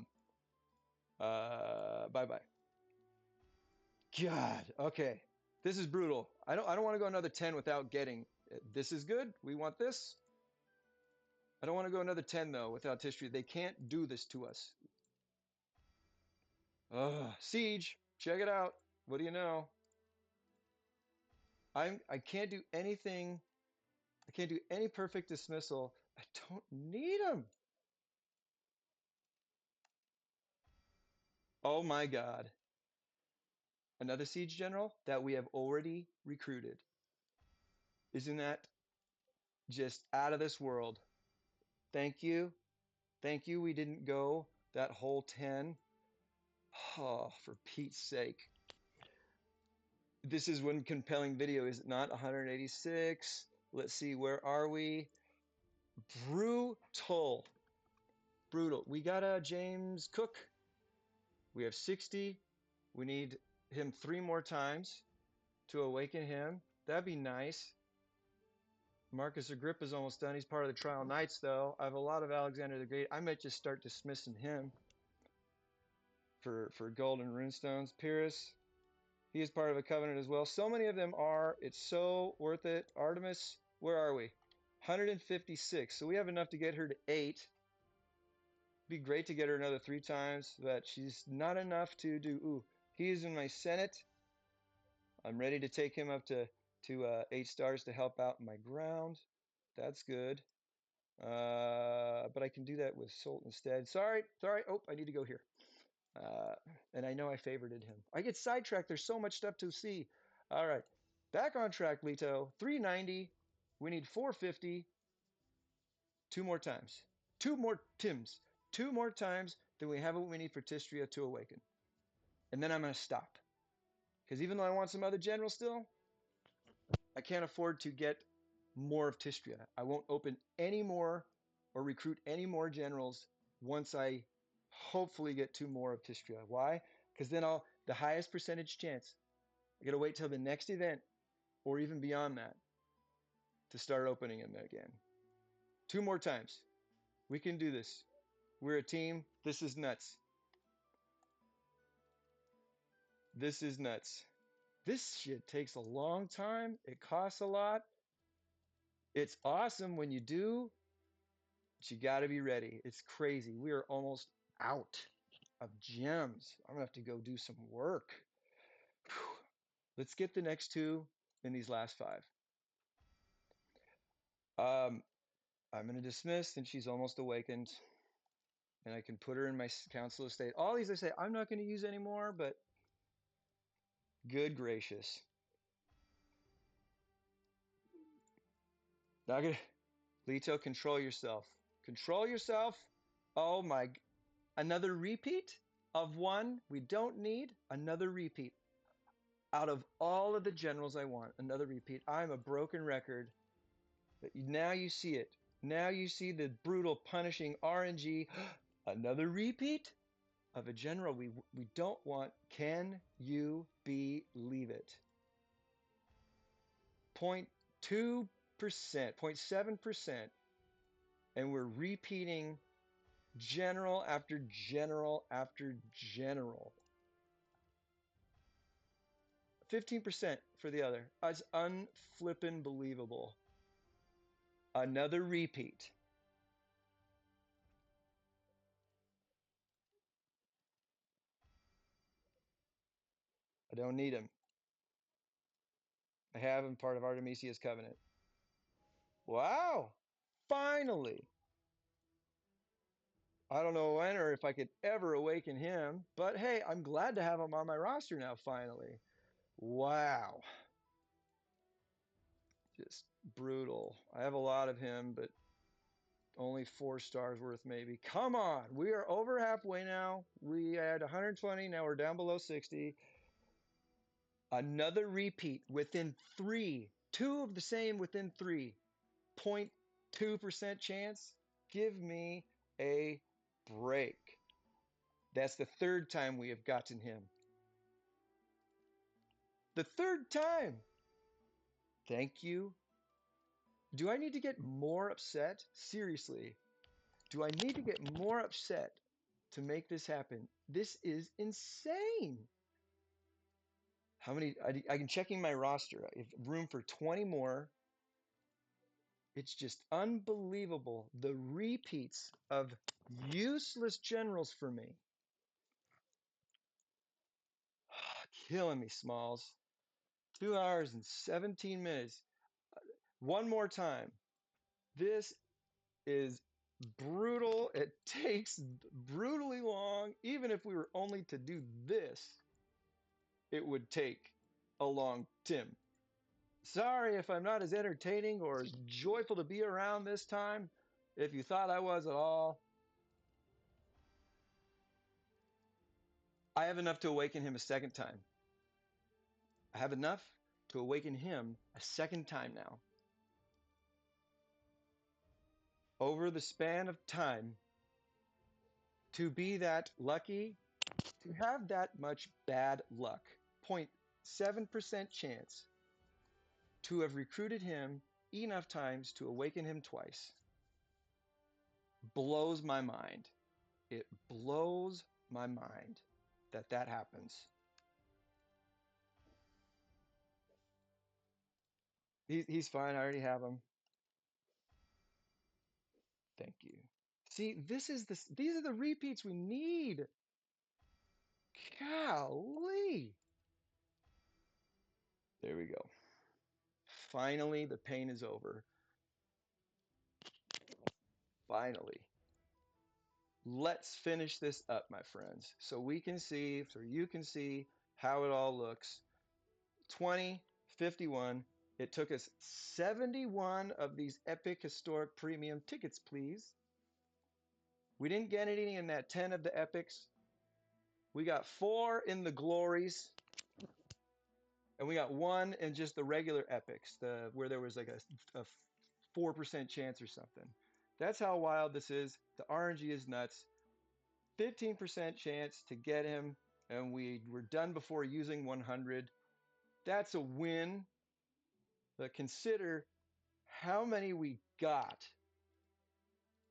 bye. God. Okay. This is brutal. I don't want to go another 10 without getting. This is good. We want this. I don't want to go another 10 though without Tishri. They can't do this to us. Siege. Check it out. What do you know? I can't do anything. I can't do any perfect dismissal. I don't need them. Oh my God. Another siege general that we have already recruited. Isn't that just out of this world? Thank you. Thank you. We didn't go that whole 10. Oh, for Pete's sake. This is one compelling video, is it not? 186. Let's see, where are we? Brutal. Brutal. We got a James Cook. We have 60. We need him 3 more times to awaken him. That'd be nice. Marcus Agrippa's almost done. He's part of the Trial Knights, though. I have a lot of Alexander the Great. I might just start dismissing him for golden runestones. Pyrrhus, he is part of a covenant as well. So many of them are. It's so worth it. Artemis, where are we? 156. So we have enough to get her to 8. Be great to get her another 3 times, but she's not enough to do. Ooh, he is in my Senate. I'm ready to take him up to 8 stars to help out my ground. That's good. But I can do that with Salt instead. Sorry. Oh, I need to go here. And I know I favorited him. I get sidetracked. There's so much stuff to see. All right. Back on track, Leto. 390. We need 450. 2 more times. 2 more Tims. 2 more times. Then we have what we need for Tistria to awaken. And then I'm going to stop. Because even though I want some other general still, I can't afford to get more of Tistria. I won't open any more or recruit any more generals once I hopefully get 2 more of Tistria. Why? Because then the highest percentage chance, I gotta wait till the next event or even beyond that to start opening them again. 2 more times. We can do this. We're a team. This is nuts. This is nuts. This shit takes a long time. It costs a lot. It's awesome when you do, but you got to be ready. It's crazy. We are almost out of gems. I'm going to have to go do some work. Whew. Let's get the next 2 in these last 5. I'm going to dismiss, and she's almost awakened. And I can put her in my council estate. All these I say I'm not going to use anymore, but good gracious. Nugget, Leto, control yourself. Control yourself. Oh my. Another repeat of one we don't need. Another repeat. Out of all of the generals I want, another repeat. I'm a broken record. But now you see it. Now you see the brutal punishing RNG. Another repeat of a general we don't want. Can you believe it? 0.2%, 0.7%, and we're repeating general after general after general. 15% for the other. It's unflippin' believable. Another repeat. I don't need him. I have him part of Artemisia's covenant. Wow! Finally! I don't know when or if I could ever awaken him, but hey, I'm glad to have him on my roster now, finally. Wow. Just brutal. I have a lot of him, but only 4 stars worth maybe. Come on! We are over halfway now. We had 120, now we're down below 60. Another repeat within 3. 2 of the same within 3. 0.2% chance? Give me a break. That's the 3rd time we have gotten him. The 3rd time! Thank you. Do I need to get more upset? Seriously. Do I need to get more upset to make this happen? This is insane. How many? I'm checking my roster. I have room for 20 more. It's just unbelievable. The repeats of useless generals for me. Killing me, Smalls. 2 hours and 17 minutes. One more time. This is brutal. It takes brutally long. Even if we were only to do this, it would take a long Tim. Sorry if I'm not as entertaining or as joyful to be around this time. If you thought I was at all, I have enough to awaken him a second time. I have enough to awaken him a second time now. Over the span of time, to be that lucky, to have that much bad luck, 0.7% chance to have recruited him enough times to awaken him twice, blows my mind. It blows my mind that that happens. He's fine. I already have him. Thank you. See, these are the repeats we need. Golly. There we go. Finally, the pain is over. Finally. Let's finish this up, my friends, so we can see, so you can see how it all looks. 20, 51. It took us 71 of these epic historic premium tickets, please. We didn't get any in that 10 of the epics. We got 4 in the glories, and we got 1 in just the regular epics, where there was like a 4% chance or something. That's how wild this is. The RNG is nuts. 15% chance to get him, and we were done before using 100. That's a win. But consider how many we got.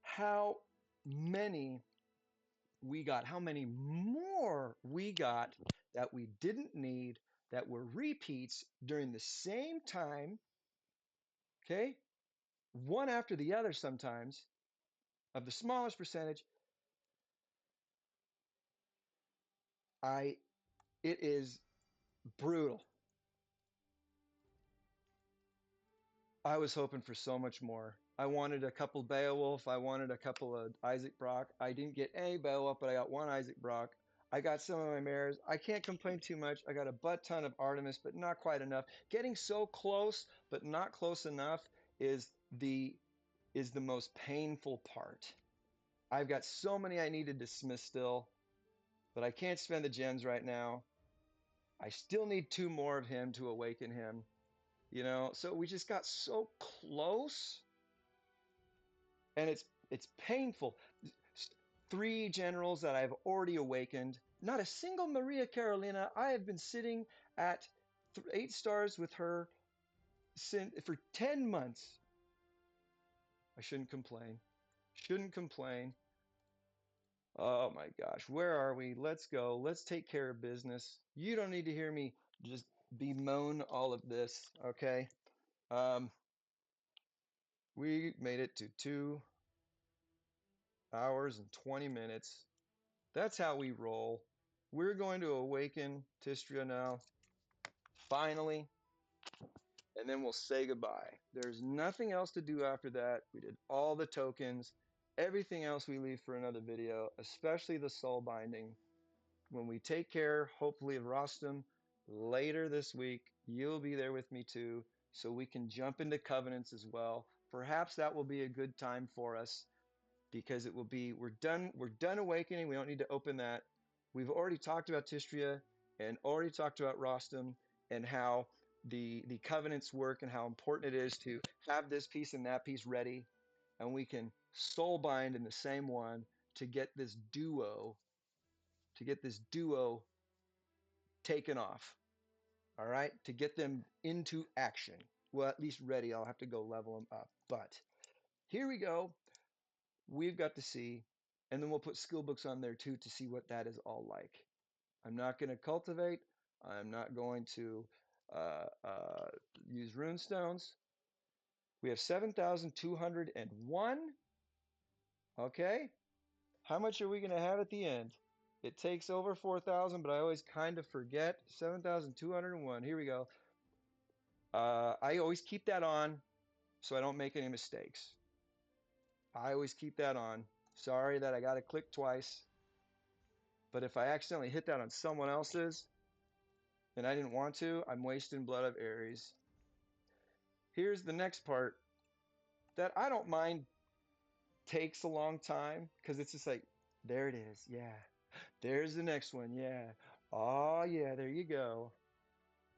How many we got. How many more we got that we didn't need, that were repeats during the same time. Okay? One after the other sometimes, of the smallest percentage. It is brutal. I was hoping for so much more. I wanted a couple Beowulf. I wanted a couple of Isaac Brock. I didn't get any Beowulf, but I got 1 Isaac Brock. I got some of my mares. I can't complain too much. I got a butt ton of Artemis, but not quite enough. Getting so close, but not close enough is is the most painful part. I've got so many I need to dismiss still, but I can't spend the gems right now. I still need 2 more of him to awaken him, you know? So we just got so close, and it's painful. 3 generals that I've already awakened. Not a single Maria Carolina. I have been sitting at 8 stars with her for 10 months. I shouldn't complain. Shouldn't complain. Oh my gosh, where are we? Let's go. Let's take care of business. You don't need to hear me just bemoan all of this, okay? Um, we made it to 2 hours and 20 minutes. That's how we roll. We're going to awaken Tishtrya now, finally, and then we'll say goodbye. There's nothing else to do after that. We did all the tokens. Everything else we leave for another video, especially the soul binding. When we take care, hopefully, of Rostam later this week, you'll be there with me too, so we can jump into covenants as well. Perhaps that will be a good time for us, because it will be, we're done awakening. We don't need to open that. We've already talked about Tishtrya and already talked about Rostam and how the covenants work and how important it is to have this piece and that piece ready, and we can soul bind in the same one to get this duo taken off, all right, to get them into action. Well, at least ready. I'll have to go level them up, but here we go. We've got to see, and then we'll put skill books on there too to see what that is all like. I'm not going to cultivate. I'm not going to use rune stones. We have 7,201. Okay, how much are we going to have at the end? It takes over 4,000, but I always kind of forget. 7,201. Here we go. I always keep that on so I don't make any mistakes. I always keep that on. Sorry that I got to click twice. But if I accidentally hit that on someone else's and I didn't want to, I'm wasting blood of Ares. Here's the next part that I don't mind takes a long time, because it's just like, there it is. Yeah. There's the next one. Yeah. Oh, yeah. There you go.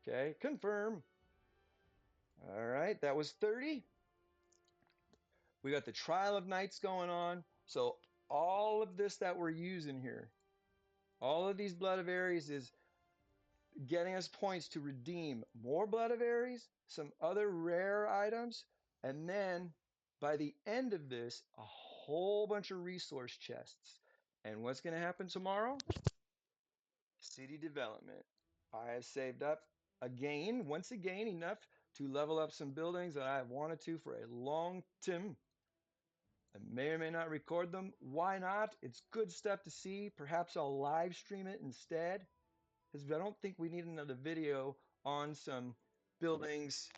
Okay. Confirm. All right. That was 30. We got the Trial of Nights going on. So all of this that we're using here, all of these blood of Ares is getting us points to redeem more blood of Ares, some other rare items, and then by the end of this, a whole bunch of resource chests. And what's going to happen tomorrow? City development. I have saved up again, once again, enough to level up some buildings that I have wanted to for a long time. I may or may not record them. Why not? It's good stuff to see. Perhaps I'll live stream it instead, because I don't think we need another video on some buildings.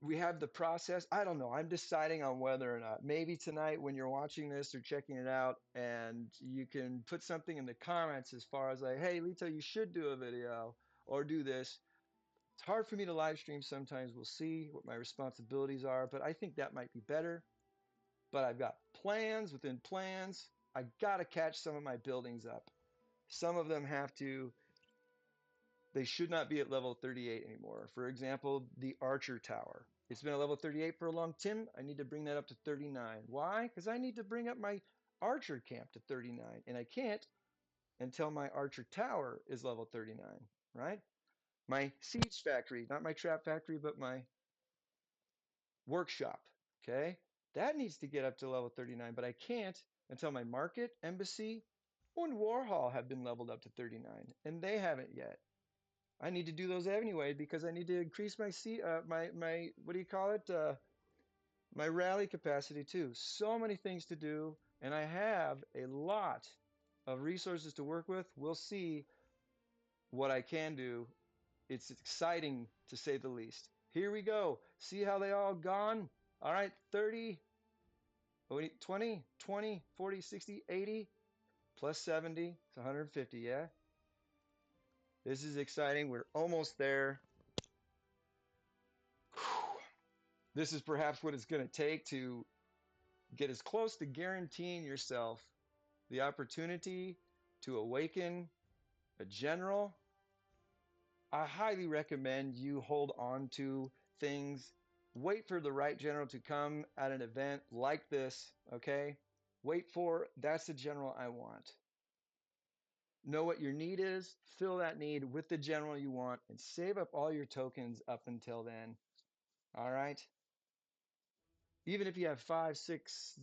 We have the process. I don't know. I'm deciding on whether or not. Maybe tonight when you're watching this or checking it out, and you can put something in the comments as far as like, hey, Lito, you should do a video or do this. It's hard for me to live stream sometimes. We'll see what my responsibilities are, but I think that might be better. But I've got plans within plans. I got to catch some of my buildings up. Some of them have to, they should not be at level 38 anymore. For example, the Archer Tower. It's been at level 38 for a long time. I need to bring that up to 39. Why? Because I need to bring up my Archer camp to 39, and I can't until my Archer Tower is level 39, right? My Siege Factory, not my Trap Factory, but my Workshop, okay? That needs to get up to level 39, but I can't until my Market, Embassy, and War Hall have been leveled up to 39, and they haven't yet. I need to do those anyway because I need to increase my my what do you call it? My rally capacity too. So many things to do, and I have a lot of resources to work with. We'll see what I can do. It's exciting to say the least. Here we go. See how they all gone? All right, 30, 20, 20, 40, 60, 80, plus 70, it's 150, yeah? This is exciting. We're almost there. Whew. This is perhaps what it's going to take to get as close to guaranteeing yourself the opportunity to awaken a general. I highly recommend you hold on to things. Wait for the right general to come at an event like this, okay? Wait for, that's the general I want. Know what your need is, fill that need with the general you want, and save up all your tokens up until then. All right? Even if you have 5, 6,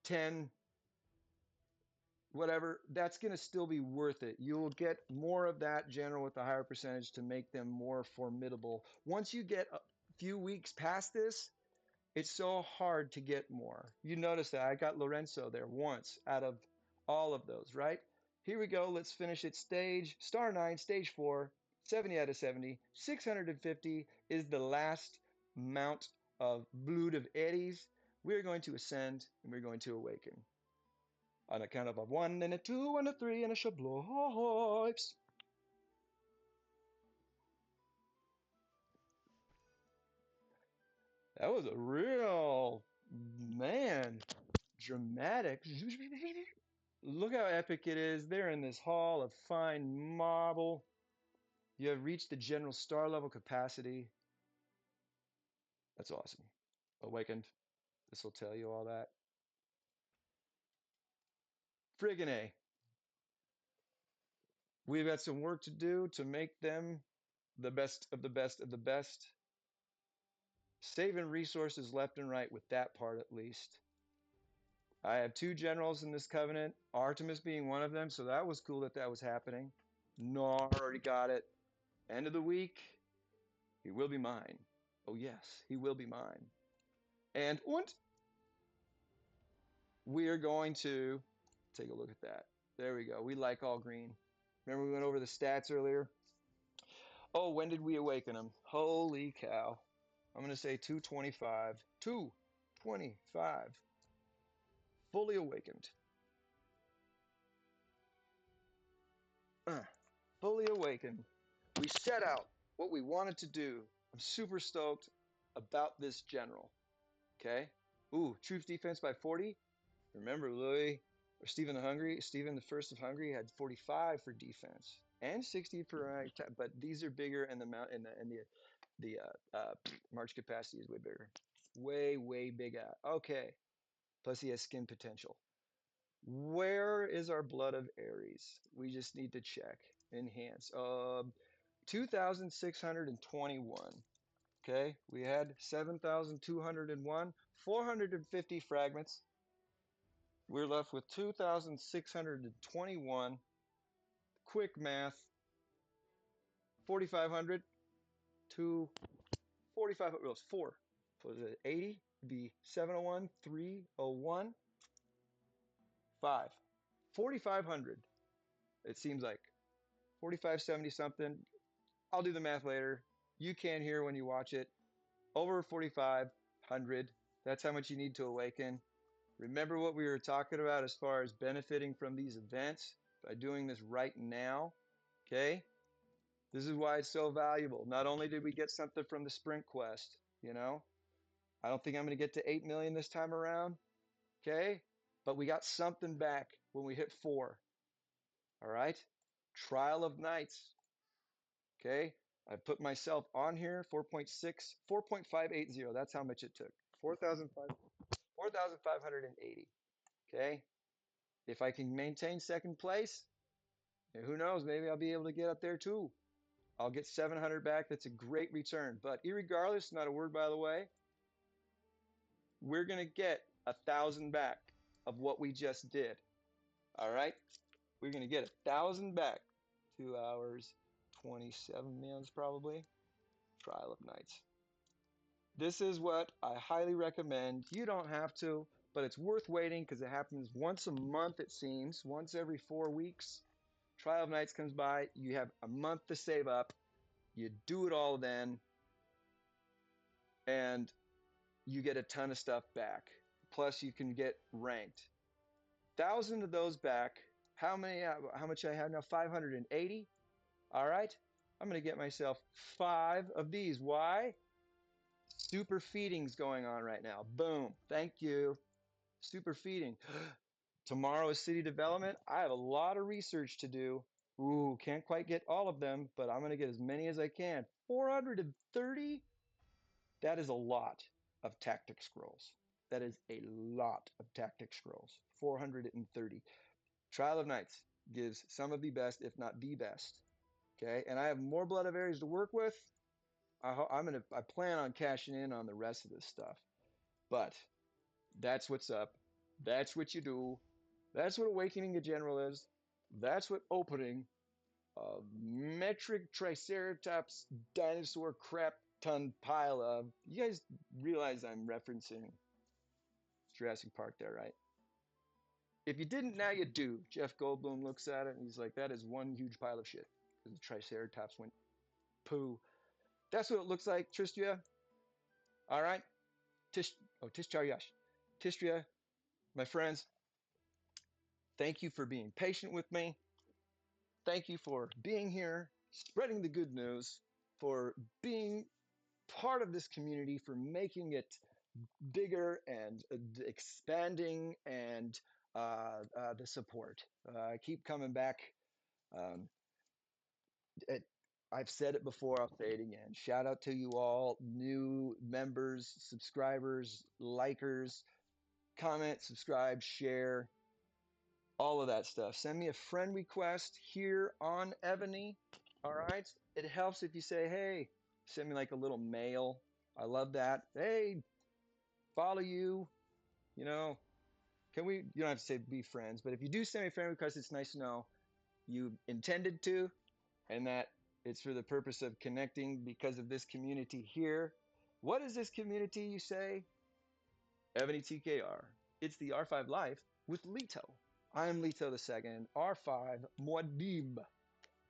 10, whatever, that's going to still be worth it. You'll get more of that general with a higher percentage to make them more formidable. Once you get a few weeks past this, it's so hard to get more. You notice that I got Lorenzo there once out of all of those, right? Here we go. Let's finish it. Stage star 9, stage 4, 70 out of 70. 650 is the last mount of Blood of Ares. We're going to ascend and we're going to awaken. On a count of a 1 and a 2 and a 3 and a shabloips. That was a real, man, dramatic. Look how epic it is. They're in this hall of fine marble. You have reached the general star level capacity. That's awesome. Awakened. This will tell you all that. Friggin' A. We've got some work to do to make them the best of the best of the best. Saving resources left and right with that part at least. I have 2 generals in this covenant, Artemis being one of them, so that was cool that that was happening. Nar already got it. End of the week, he will be mine. Oh yes, he will be mine. And we are going to take a look at that. There we go. We like all green. Remember we went over the stats earlier? Oh, when did we awaken him? Holy cow. I'm going to say 225. 225. Fully awakened. Fully awakened. We set out what we wanted to do. I'm super stoked about this general. Okay? Ooh, troops defense by 40. Remember, Louis or Stephen the First of Hungary had 45 for defense and 60 for attack, but these are bigger, and the march capacity is way bigger, way bigger. Okay, plus he has skin potential. Where is our blood of Ares? We just need to check. Enhance. 2,621. Okay, we had 7,201, 450 fragments. We're left with 2,621. Quick math. 4,500 to 4,500. Well, it's 4. So is it 80? It'd be 701, 301, 5. 4,500. It seems like 4,570 something. I'll do the math later. You can hear when you watch it. Over 4,500. That's how much you need to awaken. Remember what we were talking about as far as benefiting from these events by doing this right now. Okay? This is why it's so valuable. Not only did we get something from the sprint quest, I don't think I'm going to get to 8 million this time around. Okay? But we got something back when we hit 4. All right? Trial of Nights. Okay? I put myself on here, 4.6, 4.580. That's how much it took. 4,580. Okay? If I can maintain second place, who knows? Maybe I'll be able to get up there too. I'll get 700 back. That's a great return. But irregardless, not a word by the way, we're going to get 1,000 back of what we just did. All right? We're going to get 1,000 back. 2 hours, 27 minutes probably. Trial of Nights. This is what I highly recommend. You don't have to, but it's worth waiting because it happens once a month, it seems, once every 4 weeks. Trial of Nights comes by. You have a month to save up. You do it all then, and you get a ton of stuff back. Plus, you can get ranked. 1,000 of those back. How many? How much I have now? 580. All right. I'm going to get myself 5 of these. Why? Super feeding's going on right now. Boom. Thank you. Super feeding. Tomorrow is city development. I have a lot of research to do. Ooh, can't quite get all of them, but I'm going to get as many as I can. 430? That is a lot of tactic scrolls. That is a lot of tactic scrolls. 430. Trial of Knights gives some of the best, if not the best. Okay, and I have more blood of Ares to work with. I plan on cashing in on the rest of this stuff. But that's what's up. That's what you do. That's what awakening a general is. That's what opening a metric triceratops dinosaur crap ton pile of. You guys realize I'm referencing Jurassic Park there, right? If you didn't, now you do. Jeff Goldblum looks at it and he's like, that is one huge pile of shit. Because the triceratops went poo. That's what it looks like, Tristia. All right. Tishtrya. Tishtrya, my friends, thank you for being patient with me. Thank you for being here, spreading the good news, for being part of this community, for making it bigger and expanding, and the support. Keep coming back. Um, it, I've said it before, I'll say it again. Shout out to you all, new members, subscribers, likers, comment, subscribe, share, all of that stuff. Send me a friend request here on Ebony. All right. It helps if you say, hey, send me like a little mail. I love that. Hey, follow you. You know, you don't have to say be friends, but if you do send me a friend request, it's nice to know you intended to and that it's for the purpose of connecting because of this community here. What is this community, you say? Ebony TKR. It's the R5 Life with Leto. I am Leto II, R5 Muad'Dib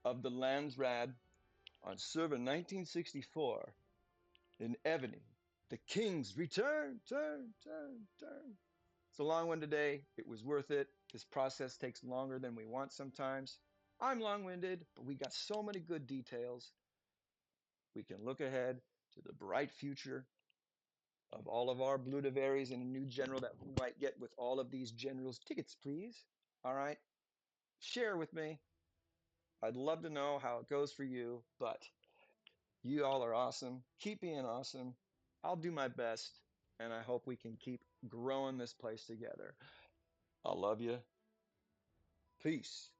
of the Landsrad on server 1964 in Ebony. The King's return, turn. It's a long one today. It was worth it. This process takes longer than we want sometimes. I'm long-winded, but we got so many good details. We can look ahead to the bright future of all of our Blue Devaries and a new general that we might get with all of these generals. Tickets, please. All right. Share with me. I'd love to know how it goes for you, but you all are awesome. Keep being awesome. I'll do my best, and I hope we can keep growing this place together. I love you. Peace.